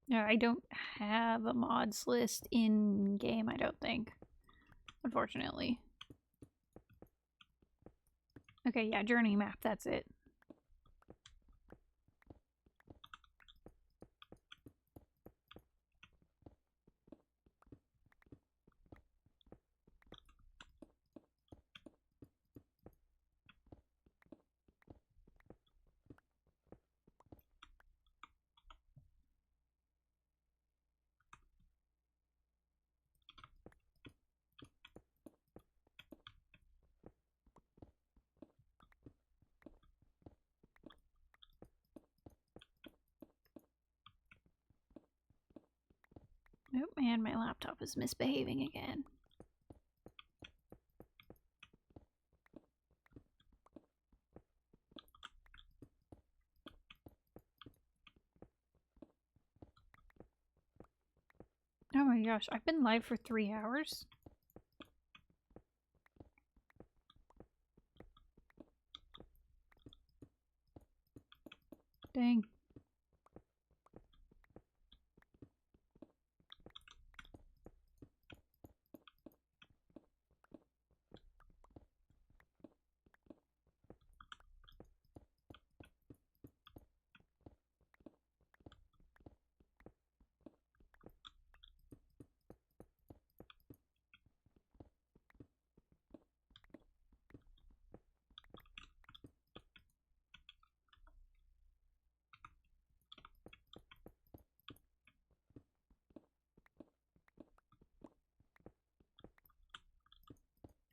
No, I don't have a mods list in game, I don't think. Unfortunately. Okay, yeah, journey map, that's it. Oh, and my laptop is misbehaving again. Oh my gosh, I've been live for 3 hours? Dang.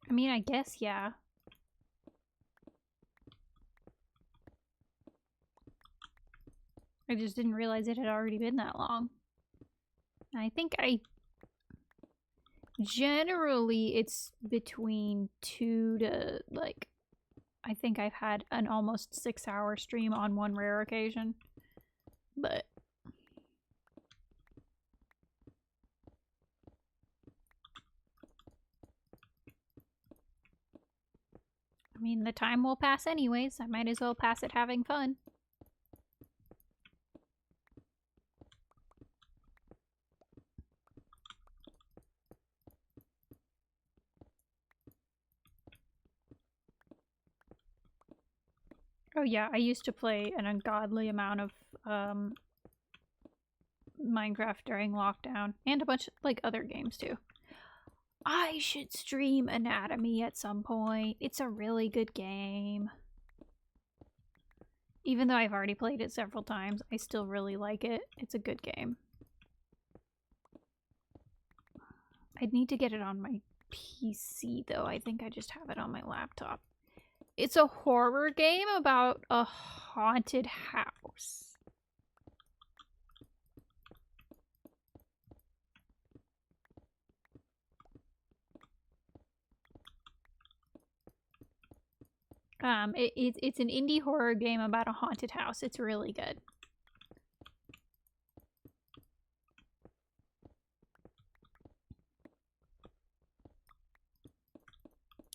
I mean, I guess, yeah. I just didn't realize it had already been that long. I think generally it's between 2 to, like, I think I've had an almost 6-hour stream on one rare occasion. But I mean, the time will pass anyways. I might as well pass it having fun. Oh yeah, I used to play an ungodly amount of Minecraft during lockdown, and a bunch of, like, other games too. I should stream Anatomy at some point. It's a really good game. Even though I've already played it several times, I still really like it. It's a good game. I'd need to get it on my PC though. I think I just have it on my laptop. It's a horror game about a haunted house. It's an indie horror game about a haunted house. It's really good.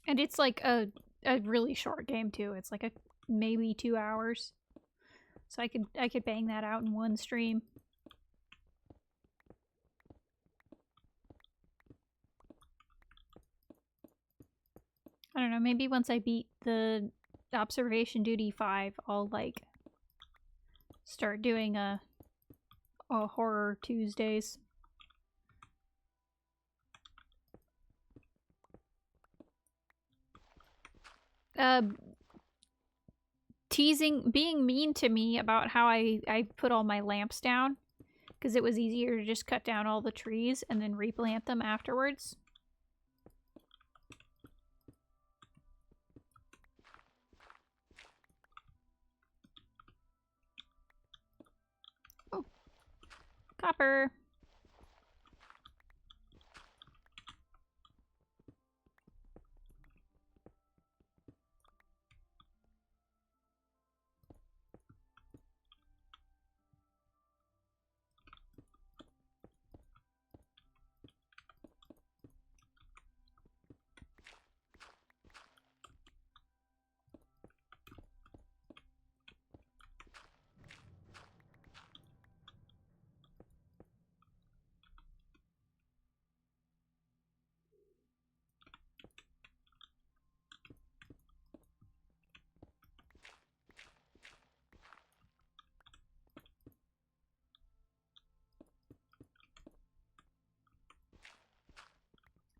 And it's like a really short game too. It's like maybe 2 hours. So I could bang that out in one stream. I don't know, maybe once I beat the Observation Duty 5, I'll, like, start doing a Horror Tuesdays. Being mean to me about how I put all my lamps down, because it was easier to just cut down all the trees and then replant them afterwards. Oh. Copper.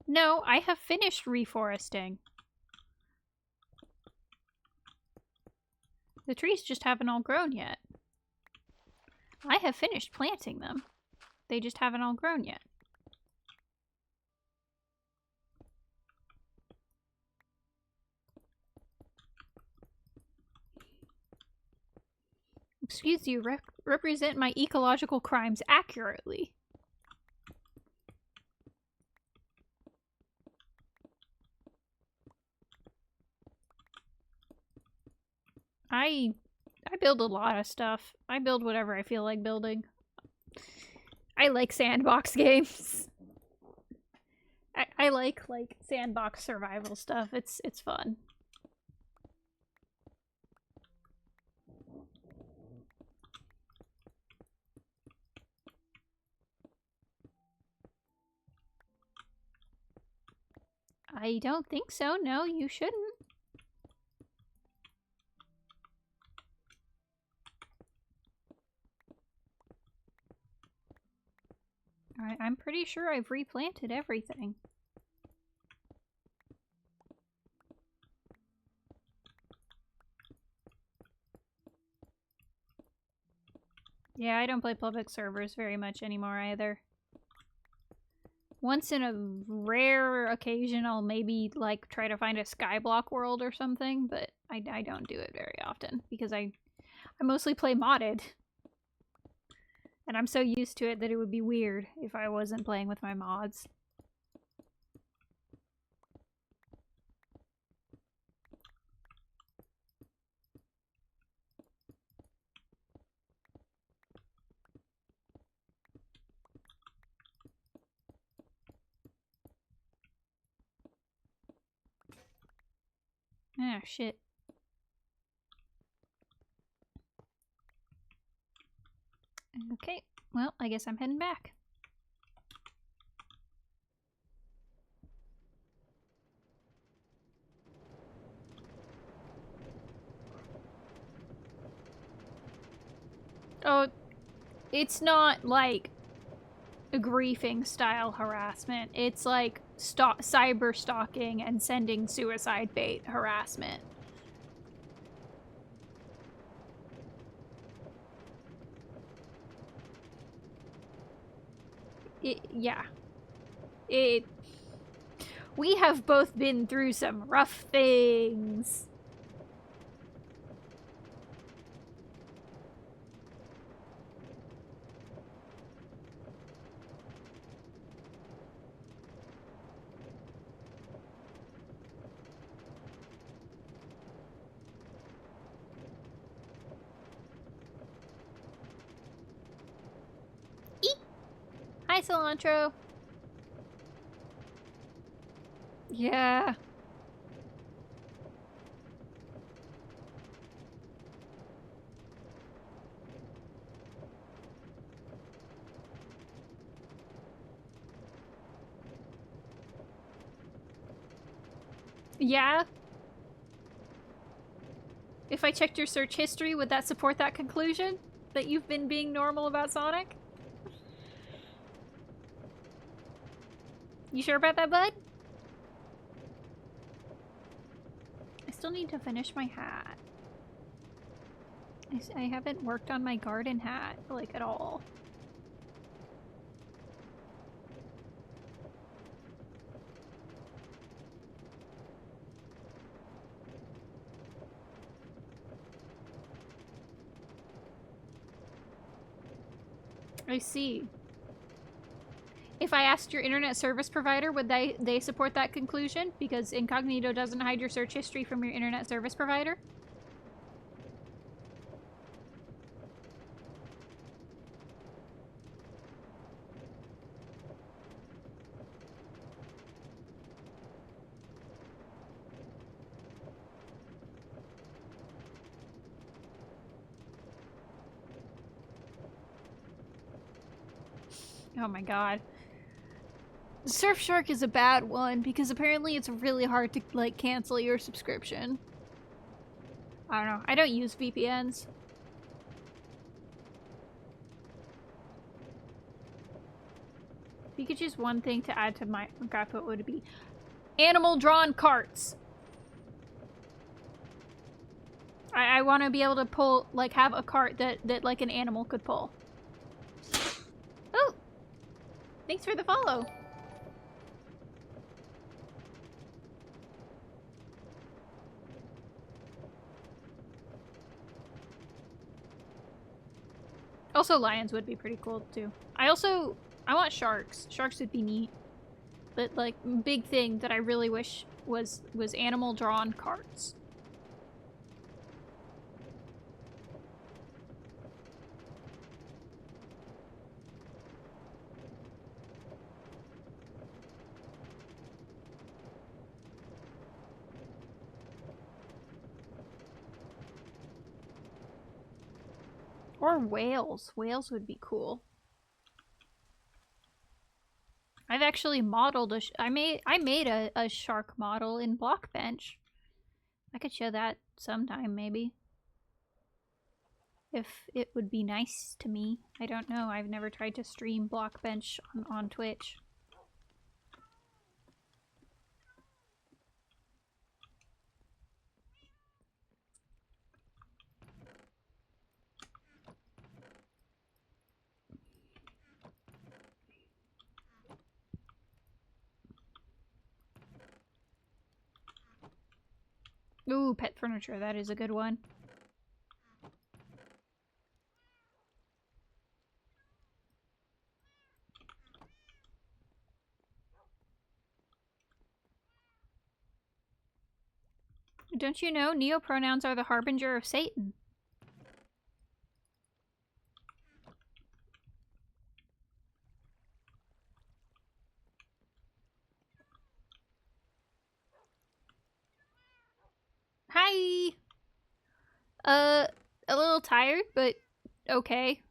No, I have finished reforesting. The trees just haven't all grown yet. I have finished planting them. They just haven't all grown yet. Excuse you, represent my ecological crimes accurately. I build a lot of stuff. I build whatever I feel like building. I like sandbox games. I like sandbox survival stuff. It's fun. I don't think so. No, you shouldn't. I'm pretty sure I've replanted everything. Yeah, I don't play public servers very much anymore either. Once in a rare occasion, I'll maybe like try to find a skyblock world or something, but I don't do it very often because I mostly play modded. And I'm so used to it that it would be weird if I wasn't playing with my mods. Ah, shit. Okay, well, I guess I'm heading back. Oh, it's not like a griefing style harassment. It's like cyber stalking and sending suicide bait harassment. Yeah. We have both been through some rough things. Eek! Hi, Cilantro. Yeah. Yeah? If I checked your search history, would that support that conclusion? That you've been being normal about Sonic? You sure about that, bud? I still need to finish my hat. I haven't worked on my garden hat, like, at all. I see. If I asked your internet service provider, would they support that conclusion? Because incognito doesn't hide your search history from your internet service provider? Oh my god. Surfshark is a bad one because apparently it's really hard to like cancel your subscription. I don't know. I don't use VPNs. If you could choose one thing to add to Minecraft, what would it be? Animal drawn carts. I want to be able to pull, like, have a cart that like an animal could pull. Oh! Thanks for the follow. Also, lions would be pretty cool, too. I want sharks. Sharks would be neat. But, like, big thing that I really wish was animal-drawn carts. Or whales. Whales would be cool. I've actually modeled I made a shark model in Blockbench. I could show that sometime, maybe. If it would be nice to me. I don't know. I've never tried to stream Blockbench on Twitch. Ooh, pet furniture. That is a good one. Don't you know neopronouns are the harbinger of Satan? Hi! A little tired, but okay.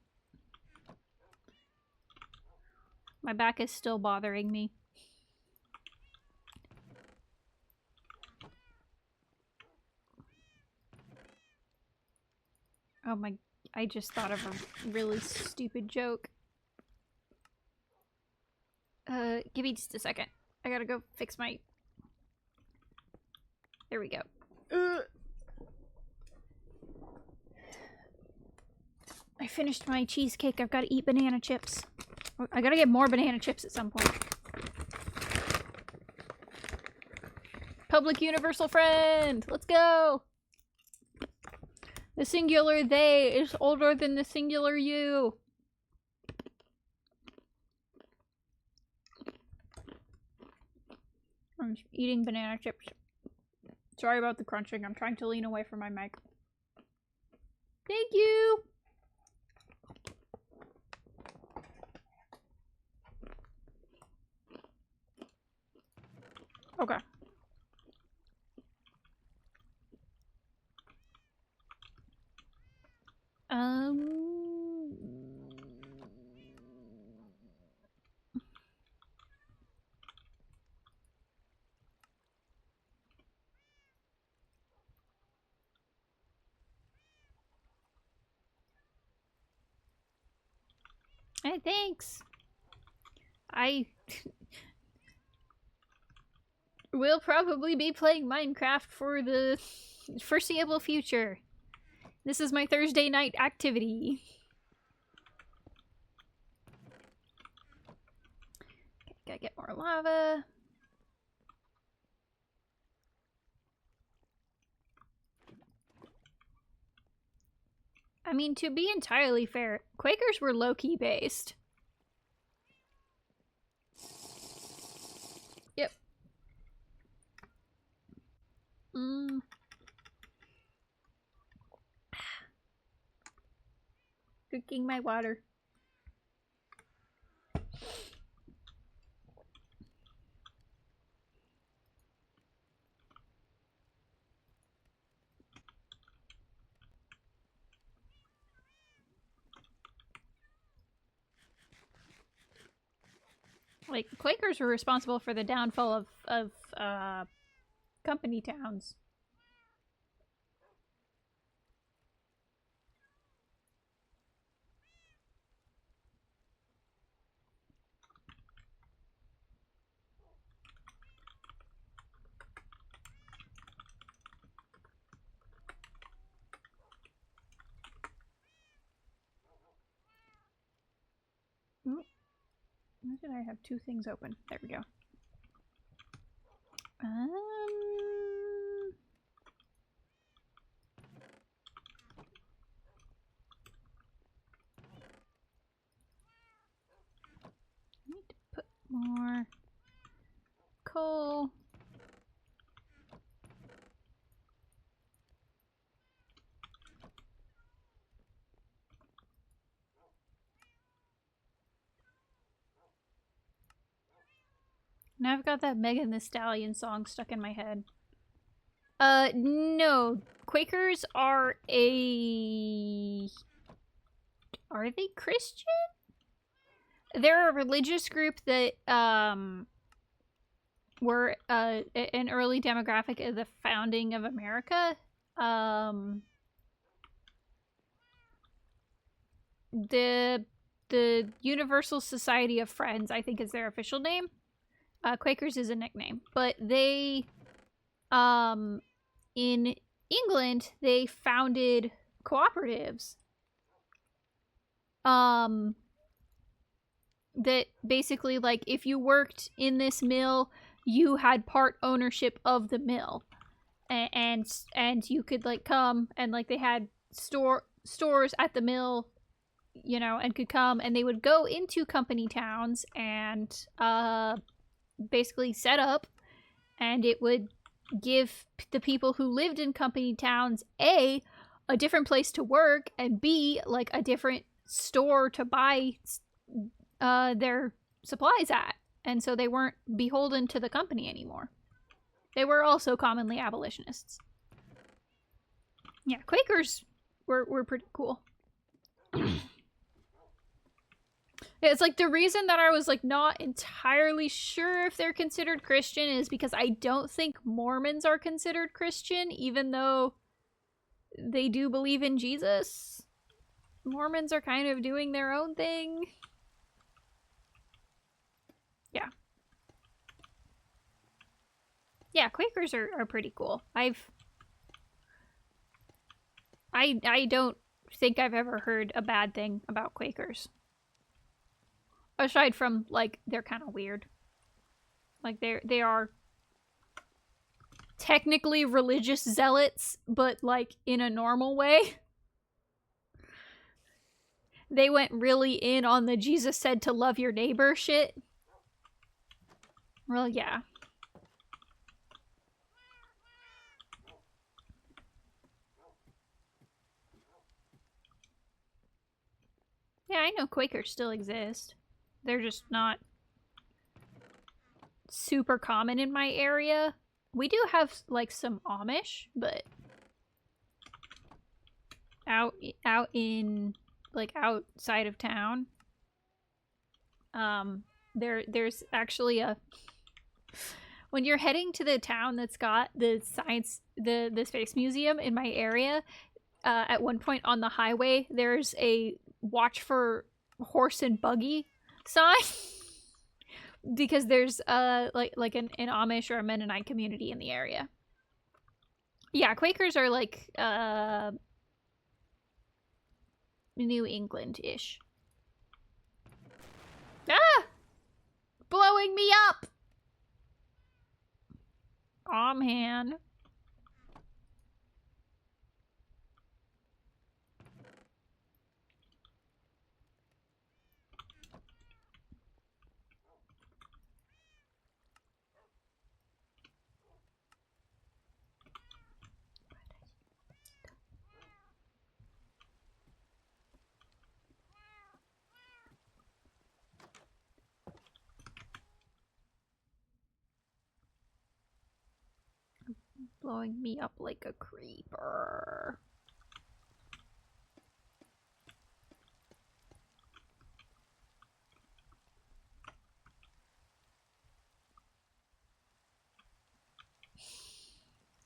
My back is still bothering me. Oh my, I just thought of a really stupid joke. Give me just a second. I gotta go fix my... There we go. I finished my cheesecake. I've got to eat banana chips. I gotta get more banana chips at some point. Public universal friend! Let's go! The singular they is older than the singular you. I'm eating banana chips. Sorry about the crunching. I'm trying to lean away from my mic. Thank you! Okay. Hey, thanks! I will probably be playing Minecraft for the foreseeable future. This is my Thursday night activity. Okay, gotta get more lava. I mean, to be entirely fair, Quakers were low-key based. Yep. Drinking my water. Like, Quakers were responsible for the downfall of company towns. Why did I have two things open? There we go. Need to put more coal. Now I've got that Megan Thee Stallion song stuck in my head. No. Quakers are a Are they Christian? They're a religious group that were an early demographic of the founding of America. The Universal Society of Friends, I think, is their official name. Quakers is a nickname, but they, in England, they founded cooperatives. That basically, like, if you worked in this mill, you had part ownership of the mill, and you could like come and like they had stores at the mill, you know, and could come and they would go into company towns and basically set up, and it would give the people who lived in company towns a different place to work, and b like a different store to buy their supplies at, and so they weren't beholden to the company anymore. They were also commonly abolitionists. Yeah, Quakers were pretty cool. It's like the reason that I was like not entirely sure if they're considered Christian is because I don't think Mormons are considered Christian, even though they do believe in Jesus. Mormons are kind of doing their own thing. Yeah. Yeah, Quakers are pretty cool. I don't think I've ever heard a bad thing about Quakers. Aside from, like, they're kind of weird. Like, they are technically religious zealots, but, like, in a normal way. They went really in on the Jesus said to love your neighbor shit. Well, yeah. Yeah, I know Quakers still exist. They're just not super common in my area. We do have, like, some Amish, but out in, like, outside of town, there's actually a, when you're heading to the town that's got the the space museum in my area, at one point on the highway, there's a watch for horse and buggy sign. Because there's like an Amish or a Mennonite community in the area. Yeah, Quakers are like New England-ish. Ah! Blowing me up! Aw, man. Blowing me up like a creeper.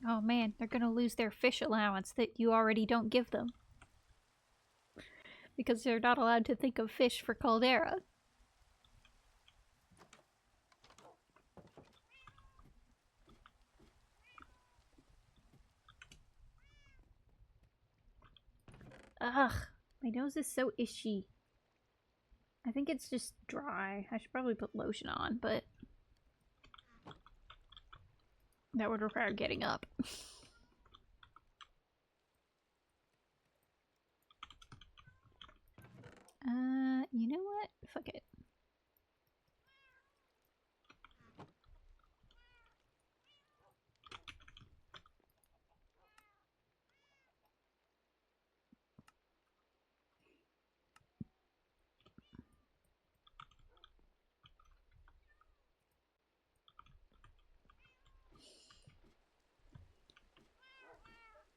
Oh man, they're gonna lose their fish allowance that you already don't give them. Because they're not allowed to think of fish for Caldera. Ugh, my nose is so itchy. I think it's just dry. I should probably put lotion on, but that would require getting up. You know what? Fuck it.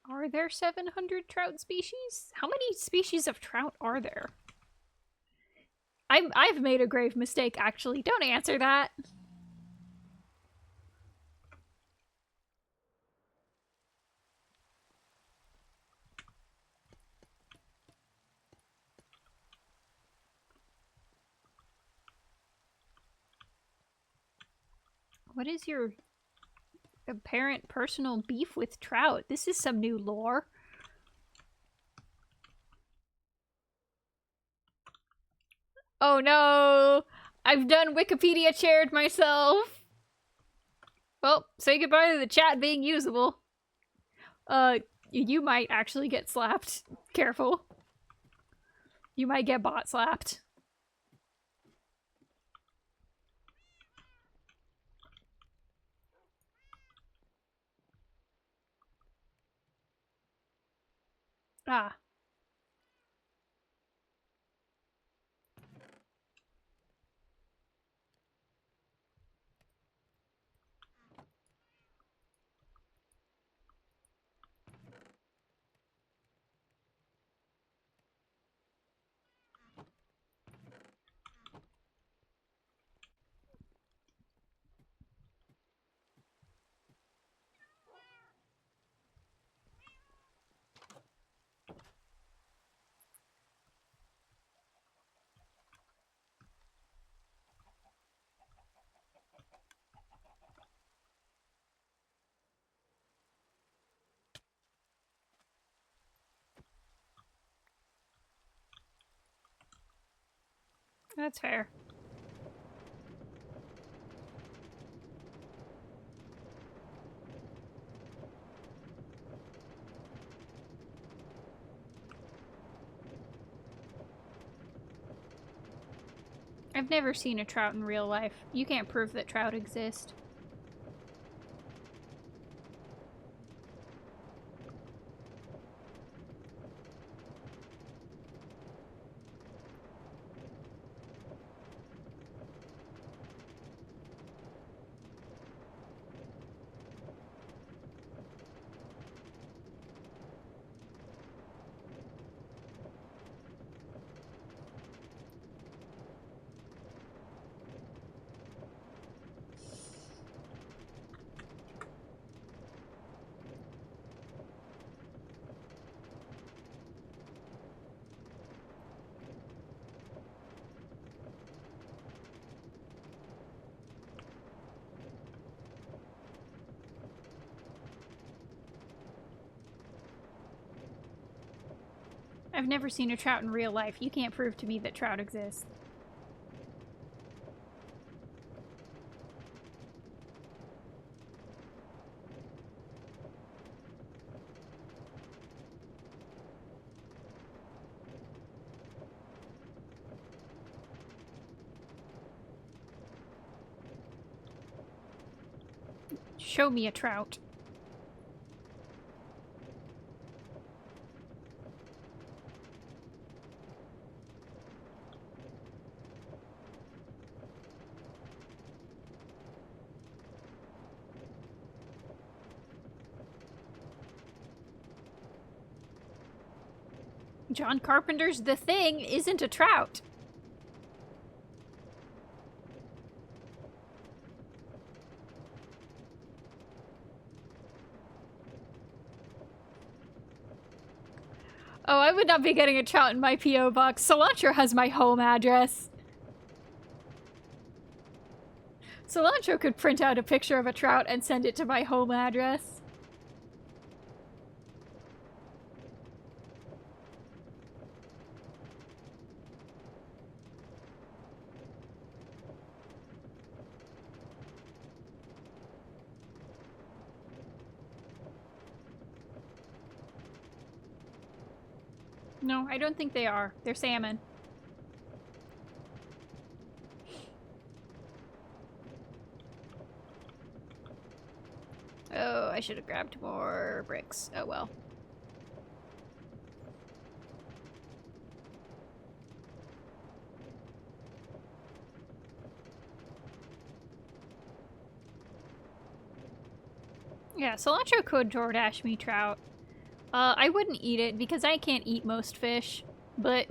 Are there 700 trout species? How many species of trout are there? I've made a grave mistake, actually. Don't answer that. What is your apparent personal beef with Trout? This is some new lore. Oh no! I've done Wikipedia chaired myself! Well, say goodbye to the chat being usable. You might actually get slapped. Careful. You might get bot slapped. Ah. That's fair. I've never seen a trout in real life. You can't prove that trout exist. I've never seen a trout in real life. You can't prove to me that trout exist. Show me a trout. John Carpenter's The Thing isn't a trout. Oh, I would not be getting a trout in my P.O. box. Cilantro has my home address. Cilantro could print out a picture of a trout and send it to my home address. No, I don't think they are. They're salmon. Oh, I should have grabbed more bricks. Oh well. Yeah, Cilantro could DoorDash me trout. I wouldn't eat it because I can't eat most fish, but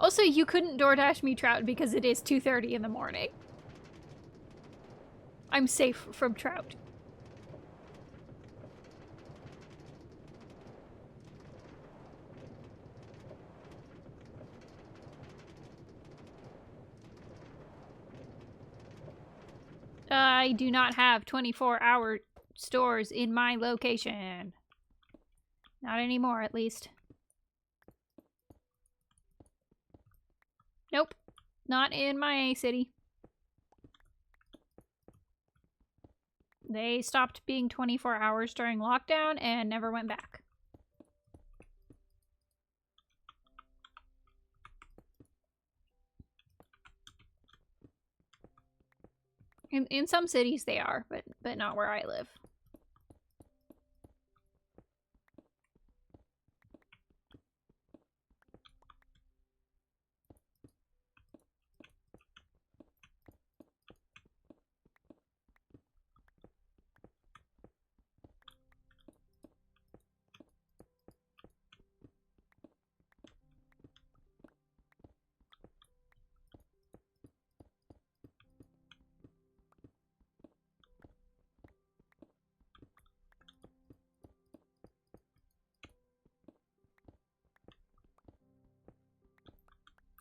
Also, you couldn't DoorDash me trout because it is 2:30 in the morning. I'm safe from trout. I do not have 24-hour stores in my location. Not anymore, at least. Nope. Not in my city. They stopped being 24 hours during lockdown and never went back. In some cities they are, but not where I live.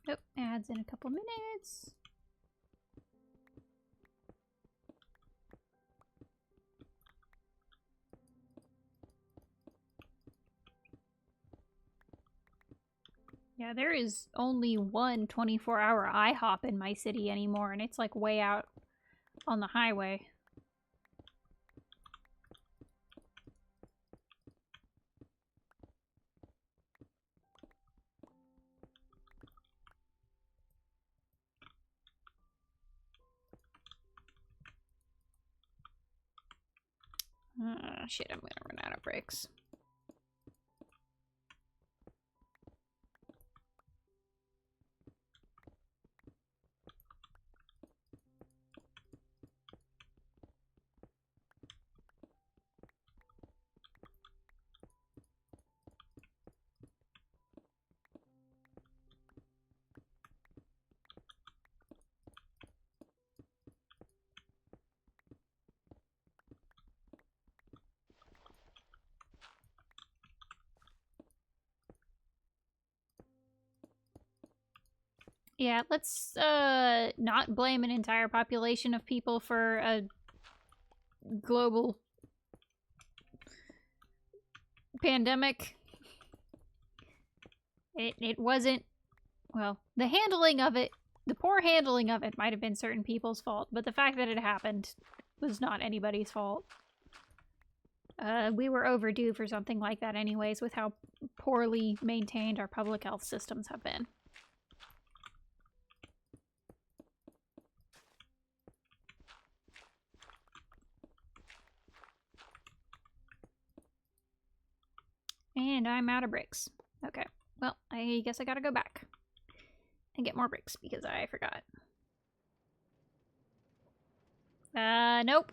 Oh, ads in a couple minutes. Yeah, there is only one 24-hour IHOP in my city anymore, and it's like way out on the highway. Shit, I'm gonna run out of bricks. Yeah, let's not blame an entire population of people for a global pandemic. It wasn't, well, the handling of it, the poor handling of it might have been certain people's fault, but the fact that it happened was not anybody's fault. We were overdue for something like that anyways, with how poorly maintained our public health systems have been. And I'm out of bricks. Okay, well, I guess I gotta go back and get more bricks because I forgot. Nope.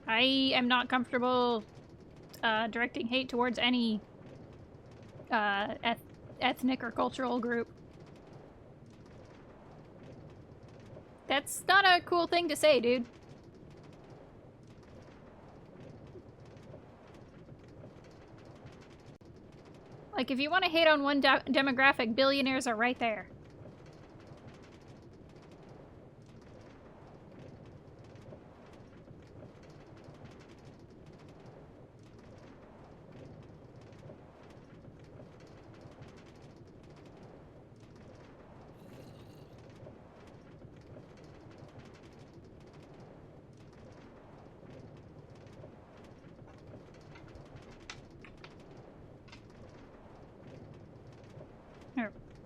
I am not comfortable directing hate towards any ethnic or cultural group. That's not a cool thing to say, dude. Like, if you want to hate on one demographic, billionaires are right there.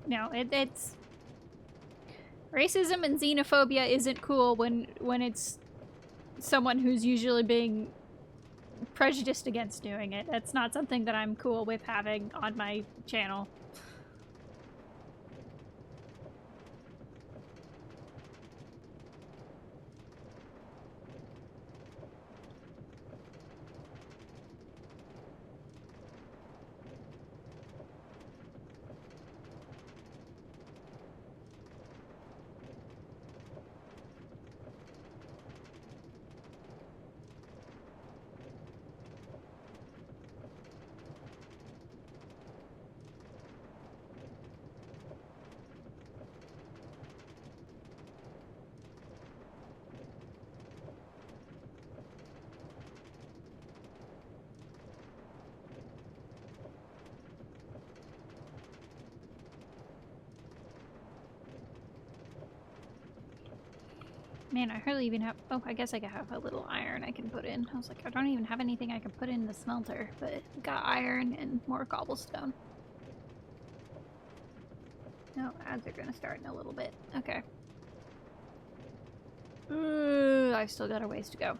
No, it's... Racism and xenophobia isn't cool when it's someone who's usually being prejudiced against doing it. That's not something that I'm cool with having on my channel. Man, I hardly even have. Oh, I guess I could have a little iron I can put in. I was like, I don't even have anything I can put in the smelter, but we got iron and more cobblestone. No, ads are gonna start in a little bit. Okay. I've still got a ways to go.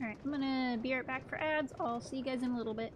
Alright, I'm gonna be right back for ads. I'll see you guys in a little bit.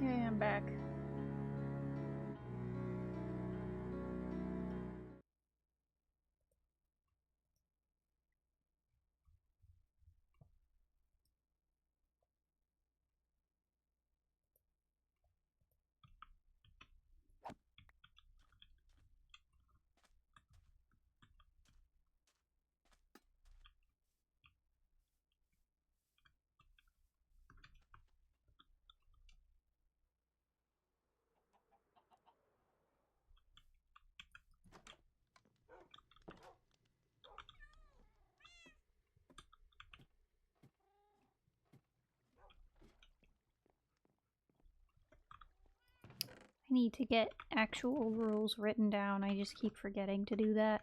Yeah, I'm back. I need to get actual rules written down. I just keep forgetting to do that.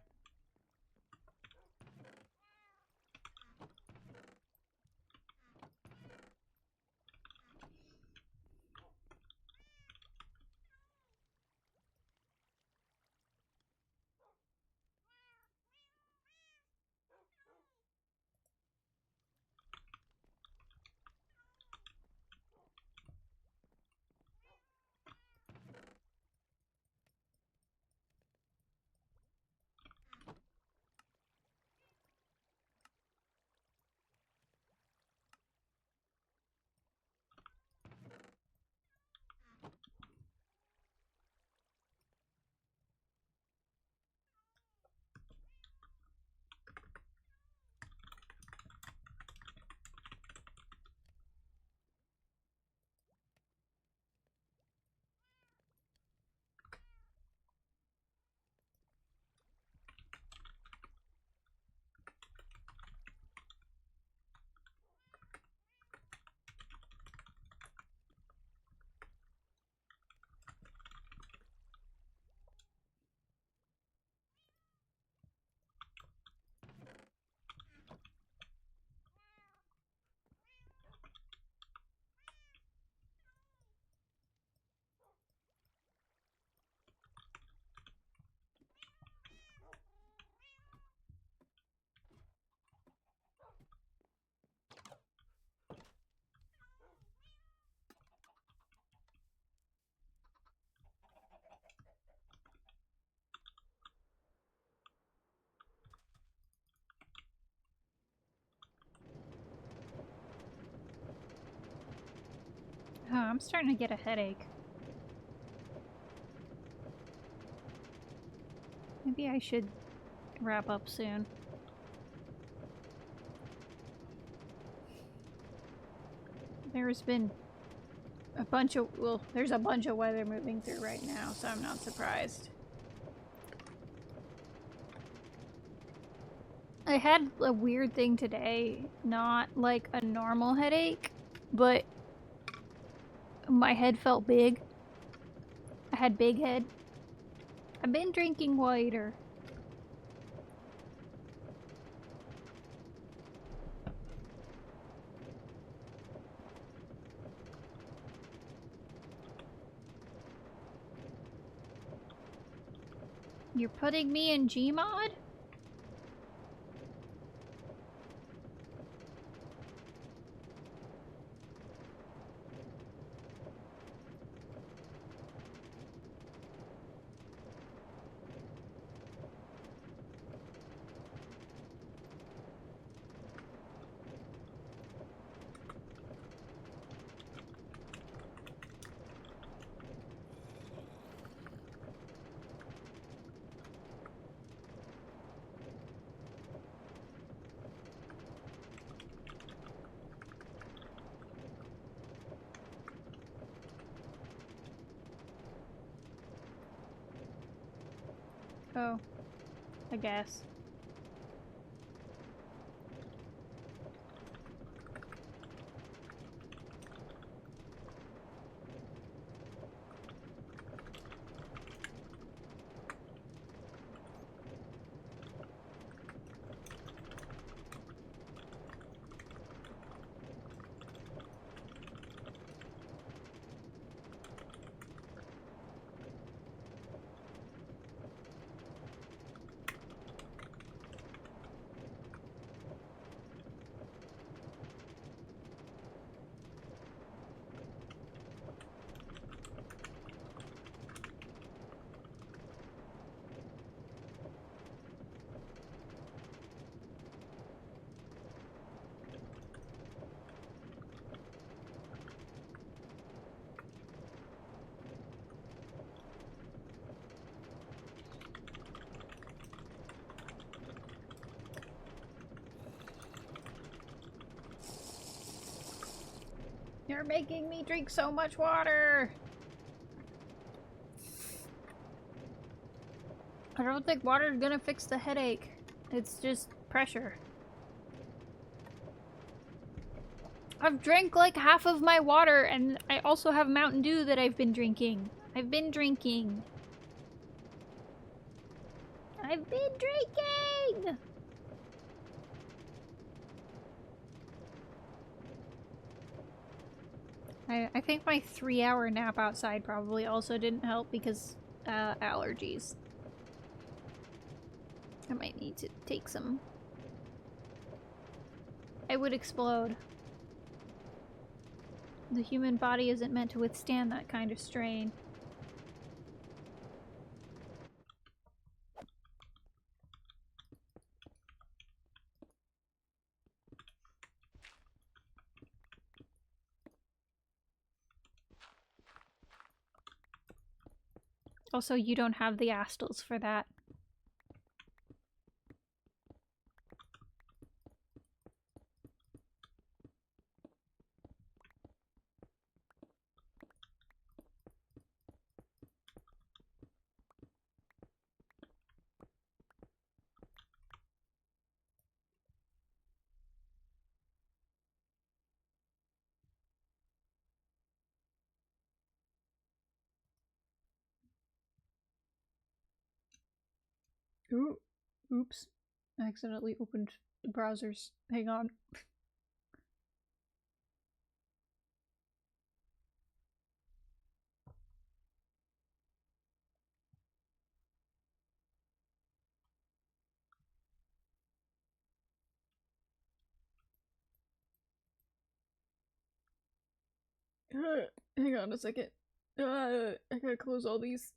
Oh, I'm starting to get a headache. Maybe I should wrap up soon. There's been a bunch of, well, there's a bunch of weather moving through right now, so I'm not surprised. I had a weird thing today, not like a normal headache, but my head felt big. I had big head. I've been drinking water. You're putting me in Gmod? Oh, I guess. You're making me drink so much water! I don't think water's gonna fix the headache. It's just pressure. I've drank like half of my water, and I also have Mountain Dew that I've been drinking. I've been drinking. I've been drinking! I think my 3-hour nap outside probably also didn't help because allergies. I might need to take some. I would explode. The human body isn't meant to withstand that kind of strain. Also, you don't have the astals for that. Ooh. Oops. I accidentally opened the browsers. Hang on. Hang on a second. I gotta close all these.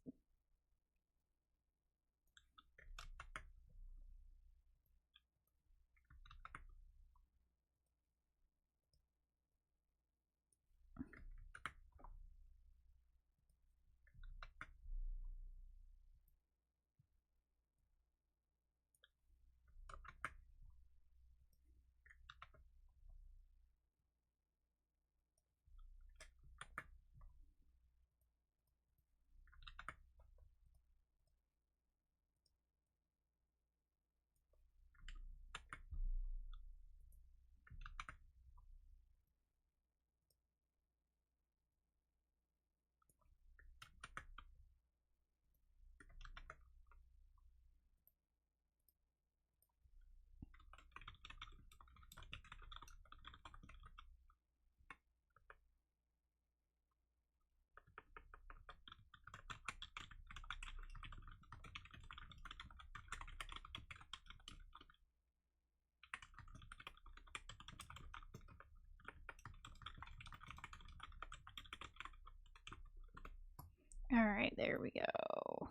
Alright, there we go.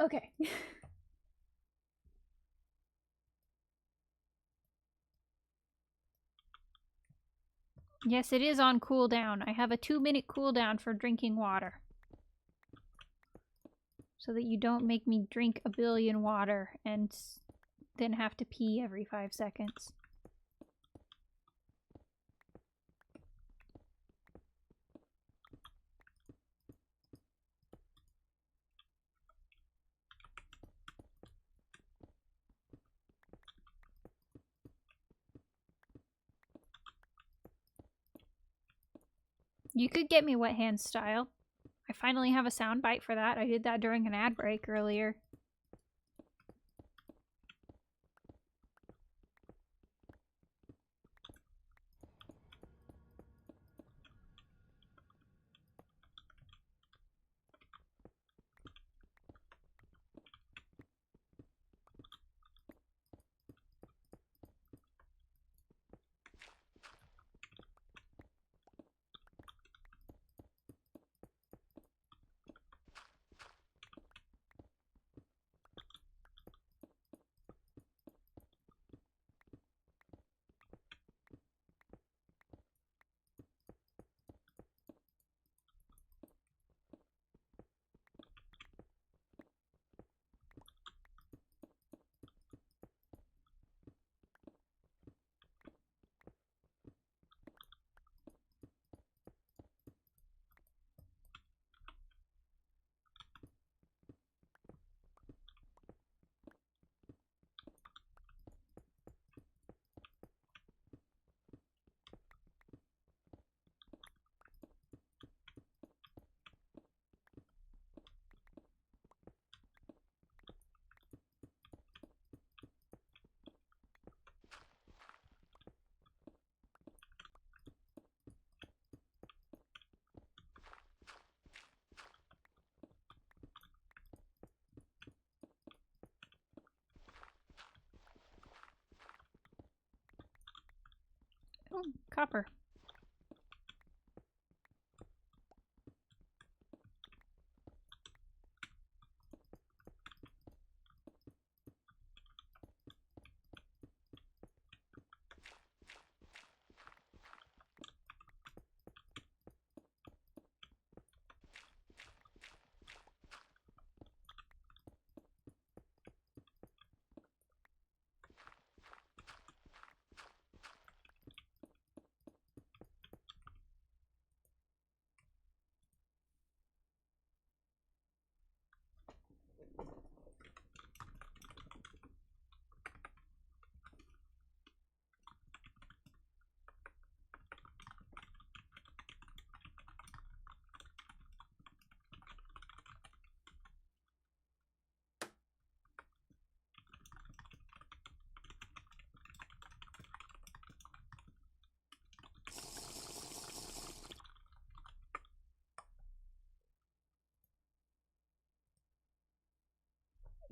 Okay. Yes, it is on cooldown. I have a 2-minute cooldown for drinking water. So that you don't make me drink a billion water and then have to pee every 5 seconds. You could get me wet hands style. I finally have a soundbite for that. I did that during an ad break earlier. copper.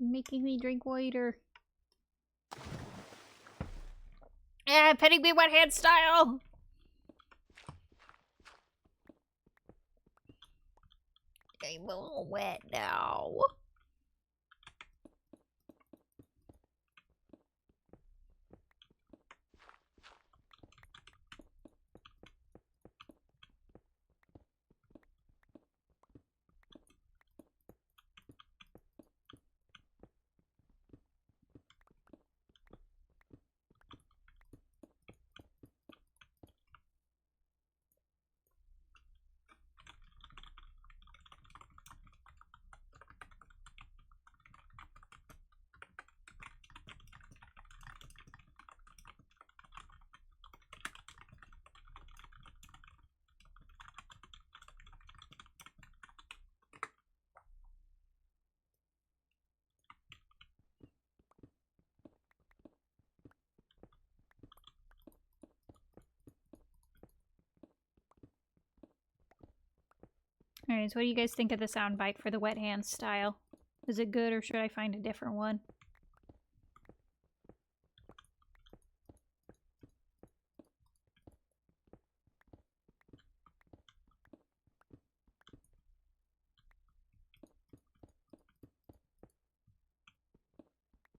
Making me drink water. Yeah, petting me wet hand style! I'm a little wet now. Alright, so what do you guys think of the soundbite for the wet hand style? Is it good or should I find a different one?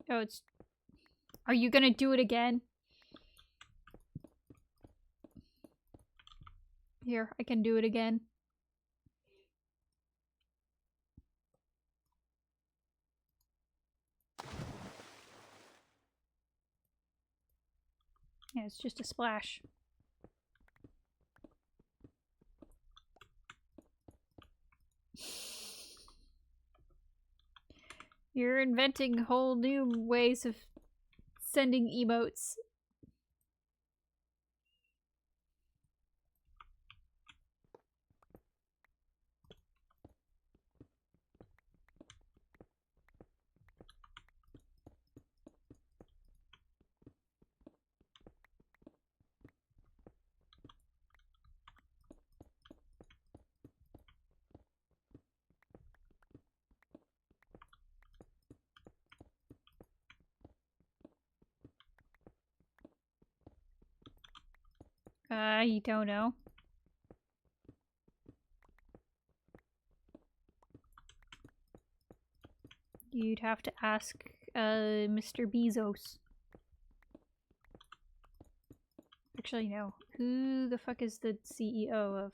Oh, it's... Are you gonna do it again? Here, I can do it again. Yeah, it's just a splash. You're inventing whole new ways of sending emotes. I don't know. You'd have to ask, Mr. Bezos. Actually, no. Who the fuck is the CEO of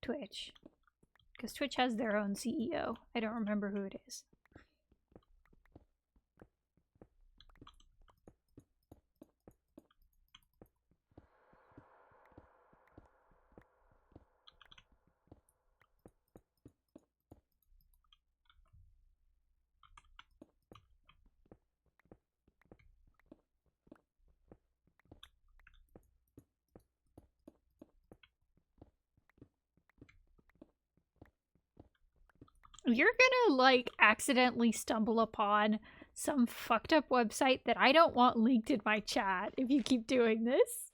Twitch? Because Twitch has their own CEO. I don't remember who it is. You're gonna, like, accidentally stumble upon some fucked up website that I don't want linked in my chat if you keep doing this.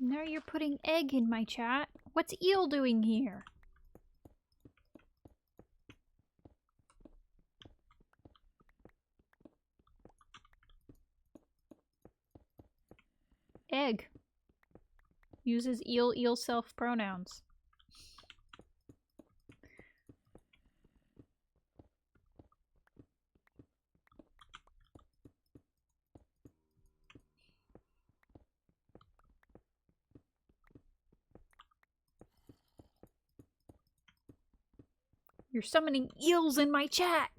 Now you're putting egg in my chat. What's eel doing here? Egg. Uses eel self pronouns. You're summoning eels in my chat!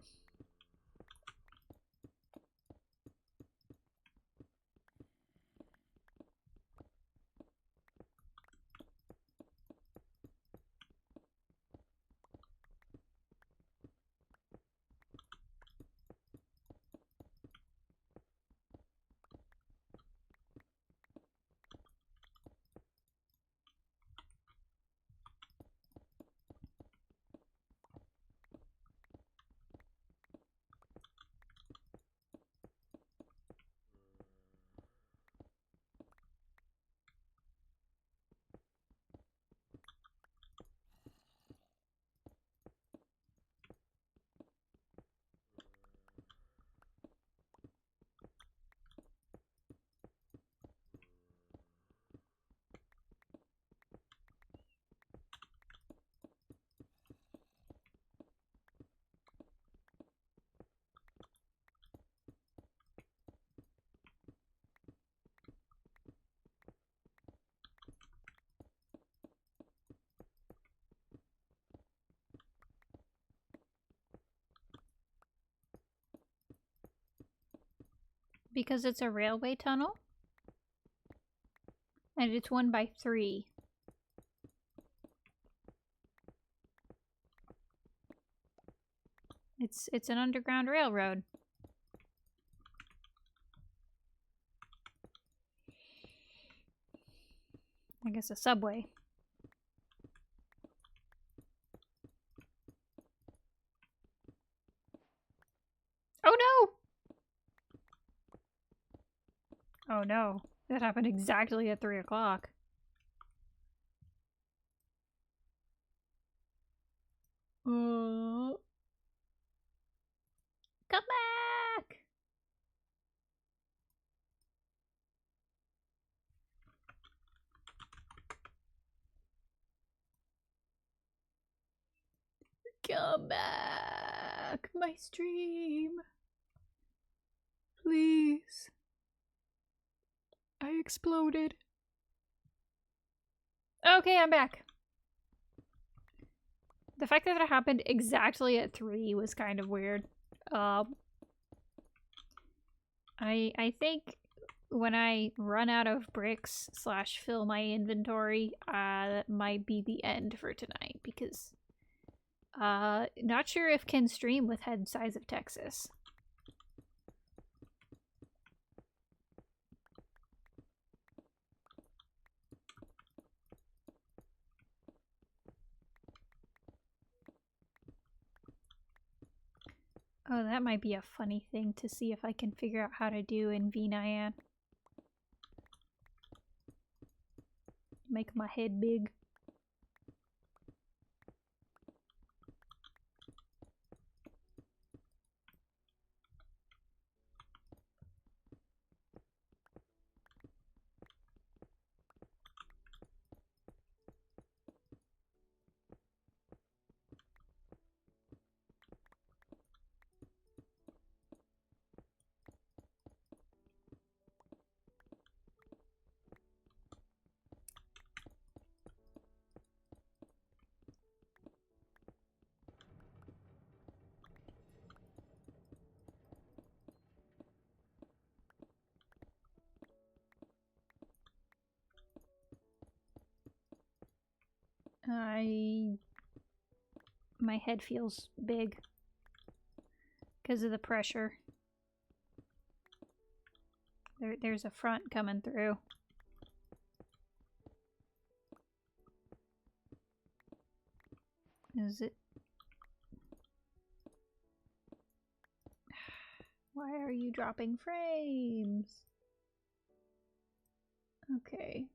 Because it's a railway tunnel? And it's 1 by 3. It's an underground railroad. I guess a subway. Oh no! Oh no. That happened exactly at 3 o'clock. Come back! Come back! My stream! Please. I exploded. Okay, I'm back. The fact that it happened exactly at 3 was kind of weird. I think when I run out of bricks / fill my inventory, that might be the end for tonight because not sure if can stream with head size of Texas. Oh, that might be a funny thing to see if I can figure out how to do in V9. Make my head big. My head feels big because of the pressure. There's a front coming through. Is it? Why are you dropping frames? Okay.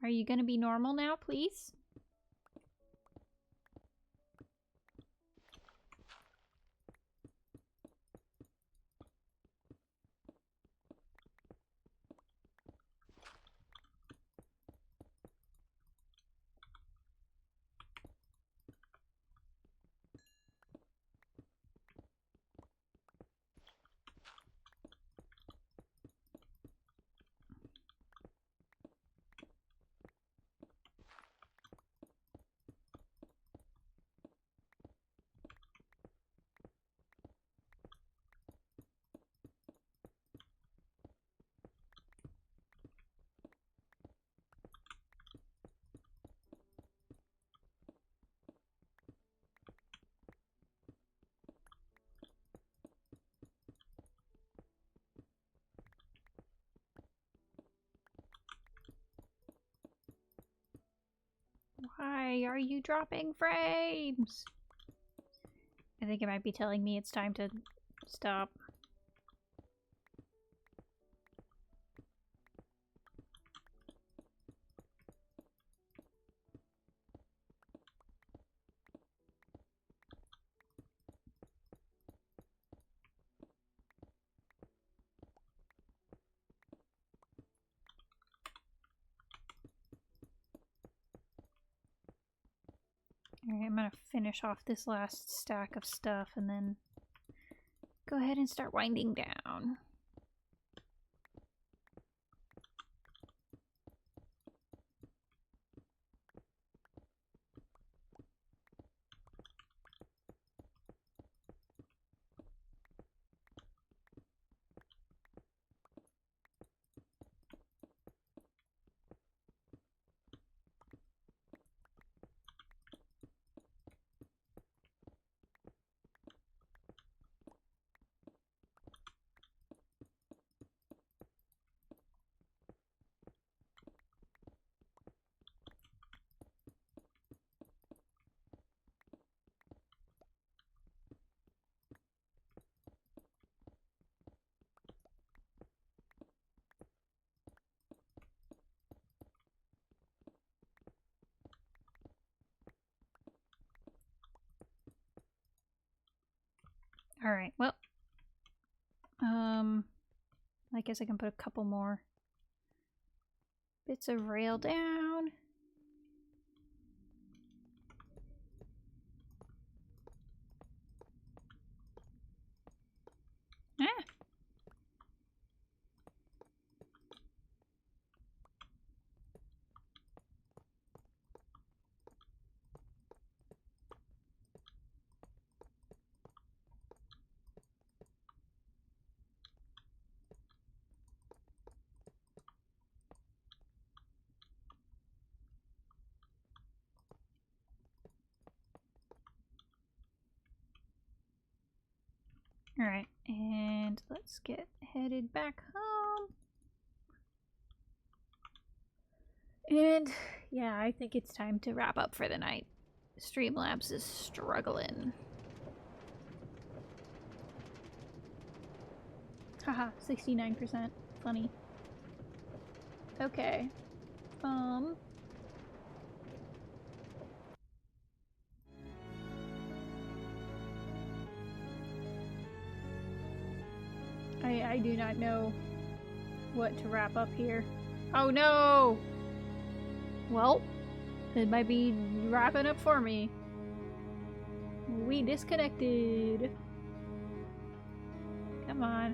Are you gonna be normal now, please? Why are you dropping frames? I think it might be telling me it's time to stop. Alright, I'm gonna finish off this last stack of stuff and then go ahead and start winding down. Alright, well. I guess I can put a couple more bits of rail down. Ah! Alright, and let's get headed back home. And yeah, I think it's time to wrap up for the night. Streamlabs is struggling. Haha, 69%. Funny. Okay. I do not know what to wrap up here. Oh no! Well, it might be wrapping up for me. We disconnected. Come on.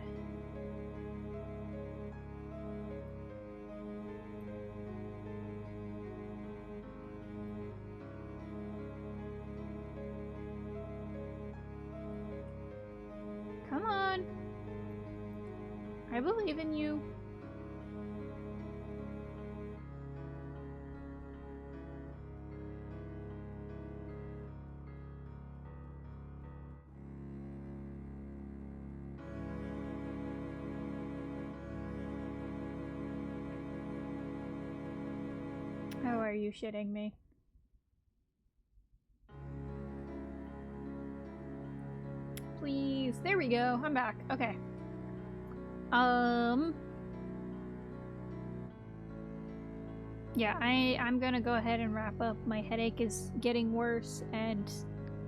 Come on. I believe in you. Oh, are you shitting me? Please. There we go. I'm back. Okay. Yeah, I'm gonna go ahead and wrap up. My headache is getting worse and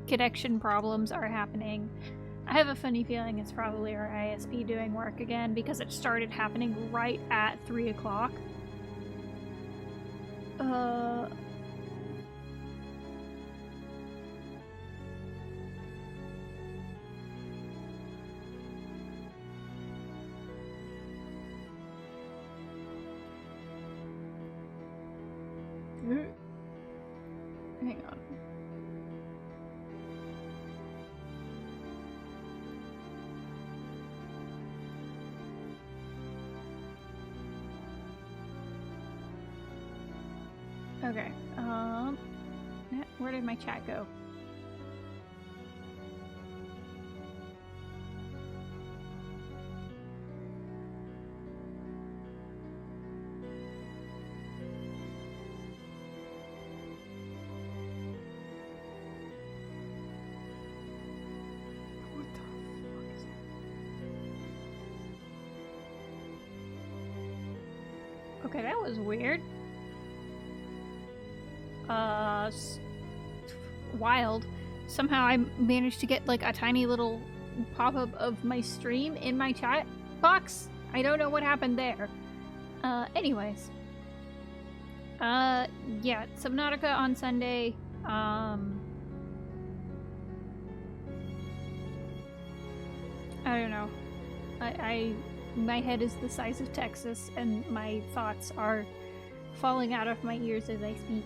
connection problems are happening. I have a funny feeling it's probably our ISP doing work again because it started happening right at 3 o'clock. Hang on. Okay, where did my chat go? What the fuck is that? Okay, that was weird. Wild. Somehow I managed to get like a tiny little pop-up of my stream in my chat box. I don't know what happened there. Anyways. Yeah, Subnautica on Sunday. I don't know. My head is the size of Texas and my thoughts are falling out of my ears as I speak.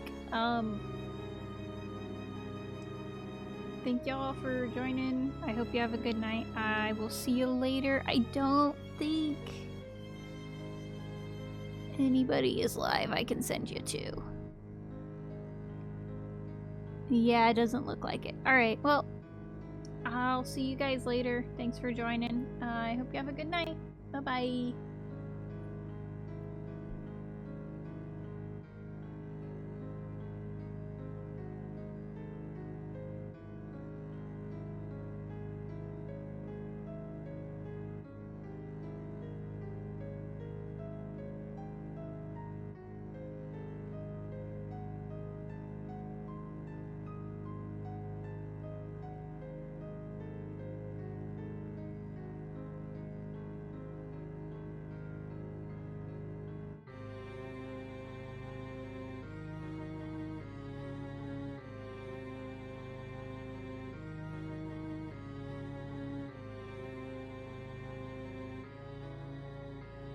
Thank y'all for joining. I hope you have a good night. I will see you later. I don't think anybody is live I can send you to. Yeah, it doesn't look like it. Alright, well, I'll see you guys later. Thanks for joining. I hope you have a good night. Bye-bye.